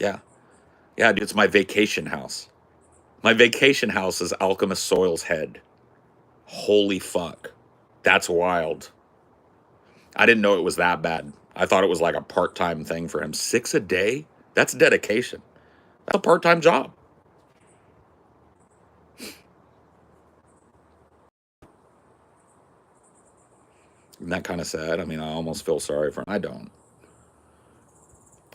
A: Yeah. Yeah, dude, it's my vacation house. My vacation house is Alchemist Soil's head. Holy fuck. That's wild. I didn't know it was that bad. I thought it was like a part-time thing for him. 6 a day? That's dedication. That's a part-time job. Isn't that kind of sad? I mean, I almost feel sorry for him. I don't.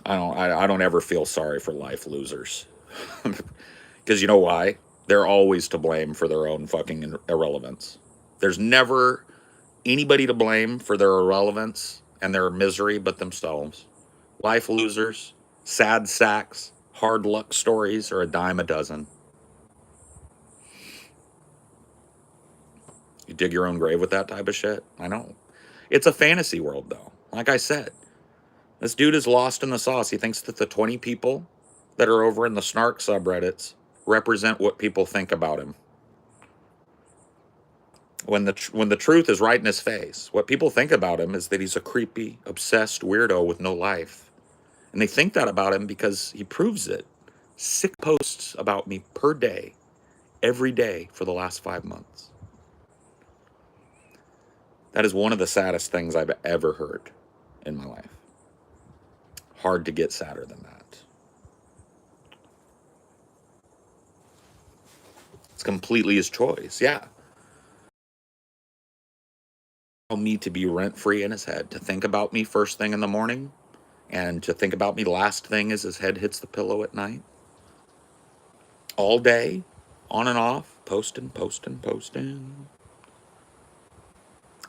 A: I don't ever feel sorry for life losers. Because you know why? They're always to blame for their own fucking irrelevance. There's never anybody to blame for their irrelevance and their misery but themselves. Life losers, sad sacks, hard luck stories are a dime a dozen. You dig your own grave with that type of shit? I know. It's a fantasy world, though. Like I said, This dude is lost in the sauce. He thinks that the 20 people that are over in the snark subreddits represent what people think about him. When the truth is right in his face, what people think about him is that he's a creepy, obsessed weirdo with no life. And they think that about him because he proves it. 6 posts about me per day, every day for the last 5 months. That is one of the saddest things I've ever heard in my life. Hard to get sadder than that. It's completely his choice, yeah. Me to be rent-free in his head, to think about me first thing in the morning, and to think about me last thing as his head hits the pillow at night. All day, on and off, posting.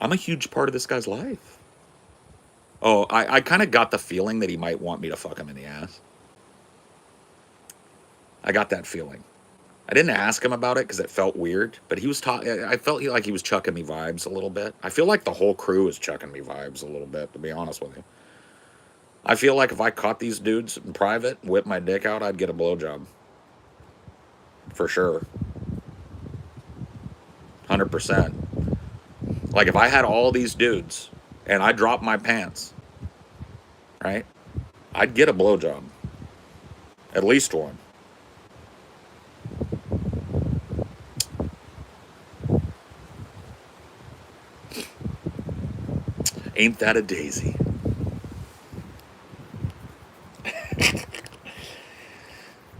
A: I'm a huge part of this guy's life. Oh, I kind of got the feeling that he might want me to fuck him in the ass. I got that feeling. I didn't ask him about it because it felt weird, but he was I felt like he was chucking me vibes a little bit. I feel like the whole crew is chucking me vibes a little bit, to be honest with you. I feel like if I caught these dudes in private and whipped my dick out, I'd get a blowjob. For sure. 100%. Like if I had all these dudes and I dropped my pants, right? I'd get a blowjob. At least one. Ain't that a daisy?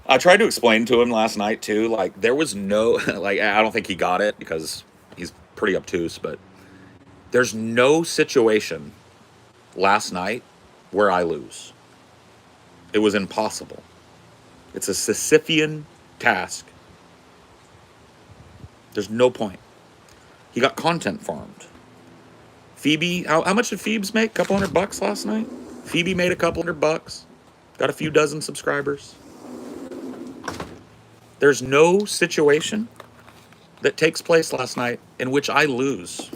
A: I tried to explain to him last night too, like there was no, like I don't think he got it because he's pretty obtuse, but there's no situation last night where I lose. It was impossible. It's a Sisyphean task. There's no point. He got content farmed. Phoebe, how much did Phoebes make? Couple $100 last night? Phoebe made a couple $100. Got a few dozen subscribers. There's no situation that takes place last night in which I lose.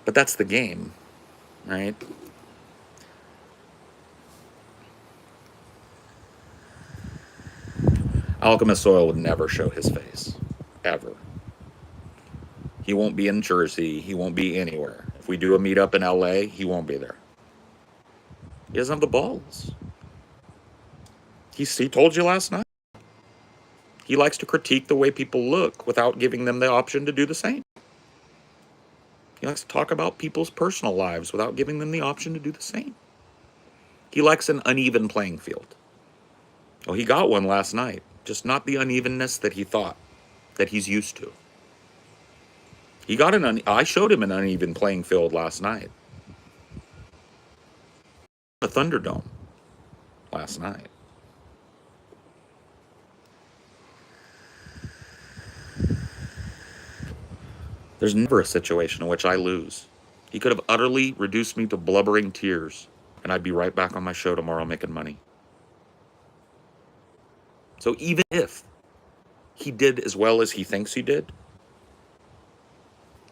A: But that's the game, right? Alchemist Soil would never show his face. Ever. He won't be in Jersey. He won't be anywhere. If we do a meetup in LA, he won't be there. He doesn't have the balls. He told you last night. He likes to critique the way people look without giving them the option to do the same. He likes to talk about people's personal lives without giving them the option to do the same. He likes an uneven playing field. Oh, he got one last night. Just not the unevenness that he thought, that he's used to. He got I showed him an uneven playing field last night. The Thunderdome last night. There's never a situation in which I lose. He could have utterly reduced me to blubbering tears, and I'd be right back on my show tomorrow making money. So even if he did as well as he thinks he did,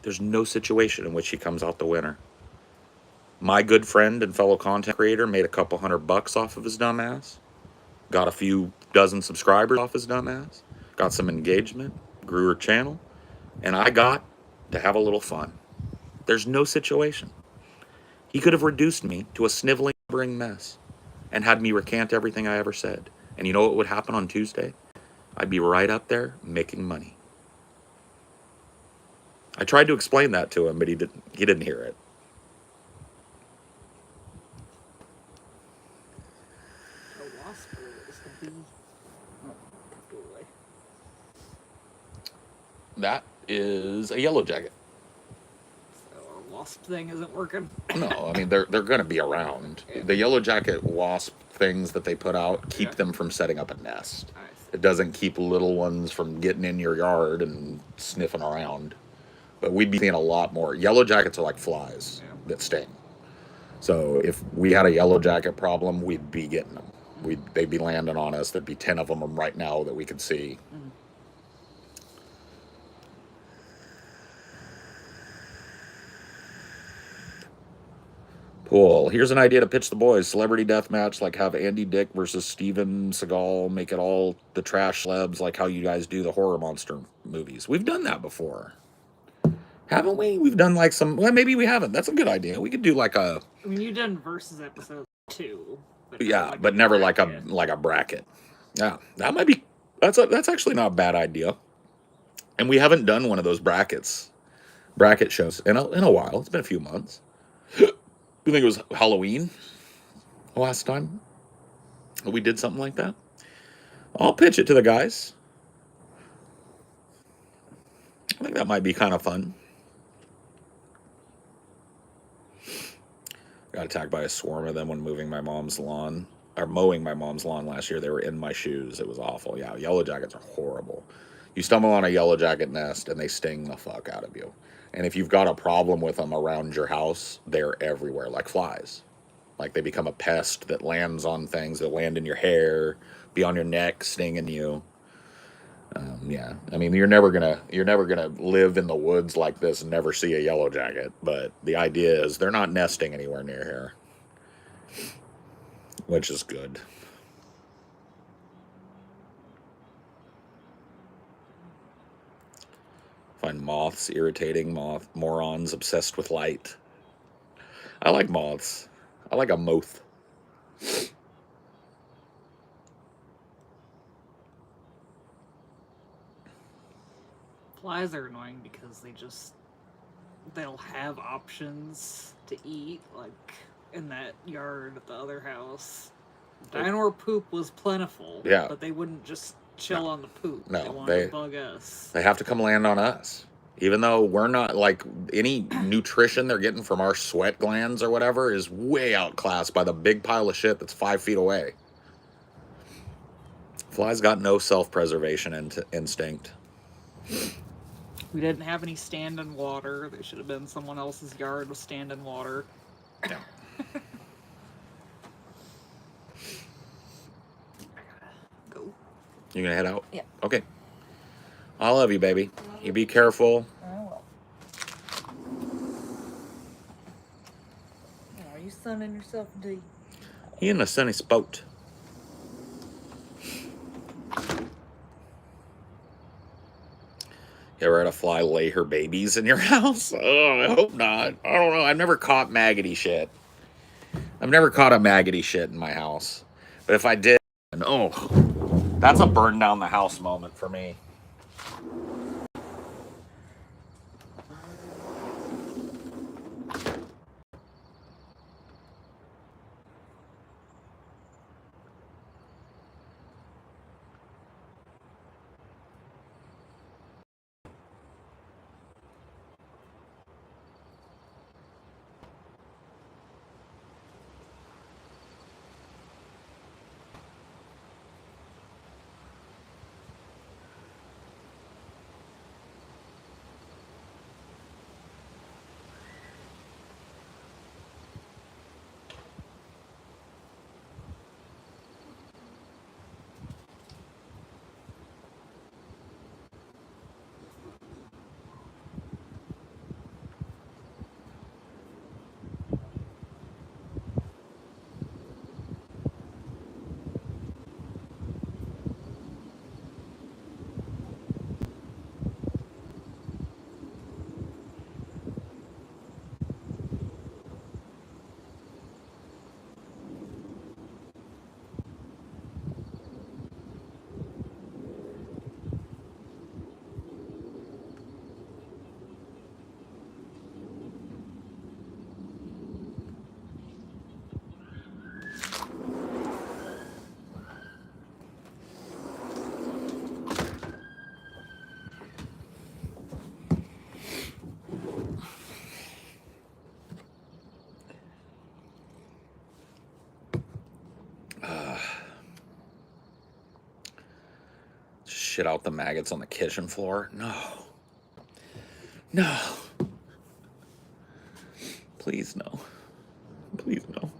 A: there's no situation in which he comes out the winner. My good friend and fellow content creator made a couple $100 off of his dumbass. Got a few dozen subscribers off his dumbass. Got some engagement. Grew her channel. And I got to have a little fun. There's no situation. He could have reduced me to a sniveling, blubbering mess and had me recant everything I ever said. And you know what would happen on Tuesday? I'd be right up there making money. I tried to explain that to him, but he didn't hear it.
B: A wasp is the bee. Oh, go away.
A: That is a yellow jacket.
B: So our wasp thing isn't working.
A: No, I mean they're going to be around.
B: Yeah.
A: The yellow jacket wasp things that they put out keep them from setting up a nest.
B: Nice.
A: It doesn't keep little ones from getting in your yard and sniffing around. But we'd be seeing a lot more. Yellow jackets are like flies that sting. So if we had a yellow jacket problem, we'd be getting them. They'd be landing on us. There'd be 10 of them right now that we could see.
B: Mm-hmm.
A: Cool. Here's an idea to pitch the boys. Celebrity death match, like have Andy Dick versus Steven Seagal. Make it all the trash celebs, like how you guys do the horror monster movies. We've done that before, haven't we? We've done like some. Well, maybe we haven't. That's a good idea. We could do like a.
B: I mean, you've done versus episode 2, but
A: Yeah,
B: like
A: but never like a bracket. Yeah, that might be. That's actually not a bad idea. And we haven't done one of those bracket shows in a while. It's been a few months. You think it was Halloween last time we did something like that? I'll pitch it to the guys. I think that might be kind of fun. Got attacked by a swarm of them when moving my mom's lawn or mowing my mom's lawn last year. They were in my shoes. It was awful. Yeah, yellow jackets are horrible. You stumble on a yellow jacket nest and they sting the fuck out of you. And if you've got a problem with them around your house, they're everywhere like flies. Like they become a pest that lands on things, that land in your hair, be on your neck, stinging you. Yeah, I mean you're never gonna live in the woods like this and never see a yellow jacket. But the idea is they're not nesting anywhere near here, which is good. Find moths irritating. Morons obsessed with light. I like moths. I like a moth.
B: Flies are annoying because they'll have options to eat, like in that yard at the other house. Dinosaur poop was plentiful,
A: Yeah.
B: but they wouldn't just chill on the poop.
A: No,
B: they wanted to bug us.
A: They have to come land on us. Even though we're not, like, any nutrition they're getting from our sweat glands or whatever is way outclassed by the big pile of shit that's 5 feet away. Flies got no self-preservation instinct.
B: We didn't have any stand-in water. There should have been someone else's yard with stand-in water.
A: Yeah.
B: Go.
A: You gonna head out?
B: Yeah.
A: Okay. I love you, baby. You be careful.
B: I will. Are you sunning yourself, D?
A: You in a sunny spot. You ever had a fly lay her babies in your house? Oh, I hope not. I don't know. I've never caught maggoty shit. I've never caught a maggoty shit in my house. But if I did, oh, that's a burn down the house moment for me. Shit out the maggots on the kitchen floor? No. No. Please no. Please no.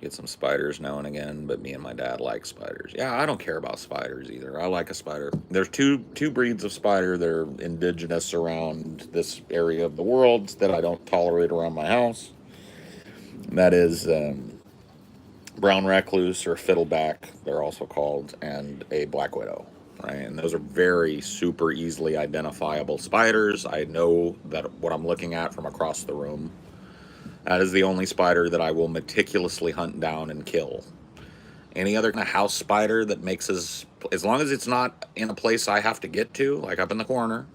A: get some spiders now and again, but me and my dad like spiders. Yeah, I don't care about spiders either. I like a spider. There's two breeds of spider that are indigenous around this area of the world that I don't tolerate around my house. And that is brown recluse or fiddleback, they're also called, and a black widow. Right, and those are very super easily identifiable spiders. I know that what I'm looking at from across the room. That is the only spider that I will meticulously hunt down and kill. Any other kind of house spider that makes as long as it's not in a place I have to get to, like up in the corner,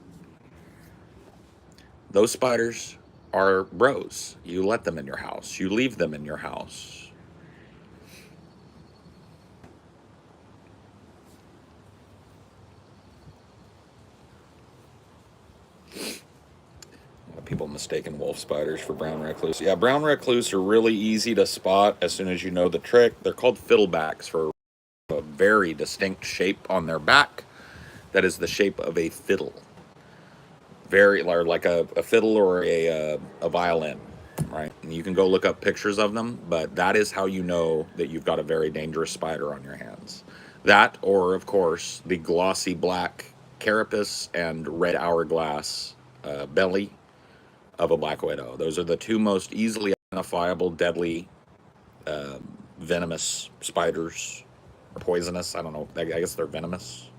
A: those spiders are bros. You let them in your house. You leave them in your house. People mistaken wolf spiders for brown recluse. Yeah, brown recluse are really easy to spot as soon as you know the trick. They're called fiddlebacks for a very distinct shape on their back that is the shape of a fiddle. Very like a fiddle or a violin, right? And you can go look up pictures of them, but that is how you know that you've got a very dangerous spider on your hands. That, or of course, the glossy black carapace and red hourglass belly of a black widow. Those are the two most easily identifiable, deadly, venomous spiders, or poisonous. I don't know. I guess they're venomous.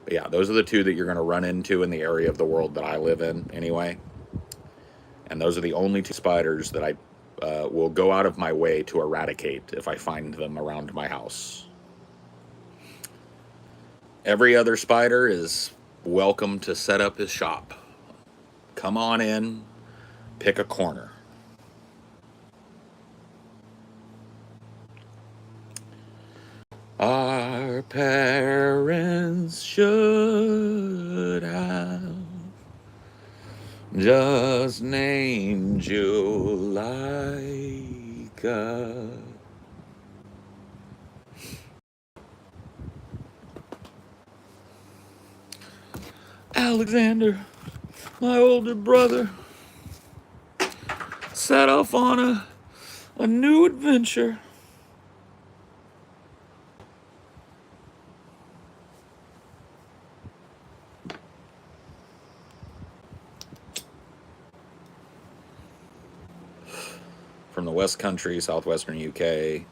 A: But yeah, those are the two that you're going to run into in the area of the world that I live in, anyway. And those are the only two spiders that I will go out of my way to eradicate if I find them around my house. Every other spider is welcome to set up his shop. Come on in, pick a corner. Our parents should have just named you like a... Alexander, my older brother, set off on a new adventure. From the West Country, southwestern UK,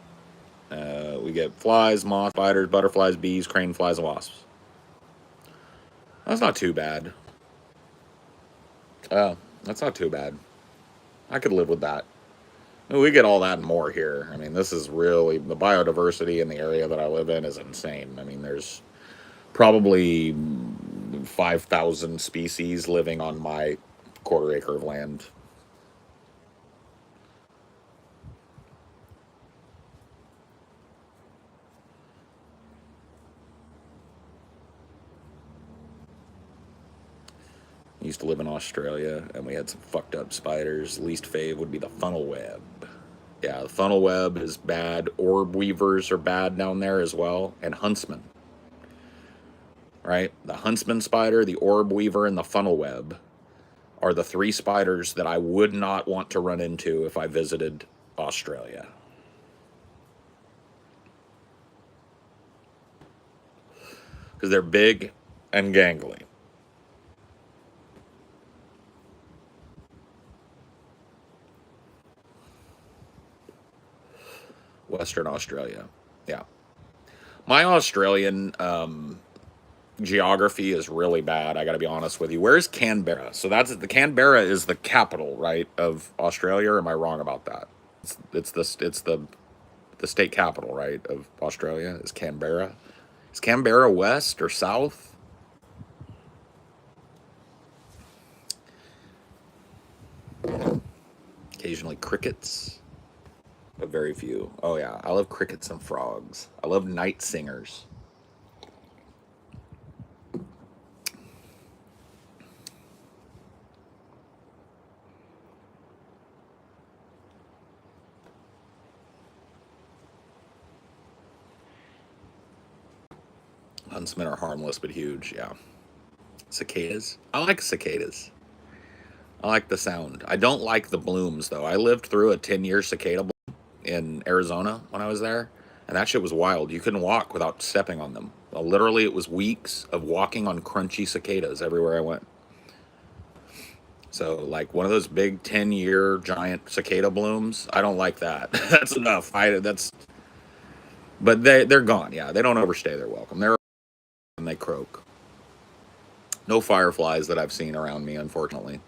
A: we get flies, moths, spiders, butterflies, bees, crane flies, and wasps. That's not too bad. That's not too bad. I could live with that. We get all that and more here. I mean, this is really, the biodiversity in the area that I live in is insane. I mean, there's probably 5,000 species living on my quarter acre of land. I used to live in Australia, and we had some fucked up spiders. Least fave would be the funnel web. Yeah, the funnel web is bad. Orb weavers are bad down there as well, and huntsmen. Right? The huntsman spider, the orb weaver, and the funnel web are the three spiders that I would not want to run into if I visited Australia. Because they're big and gangly. Western Australia. Yeah. My Australian geography is really bad, I got to be honest with you. Where's Canberra? So the Canberra is the capital, right, of Australia, or am I wrong about that? It's the state capital, right, of Australia is Canberra. Is Canberra west or south? Occasionally crickets, but very few. Oh yeah, I love crickets and frogs. I love night singers. Huntsmen are harmless but huge, yeah. Cicadas. I like cicadas. I like the sound. I don't like the blooms, though. I lived through a 10-year cicada bloom. in Arizona when I was there, and that shit was wild. You couldn't walk without stepping on them. Literally, it was weeks of walking on crunchy cicadas everywhere I went. So, like one of those big 10-year giant cicada blooms, I don't like that. That's enough. But they're gone. Yeah, they don't overstay their welcome. They're and they croak. No fireflies that I've seen around me, unfortunately.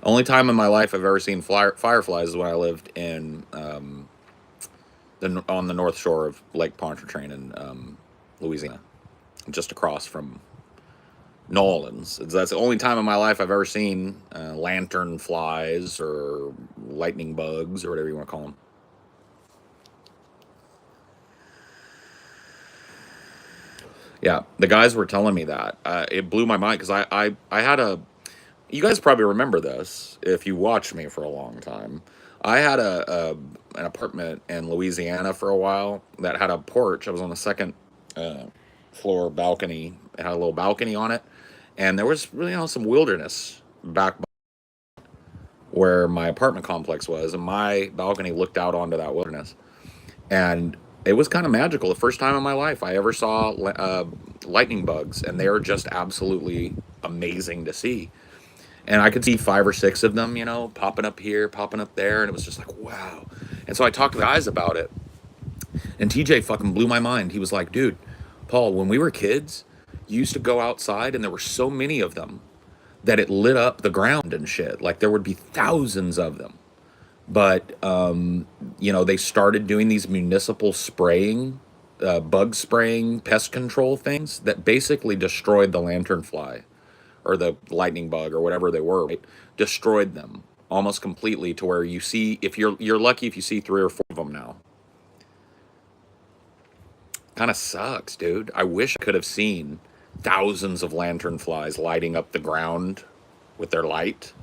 A: Only time in my life I've ever seen fireflies is when I lived in on the north shore of Lake Pontchartrain in Louisiana, just across from New Orleans. That's the only time in my life I've ever seen lantern flies or lightning bugs or whatever you want to call them. Yeah, the guys were telling me that. It blew my mind because I had a. You guys probably remember this if you watched me for a long time. I had an apartment in Louisiana for a while that had a porch. I was on the second uh, floor balcony. It had a little balcony on it, and there was really some wilderness back where my apartment complex was, and my balcony looked out onto that wilderness, and it was kind of magical. The first time in my life I ever saw lightning bugs, and they are just absolutely amazing to see. And I could see 5 or 6 of them, popping up here, popping up there, and it was just like, wow. And so I talked to the guys about it, and TJ fucking blew my mind. He was like, dude, Paul, when we were kids, you used to go outside, and there were so many of them that it lit up the ground and shit. Like there would be thousands of them. But they started doing these municipal spraying, bug spraying, pest control things that basically destroyed the lanternfly or the lightning bug or whatever they were, right? Destroyed them almost completely to where you see, if you're lucky if you see 3 or 4 of them now. Kind of sucks, dude. I wish I could have seen thousands of lanternflies lighting up the ground with their light.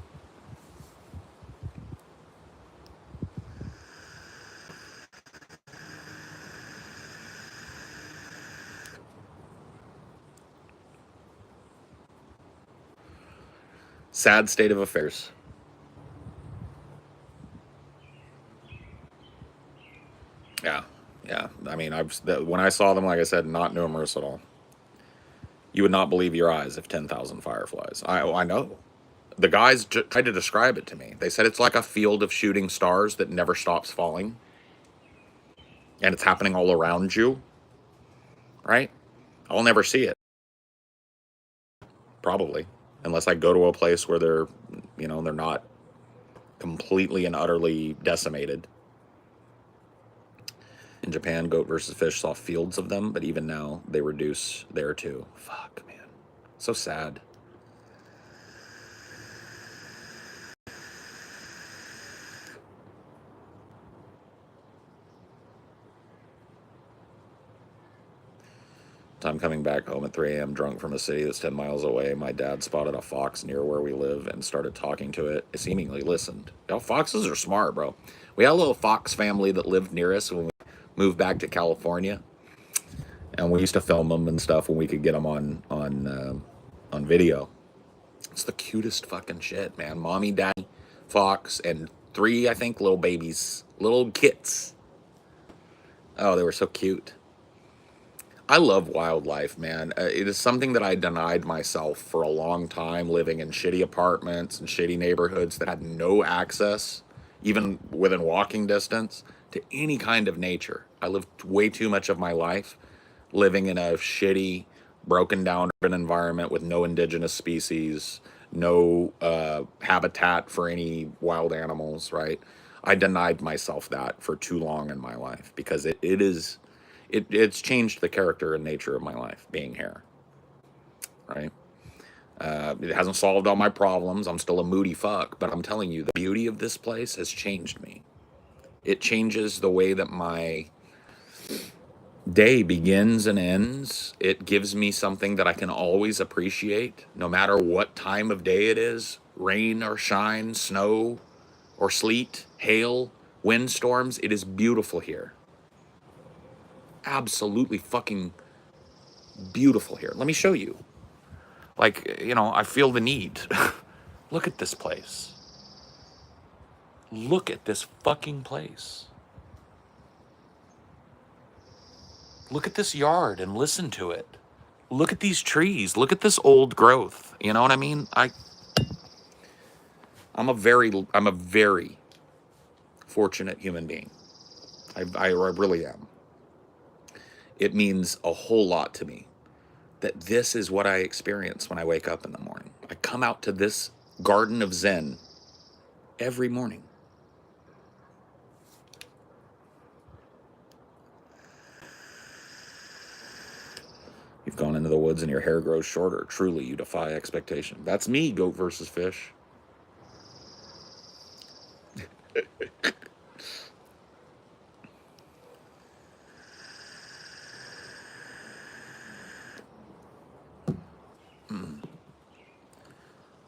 A: Sad state of affairs. Yeah, yeah. I mean, when I saw them, like I said, not numerous at all. You would not believe your eyes if 10,000 fireflies. I know. The guys tried to describe it to me. They said it's like a field of shooting stars that never stops falling, and it's happening all around you, right? I'll never see it, probably, unless I go to a place where they're not completely and utterly decimated. In Japan, goat versus fish saw fields of them, but even now they reduce there too. Fuck, man. So sad. Time coming back home at 3 a.m. drunk from a city that's 10 miles away, my dad spotted a fox near where we live and started talking to it. It seemingly listened. Foxes are smart, bro. We had a little fox family that lived near us when we moved back to California, and we used to film them and stuff when we could get them on video. It's the cutest fucking shit, man. Mommy, daddy, fox, and 3, I think, little babies, little kits. Oh, they were so cute. I love wildlife, man. It is something that I denied myself for a long time, living in shitty apartments and shitty neighborhoods that had no access, even within walking distance, to any kind of nature. I lived way too much of my life living in a shitty, broken down urban environment with no indigenous species, no habitat for any wild animals, right? I denied myself that for too long in my life because it's changed the character and nature of my life being here, right? It hasn't solved all my problems. I'm still a moody fuck, but I'm telling you, the beauty of this place has changed me. It changes the way that my day begins and ends. It gives me something that I can always appreciate, no matter what time of day it is, rain or shine, snow or sleet, hail, windstorms. It is beautiful here. Absolutely fucking beautiful here. Let me show you. Like, I feel the need. Look at this place. Look at this fucking place. Look at this yard and listen to it. Look at these trees. Look at this old growth. You know what I mean? I'm a very fortunate human being. I really am. It means a whole lot to me that this is what I experience when I wake up in the morning. I come out to this garden of Zen every morning. You've gone into the woods and your hair grows shorter. Truly, you defy expectation. That's me, goat versus fish.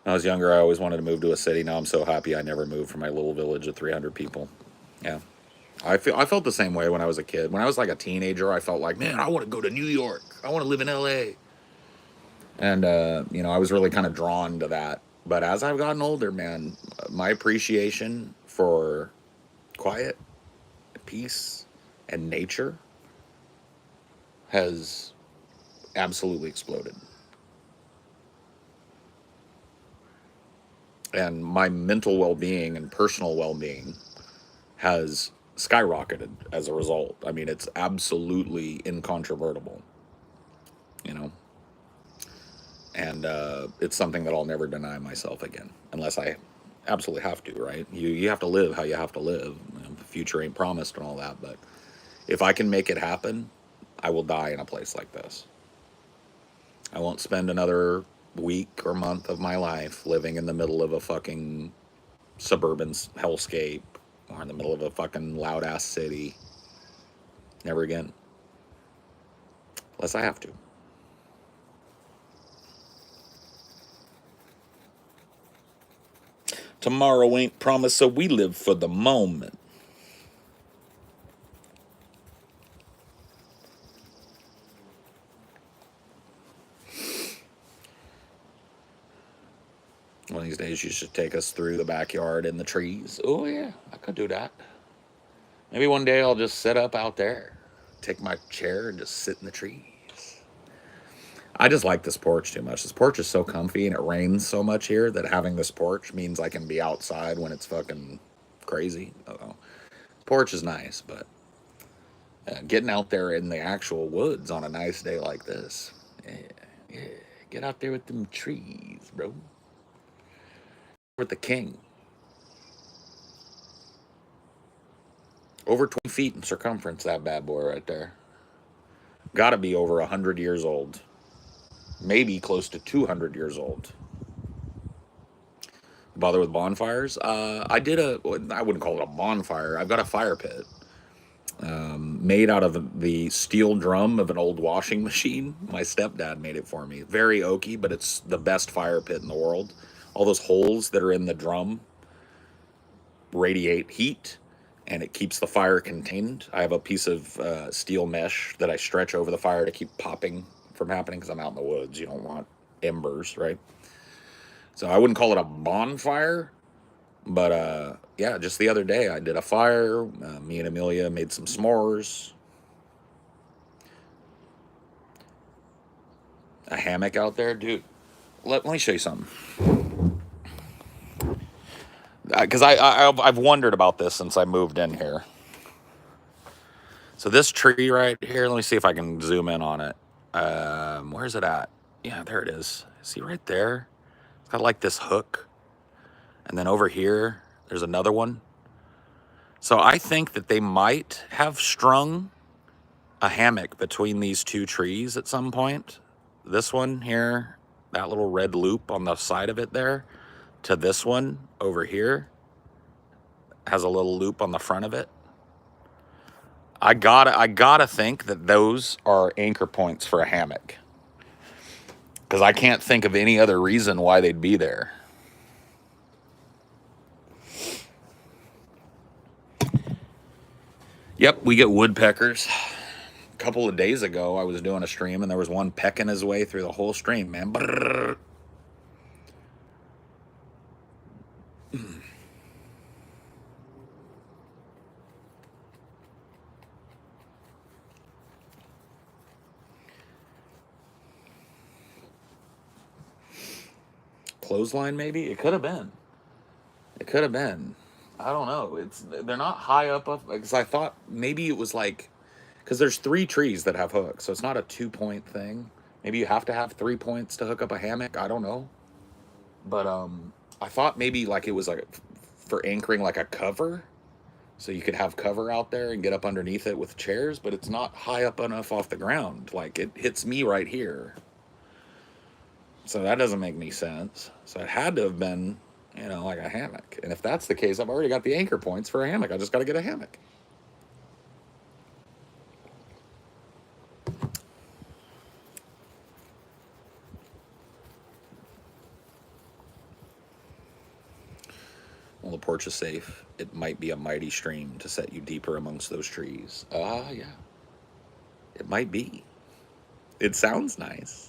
A: When I was younger, I always wanted to move to a city. Now I'm so happy I never moved from my little village of 300 people. Yeah. I felt the same way when I was a kid. When I was like a teenager, I felt like, man, I want to go to New York. I want to live in LA. And, I was really kind of drawn to that. But as I've gotten older, man, my appreciation for quiet, peace, and nature has absolutely exploded. And my mental well-being and personal well-being has skyrocketed as a result. I mean, it's absolutely incontrovertible, you know? And it's something that I'll never deny myself again, unless I absolutely have to, right? You have to live how you have to live. The future ain't promised and all that, but if I can make it happen, I will die in a place like this. I won't spend another week or month of my life living in the middle of a fucking suburban hellscape or in the middle of a fucking loud ass city. Never again. Unless I have to. Tomorrow ain't promised, so we live for the moment. One of these days you should take us through the backyard and the trees. Oh yeah, I could do that. Maybe one day I'll just sit up out there, take my chair and just sit in the trees. I just like this porch too much. This porch is so comfy and it rains so much here that having this porch means I can be outside when it's fucking crazy. Porch is nice, but getting out there in the actual woods on a nice day like this, yeah, get out there with them trees, bro. With the king. Over 20 feet in circumference, that bad boy right there. Gotta be over 100 years old. Maybe close to 200 years old. Bother with bonfires? I wouldn't call it a bonfire. I've got a fire pit made out of the steel drum of an old washing machine. My stepdad made it for me. Very oaky, but it's the best fire pit in the world. All those holes that are in the drum radiate heat, and it keeps the fire contained. I have a piece of steel mesh that I stretch over the fire to keep popping from happening because I'm out in the woods. You don't want embers, right? So I wouldn't call it a bonfire, but yeah, just the other day I did a fire. Me and Amelia made some s'mores. A hammock out there, dude. Let me show you something. Because I've wondered about this since I moved in here. So this tree right here, let me see if I can zoom in on it. Where's it at? Yeah, there it is. See right there? It's got like this hook. And then over here, there's another one. So I think that they might have strung a hammock between these two trees at some point. This one here, that little red loop on the side of it there, to this one over here, has a little loop on the front of it. I gotta think that those are anchor points for a hammock, because I can't think of any other reason why they'd be there. Yep, we get woodpeckers. A couple of days ago, I was doing a stream and there was one pecking his way through the whole stream, man. Brrr. clothesline, maybe? It could have been. It could have been. I don't know. They're not high up because I thought maybe it was like because there's 3 trees that have hooks, so it's not a 2-point thing. Maybe you have to have 3 points to hook up a hammock. I don't know, but I thought maybe like it was like for anchoring like a cover, so you could have cover out there and get up underneath it with chairs. But it's not high up enough off the ground. Like it hits me right here, so that doesn't make any sense. So it had to have been, like a hammock. And if that's the case, I've already got the anchor points for a hammock. I just got to get a hammock. Well, the porch is safe. It might be a mighty stream to set you deeper amongst those trees. Ah, yeah. It might be. It sounds nice.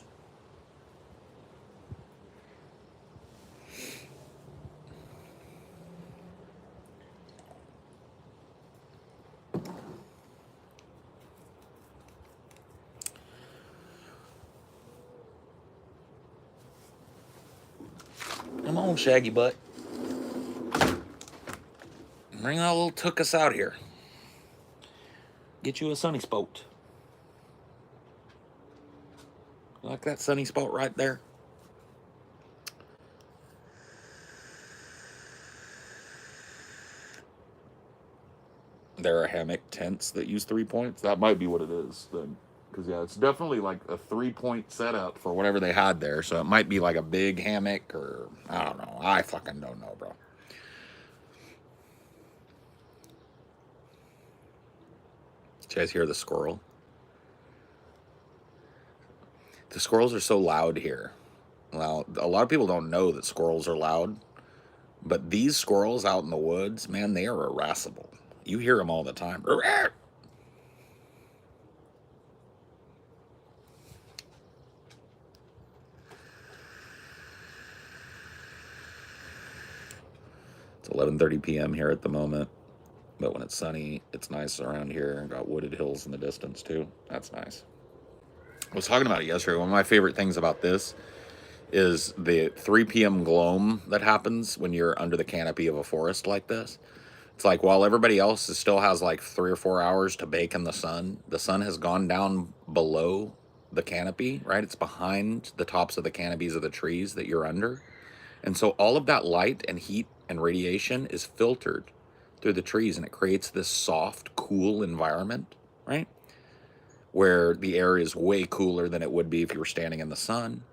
A: Come on, Shaggy Butt. Bring that little tuchus out here. Get you a sunny spot. You like that sunny spot right there? There are hammock tents that use 3 points. That might be what it is then. Because, yeah, it's definitely like a 3-point setup for whatever they had there. So it might be like a big hammock or, I don't know. I fucking don't know, bro. Did you guys hear the squirrel? The squirrels are so loud here. Well, a lot of people don't know that squirrels are loud. But these squirrels out in the woods, man, they are irascible. You hear them all the time. It's 11:30 p.m. here at the moment, but when it's sunny, it's nice around here. And got wooded hills in the distance too. That's nice. I was talking about it yesterday. One of my favorite things about this is the 3 p.m. gloam that happens when you're under the canopy of a forest like this. It's like while everybody else still has like 3 or 4 hours to bake in the sun has gone down below the canopy, right? It's behind the tops of the canopies of the trees that you're under. And so all of that light and heat and radiation is filtered through the trees, and it creates this soft, cool environment, right? Where the air is way cooler than it would be if you were standing in the sun.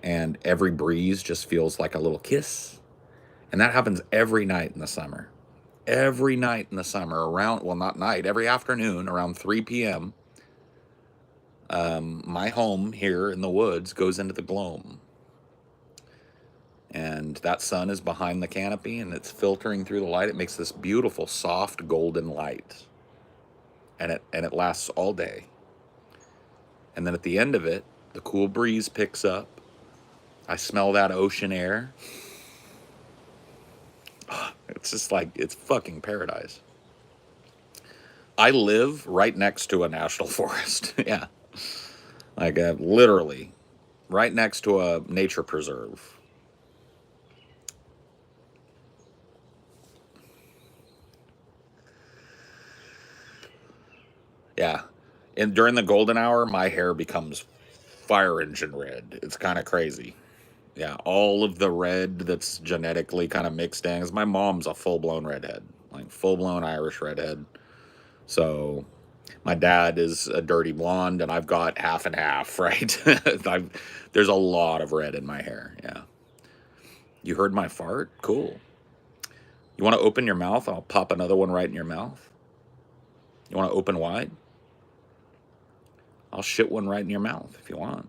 A: And every breeze just feels like a little kiss. And that happens every night in the summer. Every night in the summer around, well, not night, every afternoon around 3 p.m., my home here in the woods goes into the gloam. And that sun is behind the canopy and it's filtering through the light. It makes this beautiful, soft, golden light. And it lasts all day. And then at the end of it, the cool breeze picks up. I smell that ocean air. It's just like, it's fucking paradise. I live right next to a national forest. Yeah. Like, literally, right next to a nature preserve. Yeah. And during the golden hour, my hair becomes fire engine red. It's kind of crazy. Yeah, all of the red that's genetically kind of mixed in. 'Cause my mom's a full-blown redhead, like full-blown Irish redhead. So my dad is a dirty blonde, and I've got half and half, right? There's a lot of red in my hair, yeah. You heard my fart? Cool. You want to open your mouth? I'll pop another one right in your mouth. You want to open wide? I'll shit one right in your mouth if you want.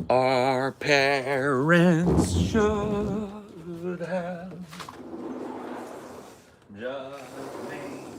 A: Our parents should have just named.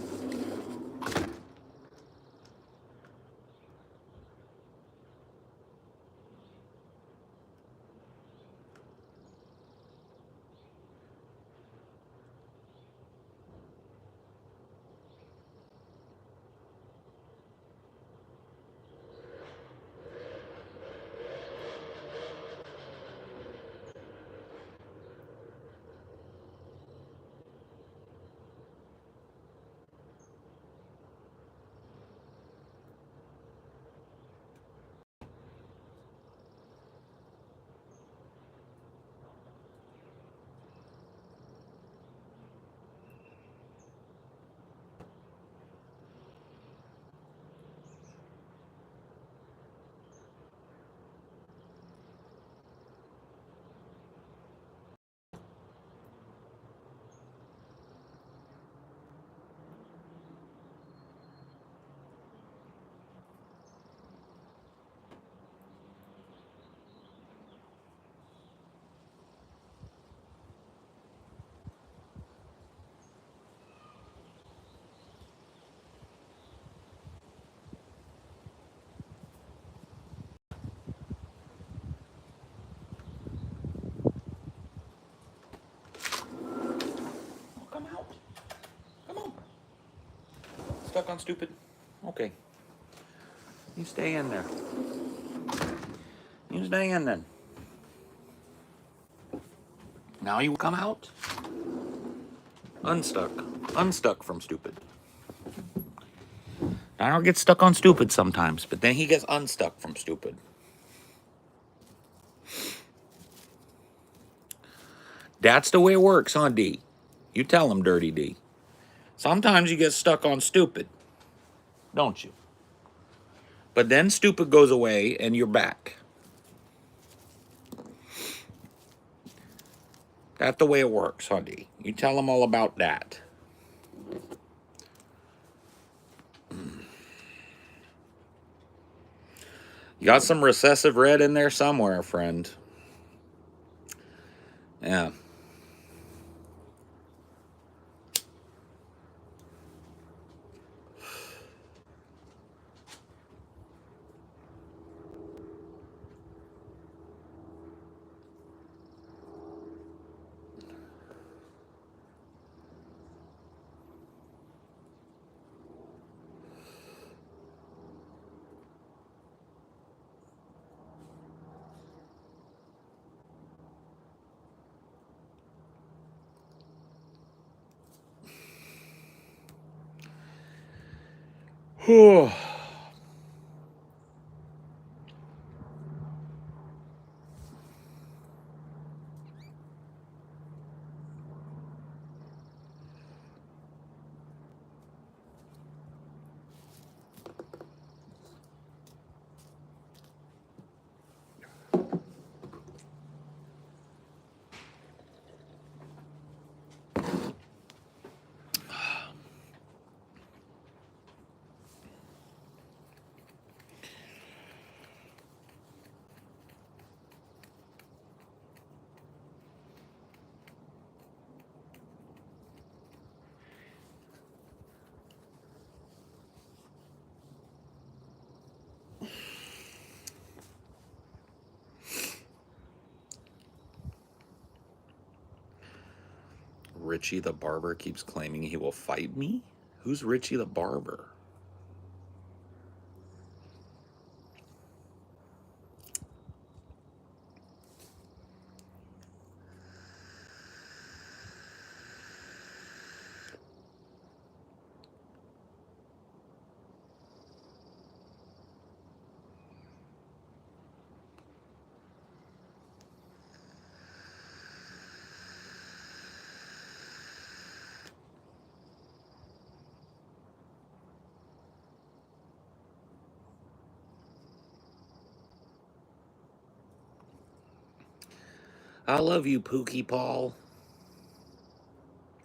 A: stuck on stupid? Okay. You stay in there. You stay in then. Now you come out. Unstuck. Unstuck from stupid. I don't get stuck on stupid sometimes, but then he gets unstuck from stupid. That's the way it works, huh, D? You tell him, Dirty D. Sometimes you get stuck on stupid, don't you? But then stupid goes away and you're back. That's the way it works, huh, D? You tell him all about that. You got some recessive red in there somewhere, friend. Yeah. Whew. Richie the barber keeps claiming he will fight me? Who's Richie the barber? I love you, Pookie Paul.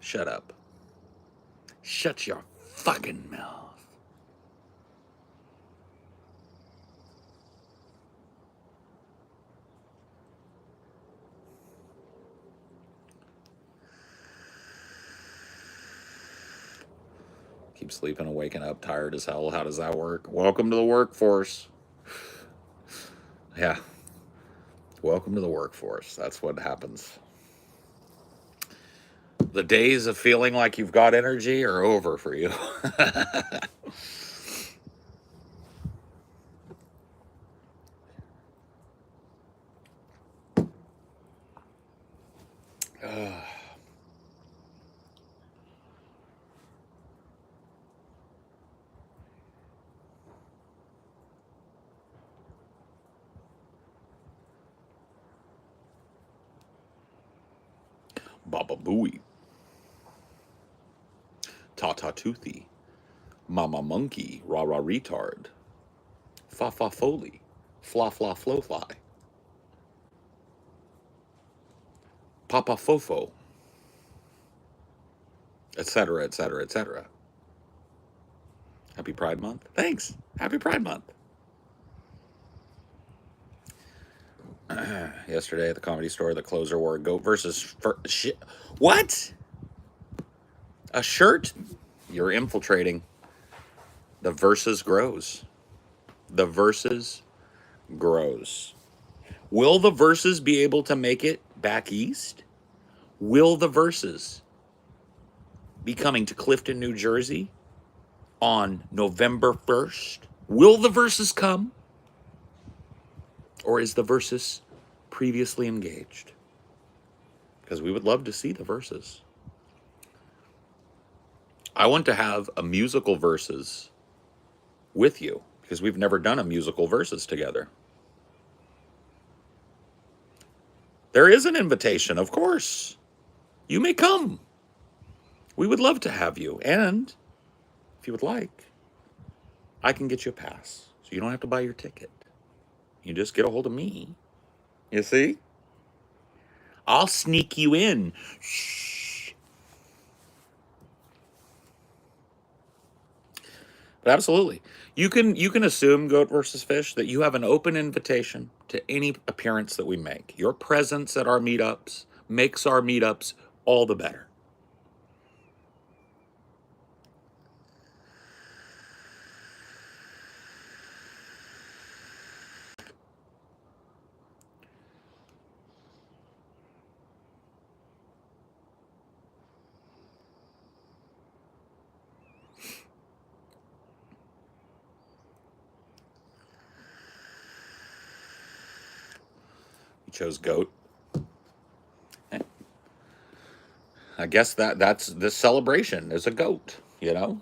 A: Shut up. Shut your fucking mouth. Keep sleeping and waking up tired as hell. How does that work? Welcome to the workforce. Yeah. Welcome to the workforce. That's what happens. The days of feeling like you've got energy are over for you. Baba Booey. Tata Toothy. Mama Monkey. Rah Rah Retard. Fa Fa Foley. Fla Fla Flo Fly. Papa Fofo. Etc., etc., etc. Happy Pride Month. Thanks. Happy Pride Month. Yesterday at the Comedy Store, the closer wore a goat versus shit. What? A shirt? You're infiltrating. The versus grows. The versus grows. Will the versus be able to make it back east? Will the versus be coming to Clifton, New Jersey? on November 1st. Will the versus come? Or is the versus previously engaged? Because we would love to see the verses. I want to have a musical versus with you because we've never done a musical versus together. There is an invitation, of course. You may come. We would love to have you. And if you would like, I can get you a pass. So you don't have to buy your ticket. You just get a hold of me. You see? I'll sneak you in. Shh. But absolutely. You can assume, Goat versus Fish, that you have an open invitation to any appearance that we make. Your presence at our meetups makes our meetups all the better. You chose Goat. I guess that's this celebration is a goat, you know?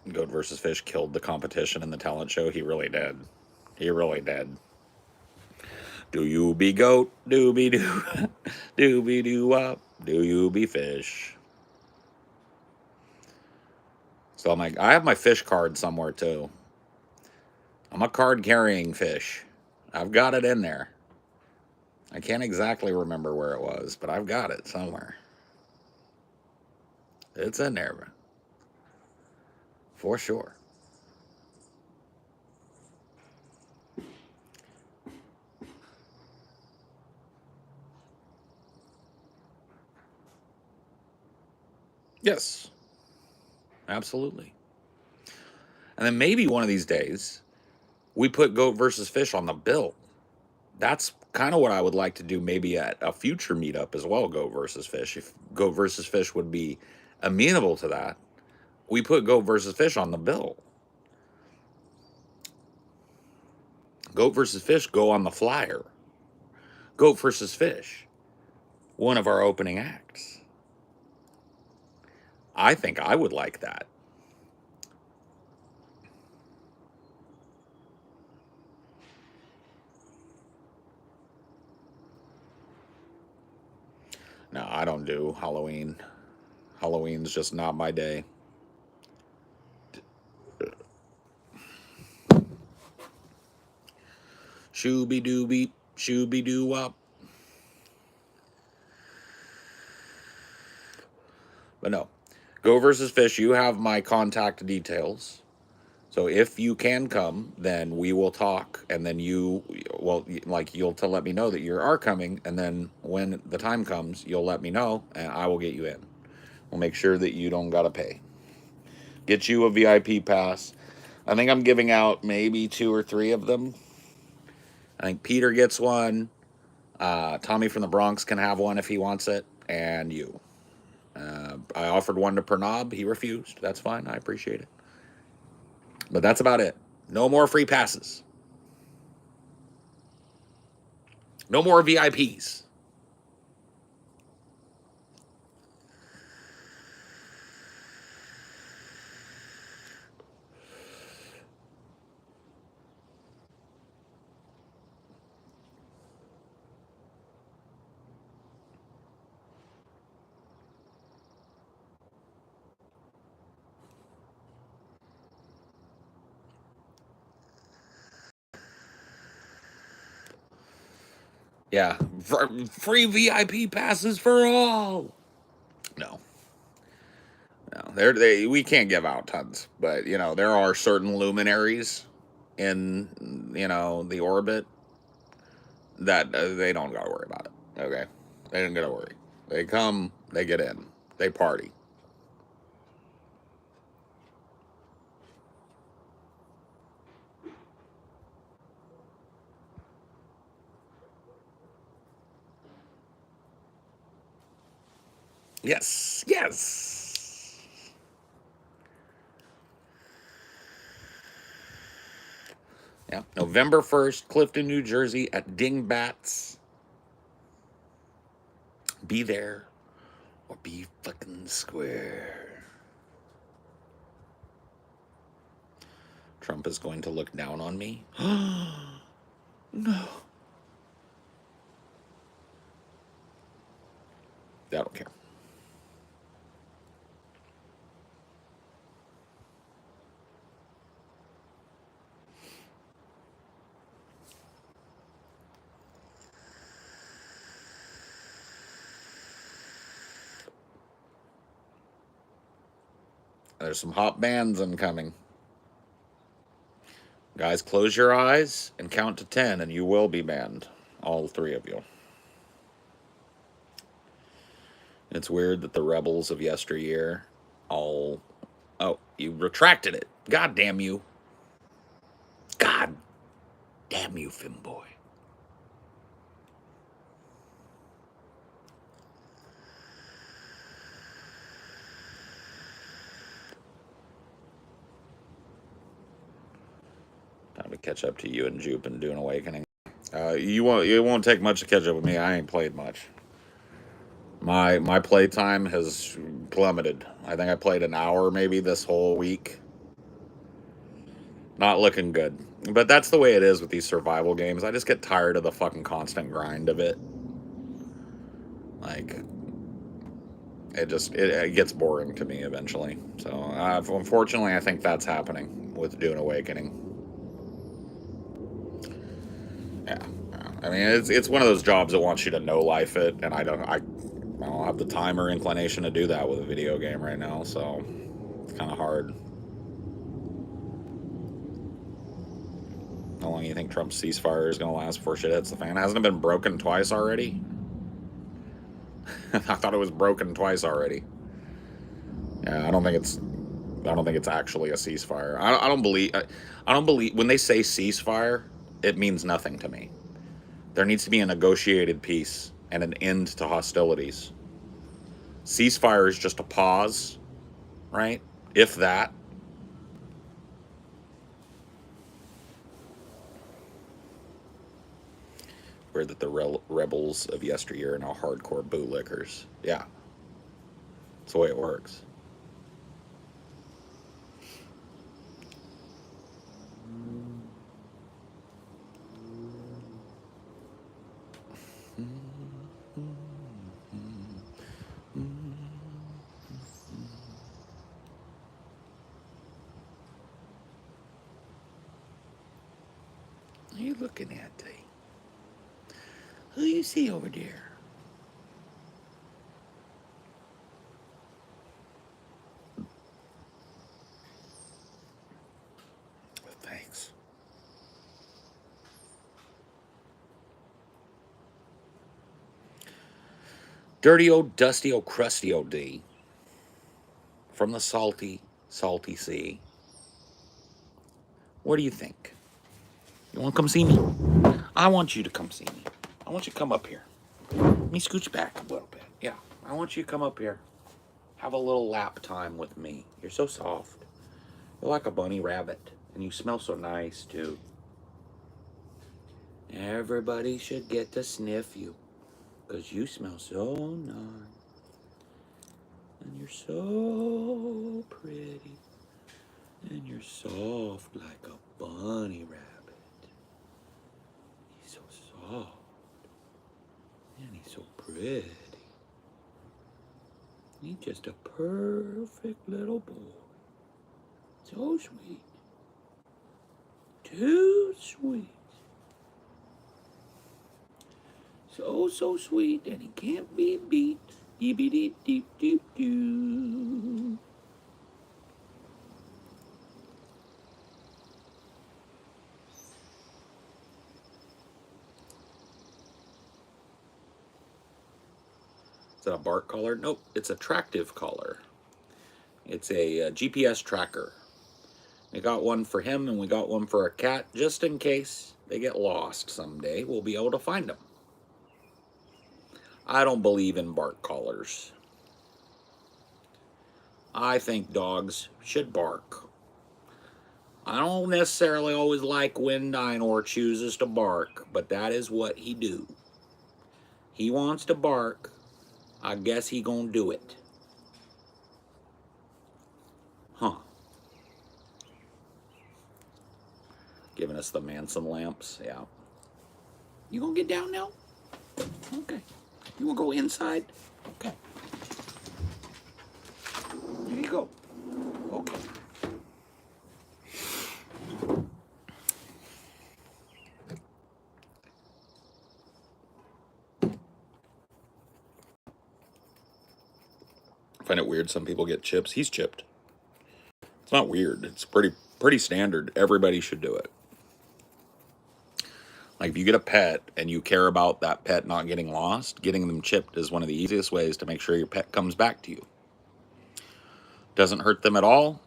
A: Goat versus Fish killed the competition in the talent show. He really did. He really did. Do you be goat? Do be do. Do be do up. Do you be fish? So I'm like, I have my fish card somewhere too. I'm a card carrying fish. I've got it in there. I can't exactly remember where it was, but I've got it somewhere. It's in there, for sure. Yes, absolutely. And then maybe one of these days, we put Goat versus Fish on the bill. That's kind of what I would like to do maybe at a future meetup as well, Goat versus Fish. If Goat versus Fish would be amenable to that, we put Goat versus Fish on the bill. Goat versus Fish go on the flyer. Goat versus Fish, one of our opening acts. I think I would like that. No, I don't do Halloween. Halloween's just not my day. Shooby dooby, shooby doo wop. But no, Go versus Fish, you have my contact details. So if you can come, then we will talk, and then you'll to let me know that you are coming, and then when the time comes, you'll let me know, and I will get you in. We'll make sure that you don't gotta pay. Get you a VIP pass. I think I'm giving out maybe 2 or 3 of them. I think Peter gets one. Tommy from the Bronx can have one if he wants it, and you. I offered one to Pranob. He refused. That's fine. I appreciate it. But that's about it. No more free passes. No more VIPs. Yeah. Free VIP passes for all. No. No. We can't give out tons. But, there are certain luminaries in, the orbit that they don't got to worry about it. Okay? They don't got to worry. They come, they get in, they party. Yes, yes. Yeah, November 1st, Clifton, New Jersey at Dingbats. Be there or be fucking square. Trump is going to look down on me. No. I don't care. There's some hot bands incoming. Guys, close your eyes and count to 10, and you will be banned. All three of you. It's weird that the rebels of yesteryear all. Oh, you retracted it. God damn you. God damn you, Finboy. Time to catch up to you and Jupe and do an awakening. You won't. It won't take much to catch up with me. I ain't played much. My play time has plummeted. I think I played an hour maybe this whole week. Not looking good. But that's the way it is with these survival games. I just get tired of the fucking constant grind of it. Like, it gets boring to me eventually. So unfortunately, I think that's happening with Dune Awakening. Yeah, I mean it's one of those jobs that wants you to know life it, and I don't have the time or inclination to do that with a video game right now. So it's kind of hard. How long do you think Trump's ceasefire is going to last before shit hits the fan? Hasn't it been broken twice already? I thought it was broken twice already. Yeah, I don't think it's actually a ceasefire. I don't believe when they say ceasefire, it means nothing to me. There needs to be a negotiated peace and an end to hostilities. Ceasefire is just a pause, right? If that. Where that the rebels of yesteryear are now hardcore bootlickers. Yeah, that's the way it works. What are you looking at, T? Who you see over there? Thanks. Dirty old, dusty old, crusty old D. From the salty, salty sea. What do you think? You want to come see me? I want you to come see me. I want you to come up here. Let me scooch back a little bit. Yeah, I want you to come up here. Have a little lap time with me. You're so soft. You're like a bunny rabbit. And you smell so nice, too. Everybody should get to sniff you. Because you smell so nice. And you're so pretty. And you're soft like a bunny rabbit. He's so soft. And he's so pretty. He's just a perfect little boy. So sweet. Too sweet. So sweet, and he can't be beat. Deep deep deep deep doo. Is that a bark collar? Nope, it's a tractive collar. It's a GPS tracker. We got one for him, and we got one for a cat, just in case they get lost someday. We'll be able to find them. I don't believe in bark collars. I think dogs should bark. I don't necessarily always like when Dinor chooses to bark, but that is what he do. He wants to bark. I guess he gonna do it. Huh. Giving us the Manson lamps. Yeah. You gonna get down now? Okay. You wanna go inside? Okay. Here you go. Okay. I find it weird some people get chips. He's chipped. It's not weird. It's pretty standard. Everybody should do it. Like if you get a pet and you care about that pet not getting lost, getting them chipped is one of the easiest ways to make sure your pet comes back to you. Doesn't hurt them at all.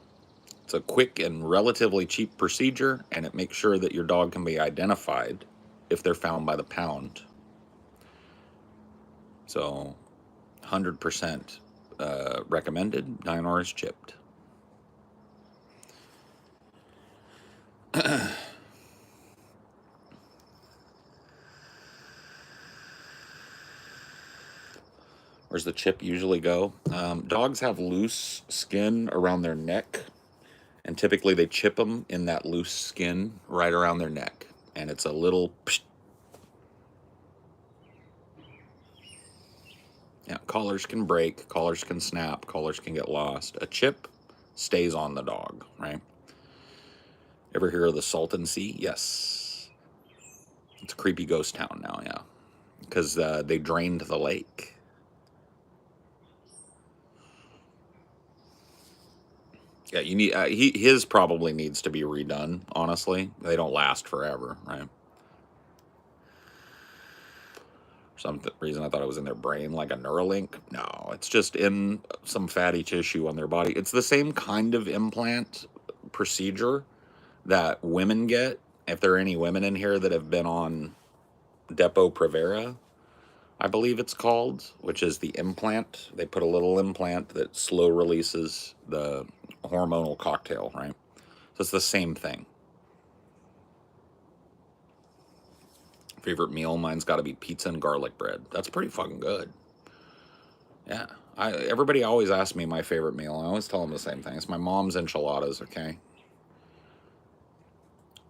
A: It's a quick and relatively cheap procedure, and it makes sure that your dog can be identified if they're found by the pound. So 100% recommended. Dinor is chipped. Where's the chip usually go? Dogs have loose skin around their neck, and typically they chip them in that loose skin right around their neck. And it's a little... Psh. Yeah, collars can break, collars can snap, collars can get lost. A chip stays on the dog, right? Ever hear of the Salton Sea? Yes. It's a creepy ghost town now, yeah. Because they drained the lake. Yeah, you need. His probably needs to be redone. Honestly, they don't last forever, right? For some reason, I thought it was in their brain, like a Neuralink. No, it's just in some fatty tissue on their body. It's the same kind of implant procedure that women get. If there are any women in here that have been on Depo-Provera, I believe it's called, which is the implant. They put a little implant that slow releases the hormonal cocktail, right? So it's the same thing. Favorite meal? Mine's got to be pizza and garlic bread. That's pretty fucking good. Yeah. Everybody always asks me my favorite meal. I always tell them the same thing. It's my mom's enchiladas, okay?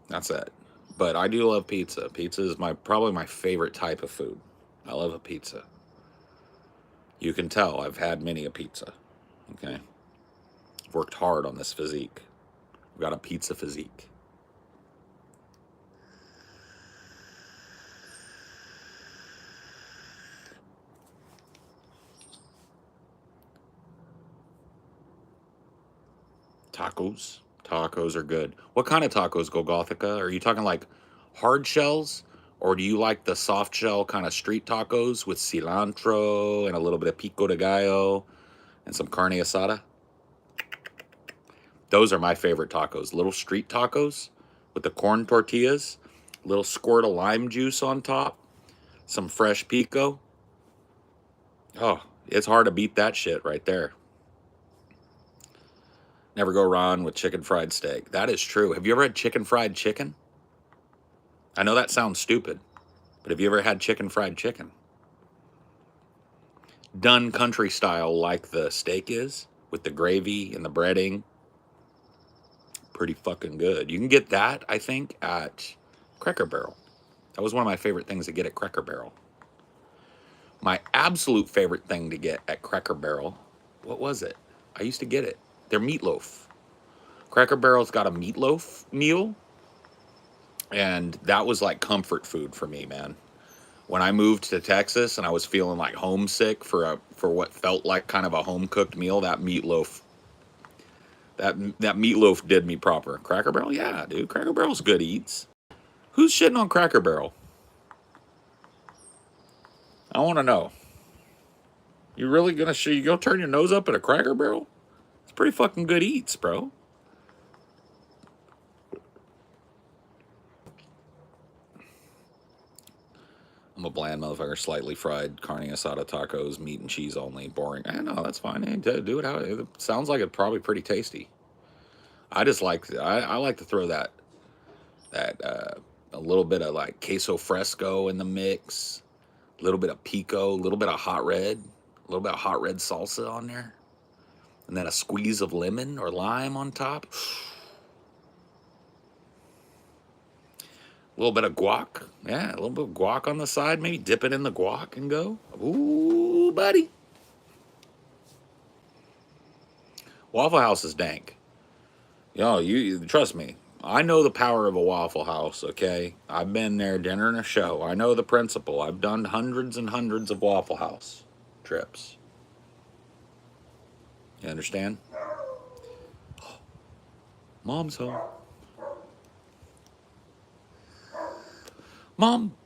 A: That's it. But I do love pizza. Pizza is probably my favorite type of food. I love a pizza. You can tell I've had many a pizza, okay? I've worked hard on this physique. I've got a pizza physique. Tacos. Tacos are good. What kind of tacos go Gothica? Are you talking like hard shells? Or do you like the soft shell kind of street tacos with cilantro and a little bit of pico de gallo and some carne asada? Those are my favorite tacos. Little street tacos with the corn tortillas, little squirt of lime juice on top, some fresh pico. Oh, it's hard to beat that shit right there. Never go wrong with chicken fried steak. That is true. Have you ever had chicken fried chicken? I know that sounds stupid, but have you ever had chicken fried chicken? Done country style like the steak is, with the gravy and the breading. Pretty fucking good. You can get that, I think, at Cracker Barrel. That was one of my favorite things to get at Cracker Barrel. My absolute favorite thing to get at Cracker Barrel, what was it? I used to get it. Their meatloaf. Cracker Barrel's got a meatloaf meal, and that was like comfort food for me, man. When I moved to Texas and I was feeling like homesick for what felt like kind of a home cooked meal, that meatloaf did me proper. Cracker Barrel, yeah, dude. Cracker Barrel's good eats. Who's shitting on Cracker Barrel? I want to know. You really gonna you go turn your nose up at a Cracker Barrel? It's pretty fucking good eats, bro. I'm I'm a bland motherfucker. Slightly fried carne asada tacos, meat and cheese only. Boring. No, that's fine. Hey, do it how it sounds like. It's probably pretty tasty. I just like I like to throw that a little bit of like queso fresco in the mix, a little bit of pico, a little bit of hot red, a little bit of hot red salsa on there, and then a squeeze of lemon or lime on top. A little bit of guac. Yeah, a little bit of guac on the side. Maybe dip it in the guac and go. Ooh, buddy. Waffle House is dank. Yo, you trust me. I know the power of a Waffle House, okay? I've been there, dinner and a show. I know the principle. I've done hundreds and hundreds of Waffle House trips. You understand? Mom's home. Mom.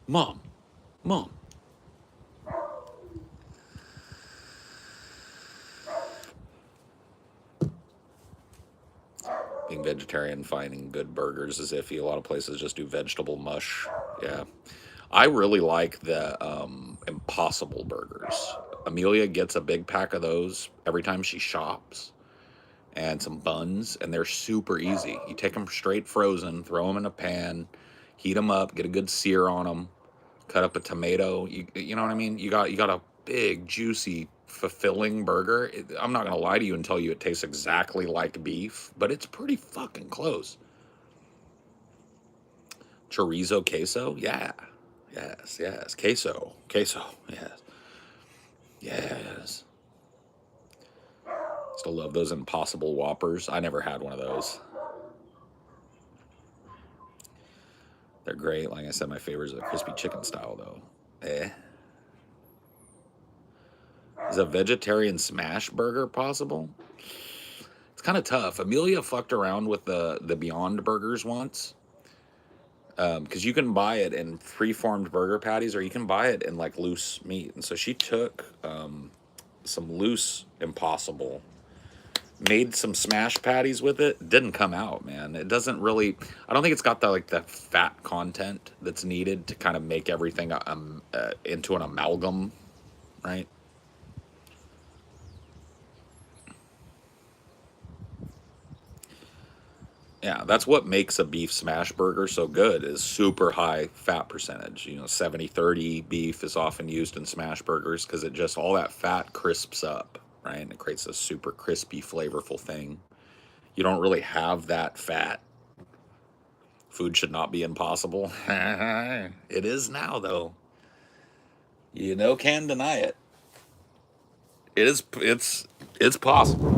A: Being vegetarian, finding good burgers is iffy. A lot of places just do vegetable mush. Yeah. I really like the Impossible burgers. Amelia gets a big pack of those every time she shops, and some buns, and they're super easy. You take them straight frozen, throw them in a pan, heat them up, get a good sear on them, cut up a tomato. You know what I mean? You got a big, juicy, fulfilling burger. I'm not gonna lie to you and tell you it tastes exactly like beef, but it's pretty fucking close. Chorizo queso, yeah, yes. Queso, yes, yes. Still love those Impossible Whoppers. I never had one of those. They're great. Like I said, my favorite is the crispy chicken style, though. Is a vegetarian smash burger possible? It's kind of tough. Amelia fucked around with the Beyond Burgers once, because you can buy it in preformed burger patties, or you can buy it in like loose meat. And so she took some loose Impossible, made some smash patties with it. Didn't come out, man. It doesn't really. I don't think it's got the fat content that's needed to kind of make everything into an amalgam, right? Yeah, that's what makes a beef smash burger so good, is super high fat percentage. 70/30 beef is often used in smash burgers because it just, all that fat crisps up, right? And it creates a super crispy, flavorful thing. You don't really have that fat. Food should not be impossible. It is now, though. Can't deny it. It's possible.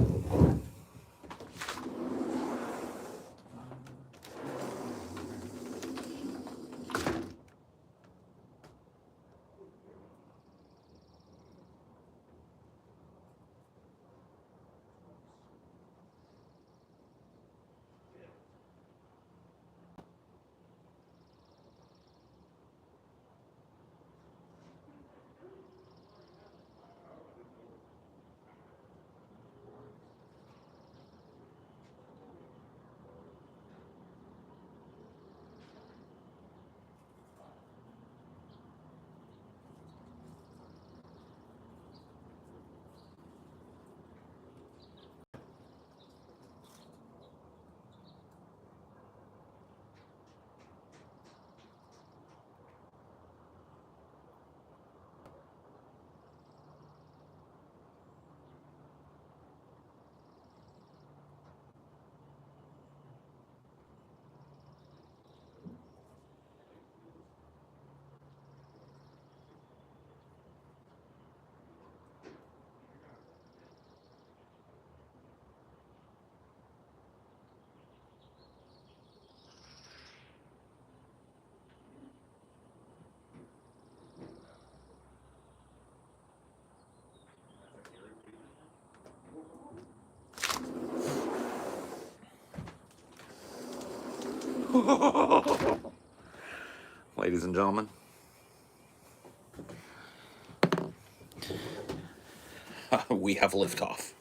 A: Ladies and gentlemen, we have liftoff.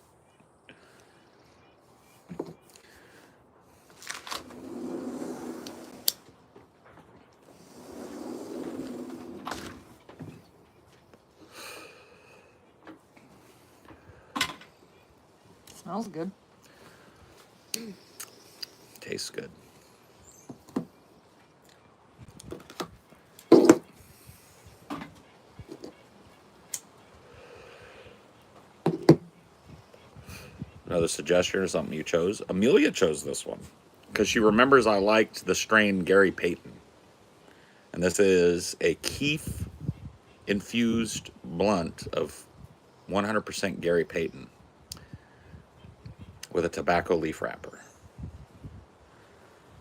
B: Smells good.
A: Tastes good. Another suggestion or something you chose? Amelia chose this one because she remembers I liked the strain Gary Payton. And this is a keef infused blunt of 100% Gary Payton with a tobacco leaf wrapper.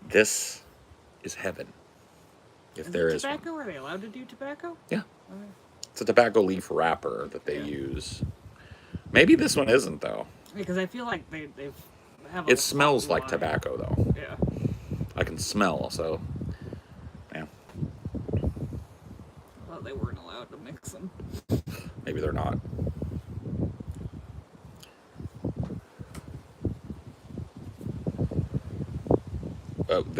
A: This is heaven. If
B: Is
A: there
B: it
A: is
B: tobacco?
A: one.
B: Are they allowed to do tobacco?
A: Yeah.
B: Okay.
A: It's a tobacco leaf wrapper that they use. Maybe this one isn't, though.
B: Because I feel like they've have a
A: It smells
B: hot
A: like
B: line.
A: tobacco, though.
B: Yeah.
A: I can smell, so. Yeah.
B: I thought they weren't allowed to mix them.
A: Maybe they're not.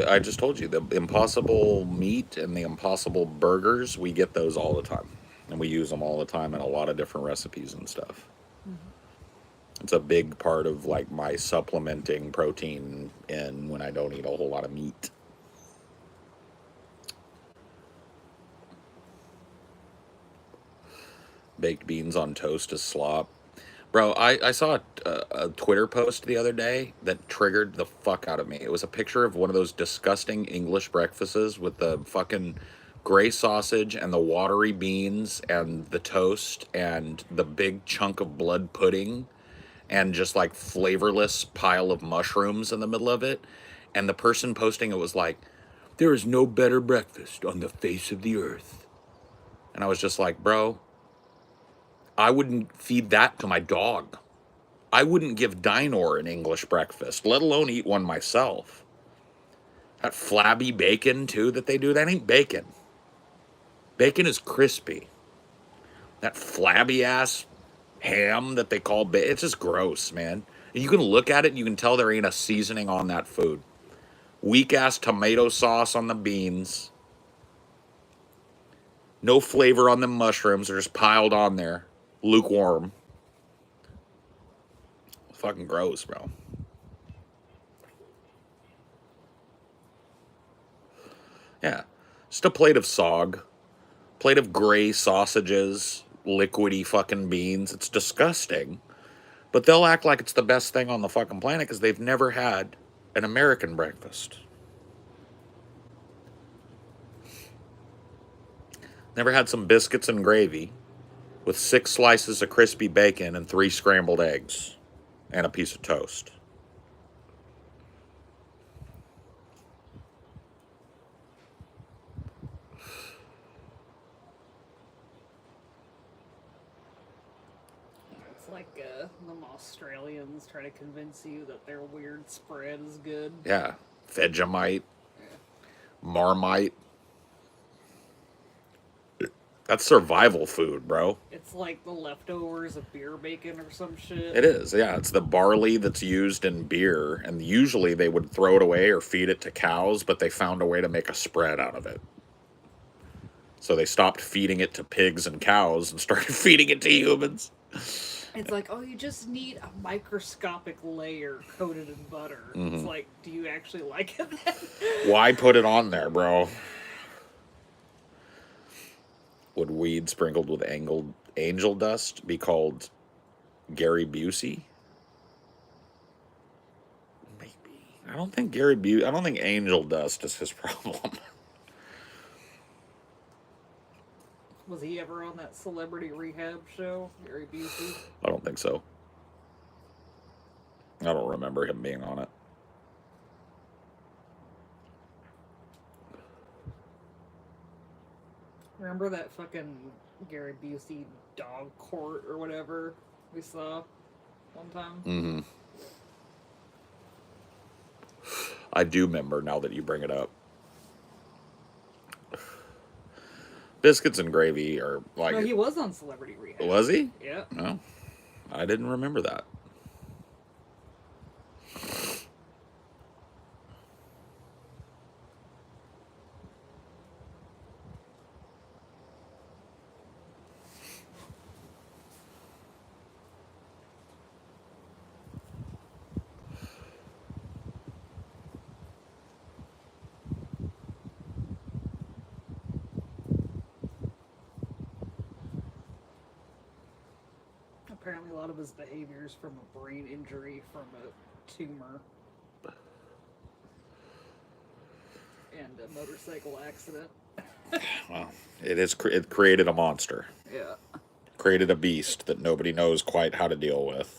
A: I just told you, the Impossible meat and the Impossible burgers, we get those all the time. And we use them all the time in a lot of different recipes and stuff. It's a big part of like my supplementing protein in when I don't eat a whole lot of meat. Baked beans on toast is slop. Bro, I saw a Twitter post the other day that triggered the fuck out of me. It was a picture of one of those disgusting English breakfasts with the fucking gray sausage and the watery beans and the toast and the big chunk of blood pudding and just like flavorless pile of mushrooms in the middle of it. And the person posting it was like, there is no better breakfast on the face of the earth. And I was just like, bro, I wouldn't feed that to my dog. I wouldn't give Dinor an English breakfast, let alone eat one myself. That flabby bacon, too, that they do, that ain't bacon. Bacon is crispy. That flabby ass ham that they call bacon, it's just gross, man. And you can look at it and you can tell there ain't a seasoning on that food. Weak ass tomato sauce on the beans. No flavor on the mushrooms, they're just piled on there. Lukewarm. Fucking gross, bro. Yeah. Just a plate of sog. Plate of gray sausages. Liquidy fucking beans. It's disgusting. But they'll act like it's the best thing on the fucking planet because they've never had an American breakfast. Never had some biscuits and gravy with 6 slices of crispy bacon and 3 scrambled eggs and a piece of toast.
B: It's like them Australians try to convince you that their weird spread is good.
A: Yeah. Vegemite. Marmite. That's survival food, bro.
B: It's like the leftovers of beer bacon or some shit.
A: It is, yeah. It's the barley that's used in beer, and usually they would throw it away or feed it to cows, but they found a way to make a spread out of it. So they stopped feeding it to pigs and cows and started feeding it to humans.
B: It's like, oh, you just need a microscopic layer coated in butter. It's like, do you actually like it then?
A: Why put it on there, bro? Would weed sprinkled with angel dust be called Gary Busey? Maybe. I don't think I don't think angel dust is his problem.
B: Was he ever on that celebrity rehab show, Gary Busey?
A: I don't think so. I don't remember him being on it.
B: Remember that fucking Gary Busey dog court or whatever we saw one time?
A: Mm-hmm. I do remember now that you bring it up. Biscuits and gravy are like...
B: No, he was on Celebrity Rehab.
A: Was he?
B: Yeah.
A: No. I didn't remember that.
B: A lot of his behaviors from a brain injury from a tumor and a motorcycle accident.
A: Well, it created a monster.
B: Yeah.
A: Created a beast that nobody knows quite how to deal with.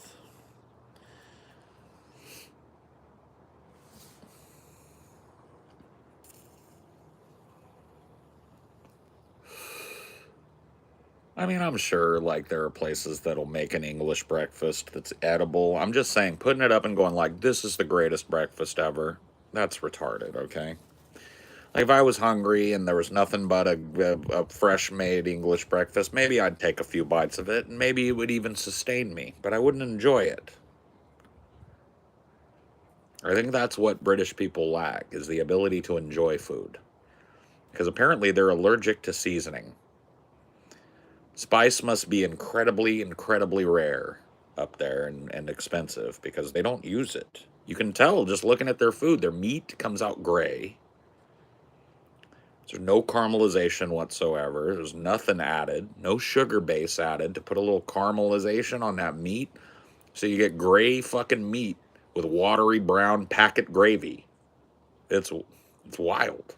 A: I mean, I'm sure, like, there are places that'll make an English breakfast that's edible. I'm just saying, putting it up and going, like, this is the greatest breakfast ever, that's retarded, okay? Like, if I was hungry and there was nothing but a fresh-made English breakfast, maybe I'd take a few bites of it, and maybe it would even sustain me, but I wouldn't enjoy it. I think that's what British people lack, is the ability to enjoy food. Because apparently they're allergic to seasoning. Spice must be incredibly, incredibly rare up there and expensive because they don't use it. You can tell just looking at their food. Their meat comes out gray. There's no caramelization whatsoever. There's nothing added. No sugar base added to put a little caramelization on that meat. So you get gray fucking meat with watery brown packet gravy. It's wild.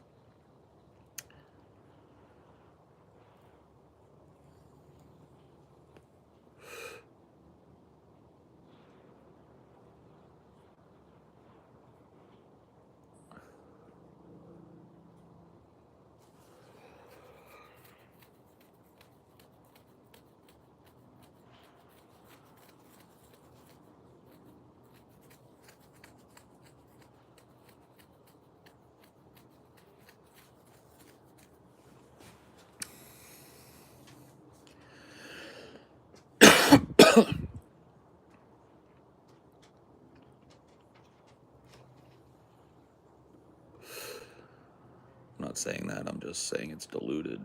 A: I'm not saying that. I'm just saying it's diluted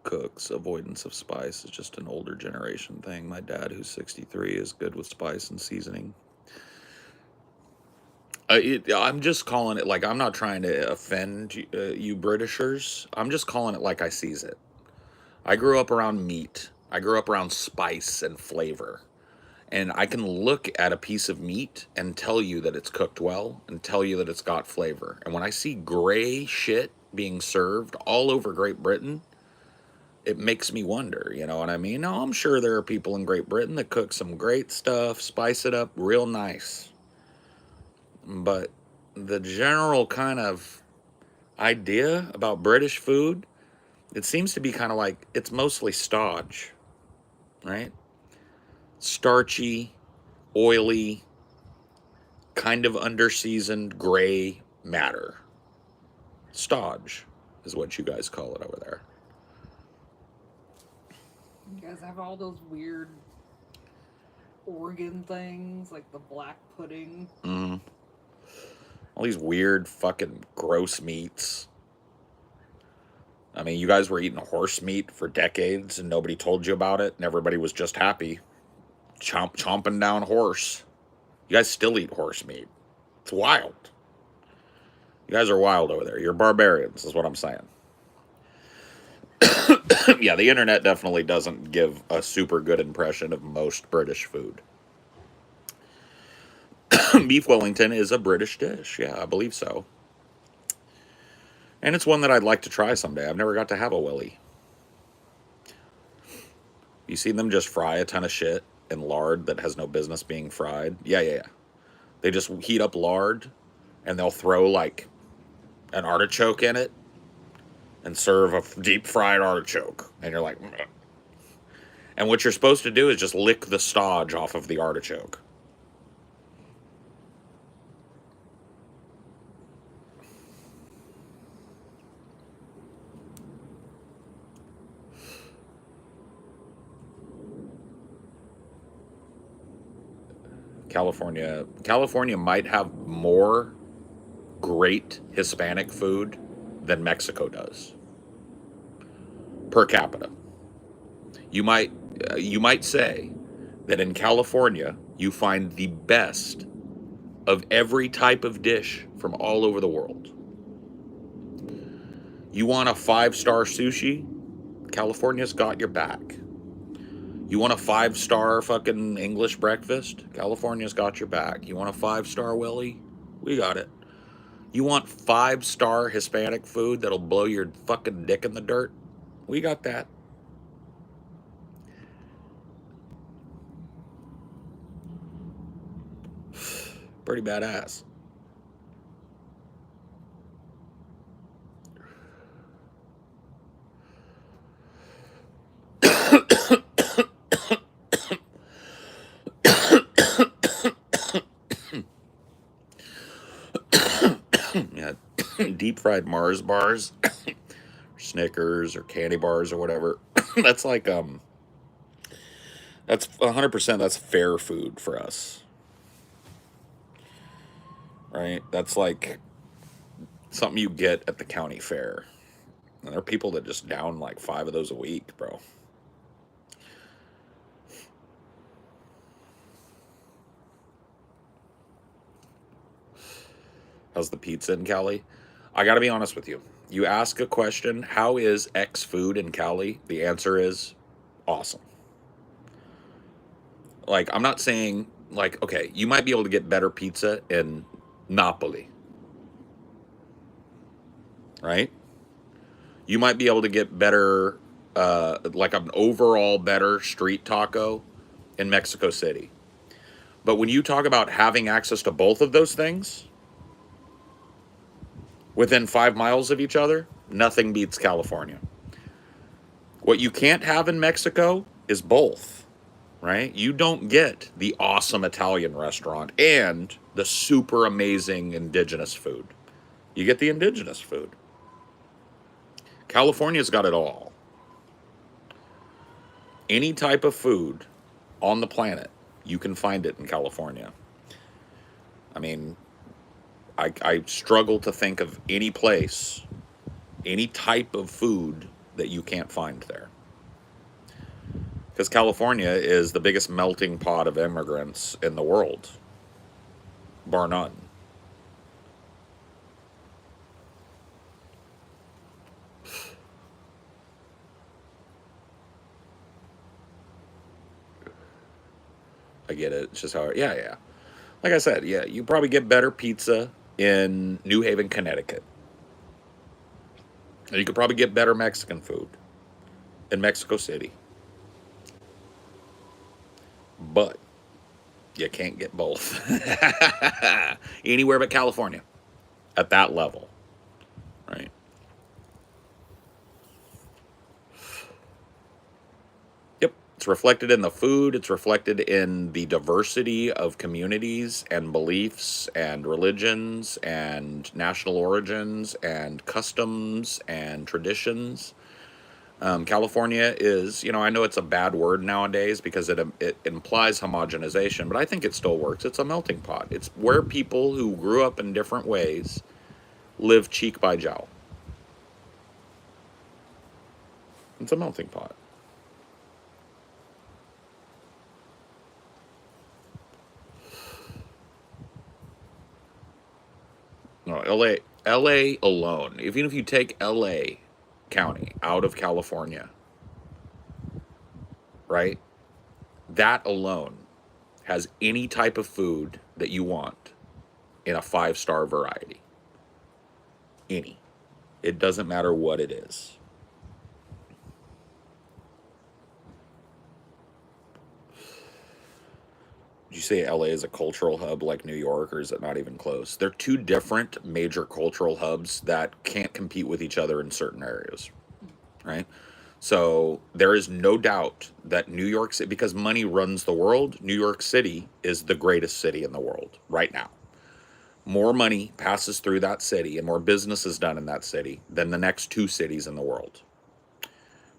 A: cooks. Avoidance of spice is just an older generation thing. My dad, who's 63, is good with spice and seasoning. I'm just calling it, like, I'm not trying to offend you Britishers. I'm just calling it like I sees it. I grew up around meat. I grew up around spice and flavor. And I can look at a piece of meat and tell you that it's cooked well and tell you that it's got flavor. And when I see gray shit being served all over Great Britain, it makes me wonder, you know what I mean? Now, I'm sure there are people in Great Britain that cook some great stuff, spice it up real nice. But the general kind of idea about British food, it seems to be kind of like it's mostly stodge, right? Starchy, oily, kind of underseasoned gray matter. Stodge is what you guys call it over there.
B: You guys have all those weird organ things, like the black pudding.
A: Mm. All these weird fucking gross meats. I mean, you guys were eating horse meat for decades and nobody told you about it and everybody was just happy. Chomping down horse. You guys still eat horse meat. It's wild. You guys are wild over there. You're barbarians, is what I'm saying. Yeah, the internet definitely doesn't give a super good impression of most British food. Beef Wellington is a British dish. Yeah, I believe so. And it's one that I'd like to try someday. I've never got to have a Willy. You see them just fry a ton of shit in lard that has no business being fried? Yeah. They just heat up lard and they'll throw like an artichoke in it and serve a deep fried artichoke. And you're like, meh. And what you're supposed to do is just lick the stodge off of the artichoke. California might have more great Hispanic food than Mexico does per capita. You might say that in California you find the best of every type of dish from all over the world. You want a 5-star sushi? California's got your back. You want a 5-star fucking English breakfast? California's got your back. You want a 5-star Willie? We got it. You want 5-star Hispanic food that'll blow your fucking dick in the dirt? We got that. Pretty badass. Yeah, deep fried Mars bars, Snickers or candy bars or whatever. That's like that's 100%. That's fair food for us, right? That's like something you get at the county fair. And there are people that just down like 5 of those a week, bro. How's the pizza in Cali? I got to be honest with you. You ask a question, how is X food in Cali? The answer is awesome. Like, I'm not saying, like, okay, you might be able to get better pizza in Napoli, right? You might be able to get better, like an overall better street taco in Mexico City. But when you talk about having access to both of those things within 5 miles of each other, nothing beats California. What you can't have in Mexico is both, right? You don't get the awesome Italian restaurant and the super amazing indigenous food. You get the indigenous food. California's got it all. Any type of food on the planet, you can find it in California. I mean, I struggle to think of any place, any type of food that you can't find there. Because California is the biggest melting pot of immigrants in the world, bar none. I get it. It's just how, yeah. Like I said, yeah, you probably get better pizza in New Haven, Connecticut. And you could probably get better Mexican food in Mexico City. But you can't get both. Anywhere but California at that level, right? Yep. It's reflected in the food. It's reflected in the diversity of communities and beliefs and religions and national origins and customs and traditions. California is, I know it's a bad word nowadays because it implies homogenization, but I think it still works. It's a melting pot. It's where people who grew up in different ways live cheek by jowl. It's a melting pot. No, LA alone, even if you take LA County out of California, right? That alone has any type of food that you want in a 5-star variety. Any. It doesn't matter what it is. Did you say LA is a cultural hub like New York, or is it not even close? They're two different major cultural hubs that can't compete with each other in certain areas, right? So there is no doubt that New York City, because money runs the world, New York City is the greatest city in the world right now. More money passes through that city and more business is done in that city than the next 2 cities in the world.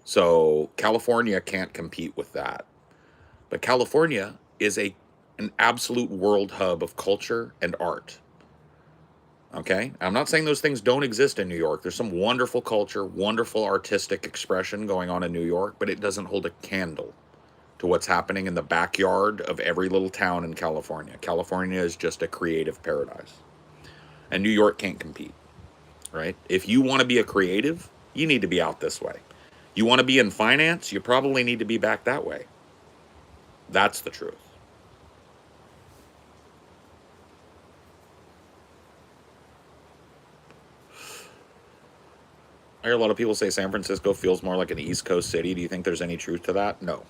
A: So California can't compete with that. But California is an absolute world hub of culture and art. Okay? I'm not saying those things don't exist in New York. There's some wonderful culture, wonderful artistic expression going on in New York, but it doesn't hold a candle to what's happening in the backyard of every little town in California. California is just a creative paradise. And New York can't compete, right? If you want to be a creative, you need to be out this way. You want to be in finance, you probably need to be back that way. That's the truth. I hear a lot of people say San Francisco feels more like an East Coast city. Do you think there's any truth to that? No.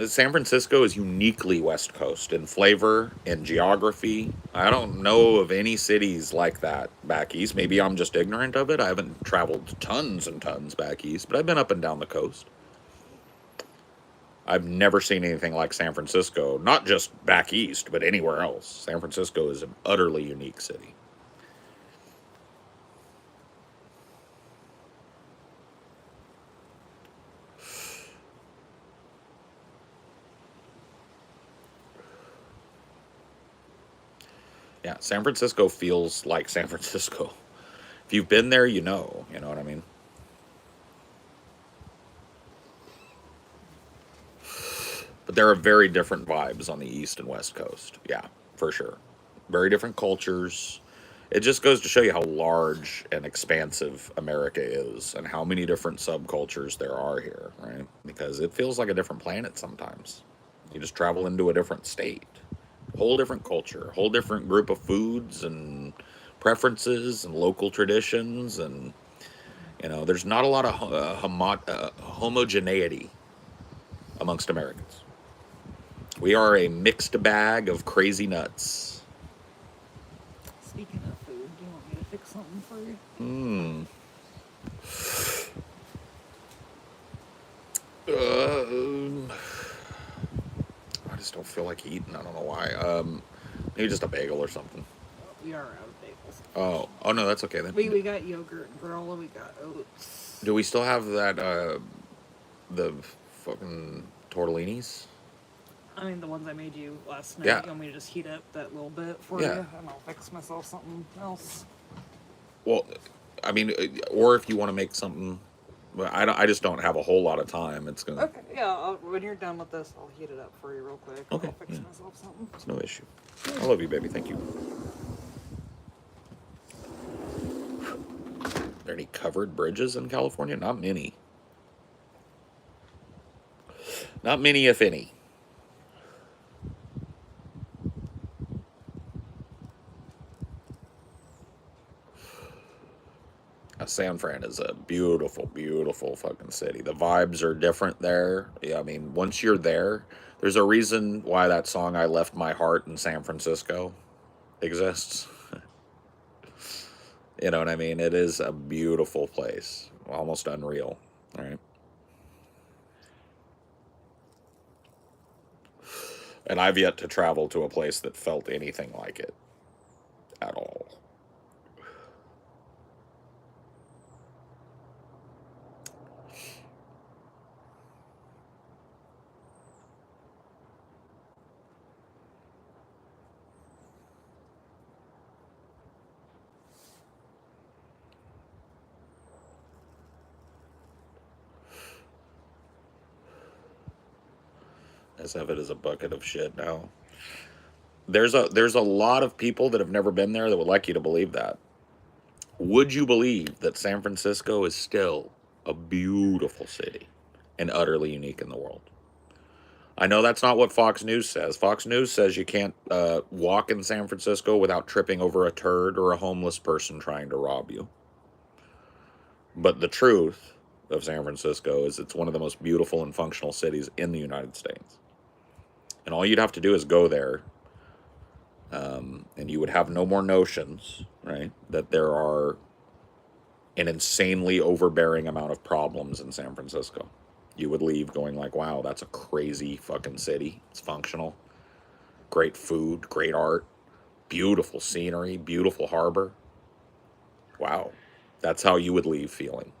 A: San Francisco is uniquely West Coast in flavor, in geography. I don't know of any cities like that back east. Maybe I'm just ignorant of it. I haven't traveled tons and tons back east, but I've been up and down the coast. I've never seen anything like San Francisco, not just back east, but anywhere else. San Francisco is an utterly unique city. Yeah, San Francisco feels like San Francisco. If you've been there, you know what I mean? But there are very different vibes on the East and West Coast. Yeah, for sure. Very different cultures. It just goes to show you how large and expansive America is and how many different subcultures there are here, right? Because it feels like a different planet sometimes. You just travel into a different state, whole different culture, whole different group of foods and preferences and local traditions. And, there's not a lot of homogeneity amongst Americans. We are a mixed bag of crazy nuts.
B: Speaking of food, do you want me to fix something for you?
A: I just don't feel like eating. I don't know why. Maybe just a bagel or something.
B: We are out of bagels.
A: Oh no, that's okay then.
B: We got yogurt and granola. We got oats.
A: Do we still have that? The fucking tortellinis?
B: I mean, the ones I made you last night.
A: Yeah.
B: You want me to just heat up that little bit for
A: Yeah.
B: you? And I'll fix myself something else.
A: Well, I mean, or if you want to make something, well, I just don't have a whole lot of time. It's gonna.
B: Okay, yeah, when you're done with this, I'll heat it up for you real quick.
A: Okay,
B: I'll fix
A: yeah.
B: myself something.
A: It's no issue. I love you, baby. Thank you. Are there any covered bridges in California? Not many. Not many, if any. San Fran is a beautiful, beautiful fucking city. The vibes are different there. Yeah, I mean, once you're there, there's a reason why that song "I Left My Heart in San Francisco" exists. You know what I mean? It is a beautiful place, almost unreal. All right. And I've yet to travel to a place that felt anything like it at all. As if it is a bucket of shit now. There's a lot of people that have never been there that would like you to believe that. Would you believe that San Francisco is still a beautiful city and utterly unique in the world? I know that's not what Fox News says. Fox News says you can't walk in San Francisco without tripping over a turd or a homeless person trying to rob you. But the truth of San Francisco is it's one of the most beautiful and functional cities in the United States. And all you'd have to do is go there, and you would have no more notions, right, that there are an insanely overbearing amount of problems in San Francisco. You would leave going like, wow, that's a crazy fucking city. It's functional. Great food, great art, beautiful scenery, beautiful harbor. Wow. That's how you would leave feeling.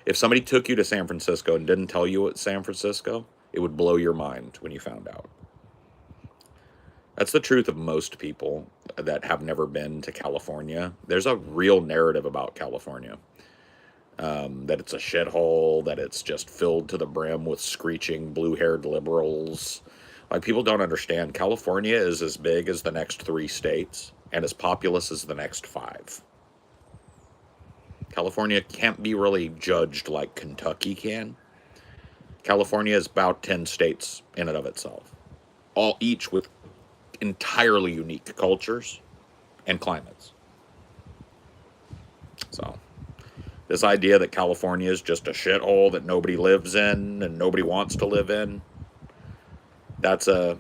A: If somebody took you to San Francisco and didn't tell you it's San Francisco, it would blow your mind when you found out. That's the truth of most people that have never been to California. There's a real narrative about California. That it's a shithole, that it's just filled to the brim with screeching blue-haired liberals. Like, people don't understand. California is as big as the next 3 states and as populous as the next 5. California can't be really judged like Kentucky can. California is about 10 states in and of itself, all each with entirely unique cultures and climates. So, this idea that California is just a shithole that nobody lives in and nobody wants to live in, that's a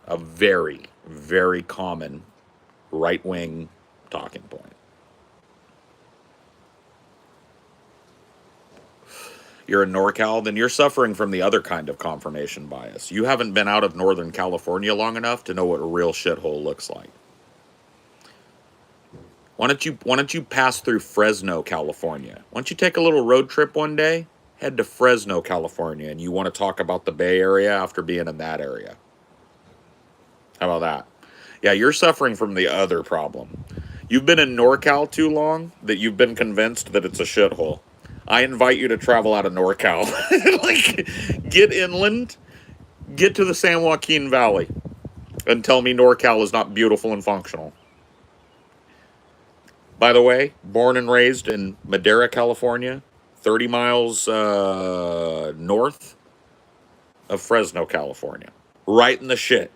A: very, very common right wing talking point. You're in NorCal, then you're suffering from the other kind of confirmation bias. You haven't been out of Northern California long enough to know what a real shithole looks like. Why don't you pass through Fresno, California? Why don't you take a little road trip one day? Head to Fresno, California, and you want to talk about the Bay Area after being in that area. How about that? Yeah, you're suffering from the other problem. You've been in NorCal too long that you've been convinced that it's a shithole. I invite you to travel out of NorCal. Like, get inland, get to the San Joaquin Valley, and tell me NorCal is not beautiful and functional. By the way, born and raised in Madera, California, 30 miles north of Fresno, California. Right in the shit.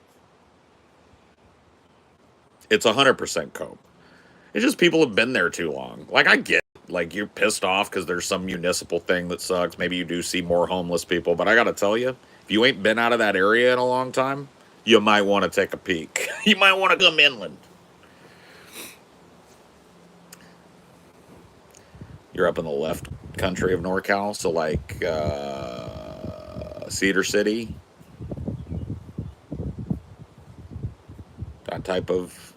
A: It's 100% cope. It's just people have been there too long. Like, I get it. Like, you're pissed off because there's some municipal thing that sucks. Maybe you do see more homeless people. But I got to tell you, if you ain't been out of that area in a long time, you might want to take a peek. You might want to come inland. You're up in the left country of NorCal, so like Cedar City, that type of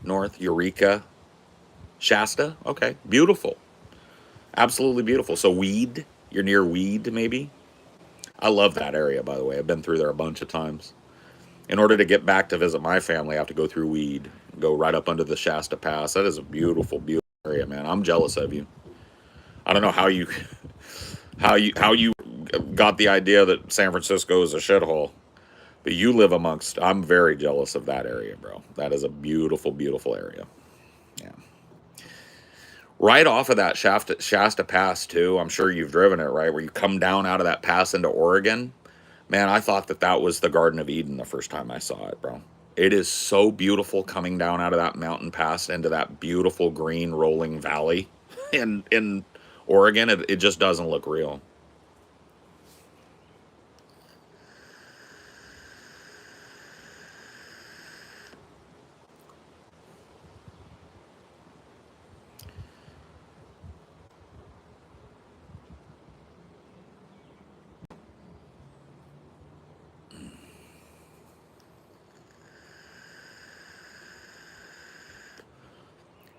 A: north, Eureka, Shasta. Okay, beautiful, absolutely beautiful. So Weed, you're near Weed, maybe. I love that area, by the way. I've been through there a bunch of times. In order to get back to visit my family, I have to go through Weed, go right up under the Shasta Pass. That is a beautiful, beautiful area, man. I'm jealous of you. I don't know how you how you got the idea that San Francisco is a shithole, but you live amongst. I'm very jealous of that area, bro. That is a beautiful, beautiful area. Yeah. Right off of that Shasta Pass too. I'm sure you've driven it, right? Where you come down out of that pass into Oregon. Man, I thought that was the Garden of Eden the first time I saw it, bro. It is so beautiful coming down out of that mountain pass into that beautiful green rolling valley in Oregon. It just doesn't look real.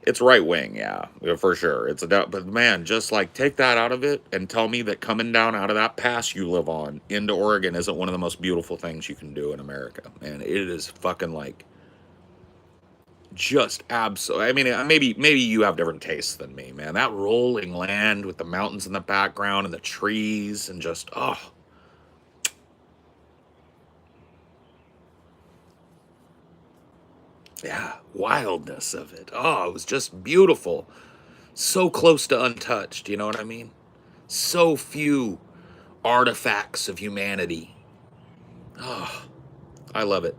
A: It's right wing, yeah, for sure. But man, just like take that out of it and tell me that coming down out of that pass you live on into Oregon isn't one of the most beautiful things you can do in America. Man, it is fucking like just absolutely. I mean, maybe you have different tastes than me, man. That rolling land with the mountains in the background and the trees and just yeah, wildness of it. Oh, it was just beautiful. So close to untouched, you know what I mean? So few artifacts of humanity. Oh, I love it.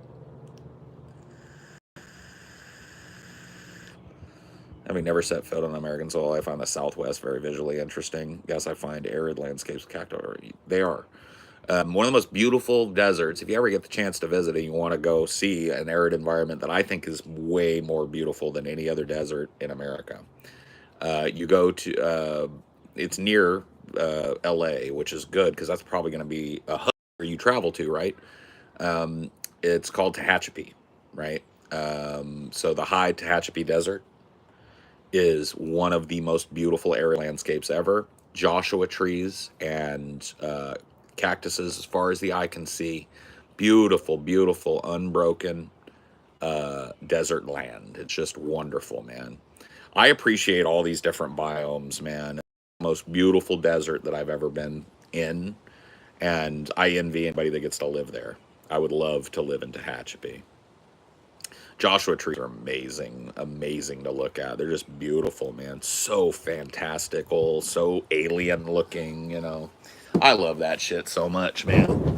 A: Having never set foot on American soil, I find the Southwest very visually interesting. Yes, I find arid landscapes cacti. They are. One of the most beautiful deserts. If you ever get the chance to visit and you want to go see an arid environment that I think is way more beautiful than any other desert in America, you go to, it's near LA, which is good because that's probably going to be a hub where you travel to, right? It's called Tehachapi, right? So the high Tehachapi Desert is one of the most beautiful arid landscapes ever. Joshua trees and cactuses as far as the eye can see. Beautiful, beautiful, unbroken desert land. It's just wonderful, man. I appreciate all these different biomes, man. Most beautiful desert that I've ever been in, and I envy anybody that gets to live there. I would love to live in Tehachapi. Joshua trees are amazing, amazing to look at. They're just beautiful, man. So fantastical, so alien looking, you know. I love that shit so much, man.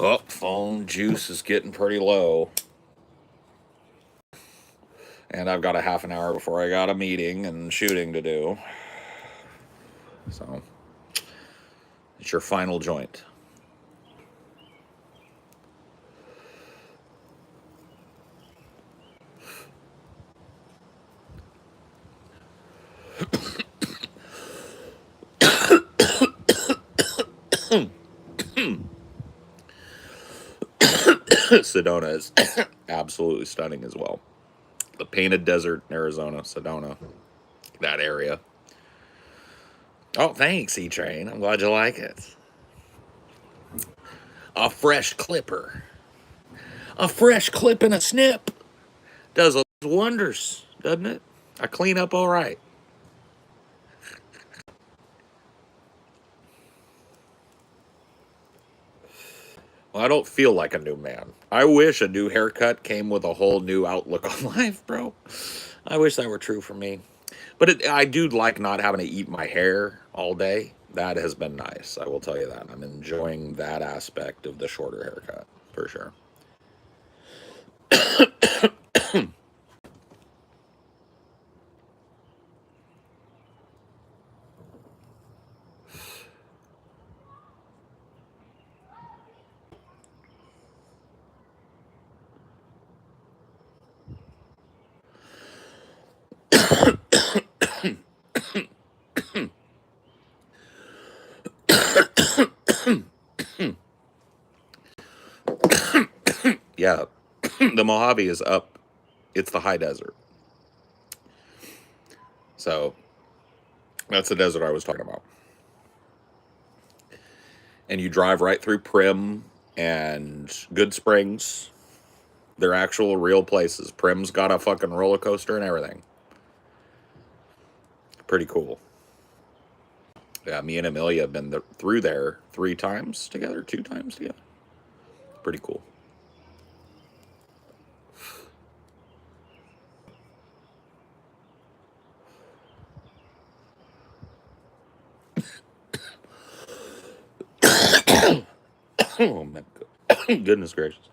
A: Oh, phone juice is getting pretty low. And I've got a half an hour before I got a meeting and shooting to do. So, it's your final joint. Sedona is absolutely stunning as well. The Painted Desert in Arizona, Sedona, that area. Oh, thanks, E-Train. I'm glad you like it. A fresh clipper. A fresh clip and a snip does wonders, doesn't it? I clean up all right. Well, I don't feel like a new man. I wish a new haircut came with a whole new outlook on life, bro. I wish that were true for me. But I do like not having to eat my hair all day. That has been nice. I will tell you that. I'm enjoying that aspect of the shorter haircut, for sure. Yeah, the Mojave is up. It's the high desert. So that's the desert I was talking about. And you drive right through Prim and Good Springs. They're actual real places. Prim's got a fucking roller coaster and everything. Pretty cool. Yeah, me and Amelia have been through there 3 times together, 2 times together. Pretty cool. Oh my goodness gracious.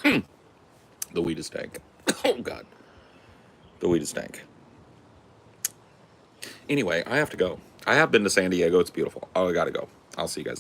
A: The weed is stank. Oh god. The weed is stank. Anyway, I have to go. I have been to San Diego. It's beautiful. Oh, I gotta go. I'll see you guys later.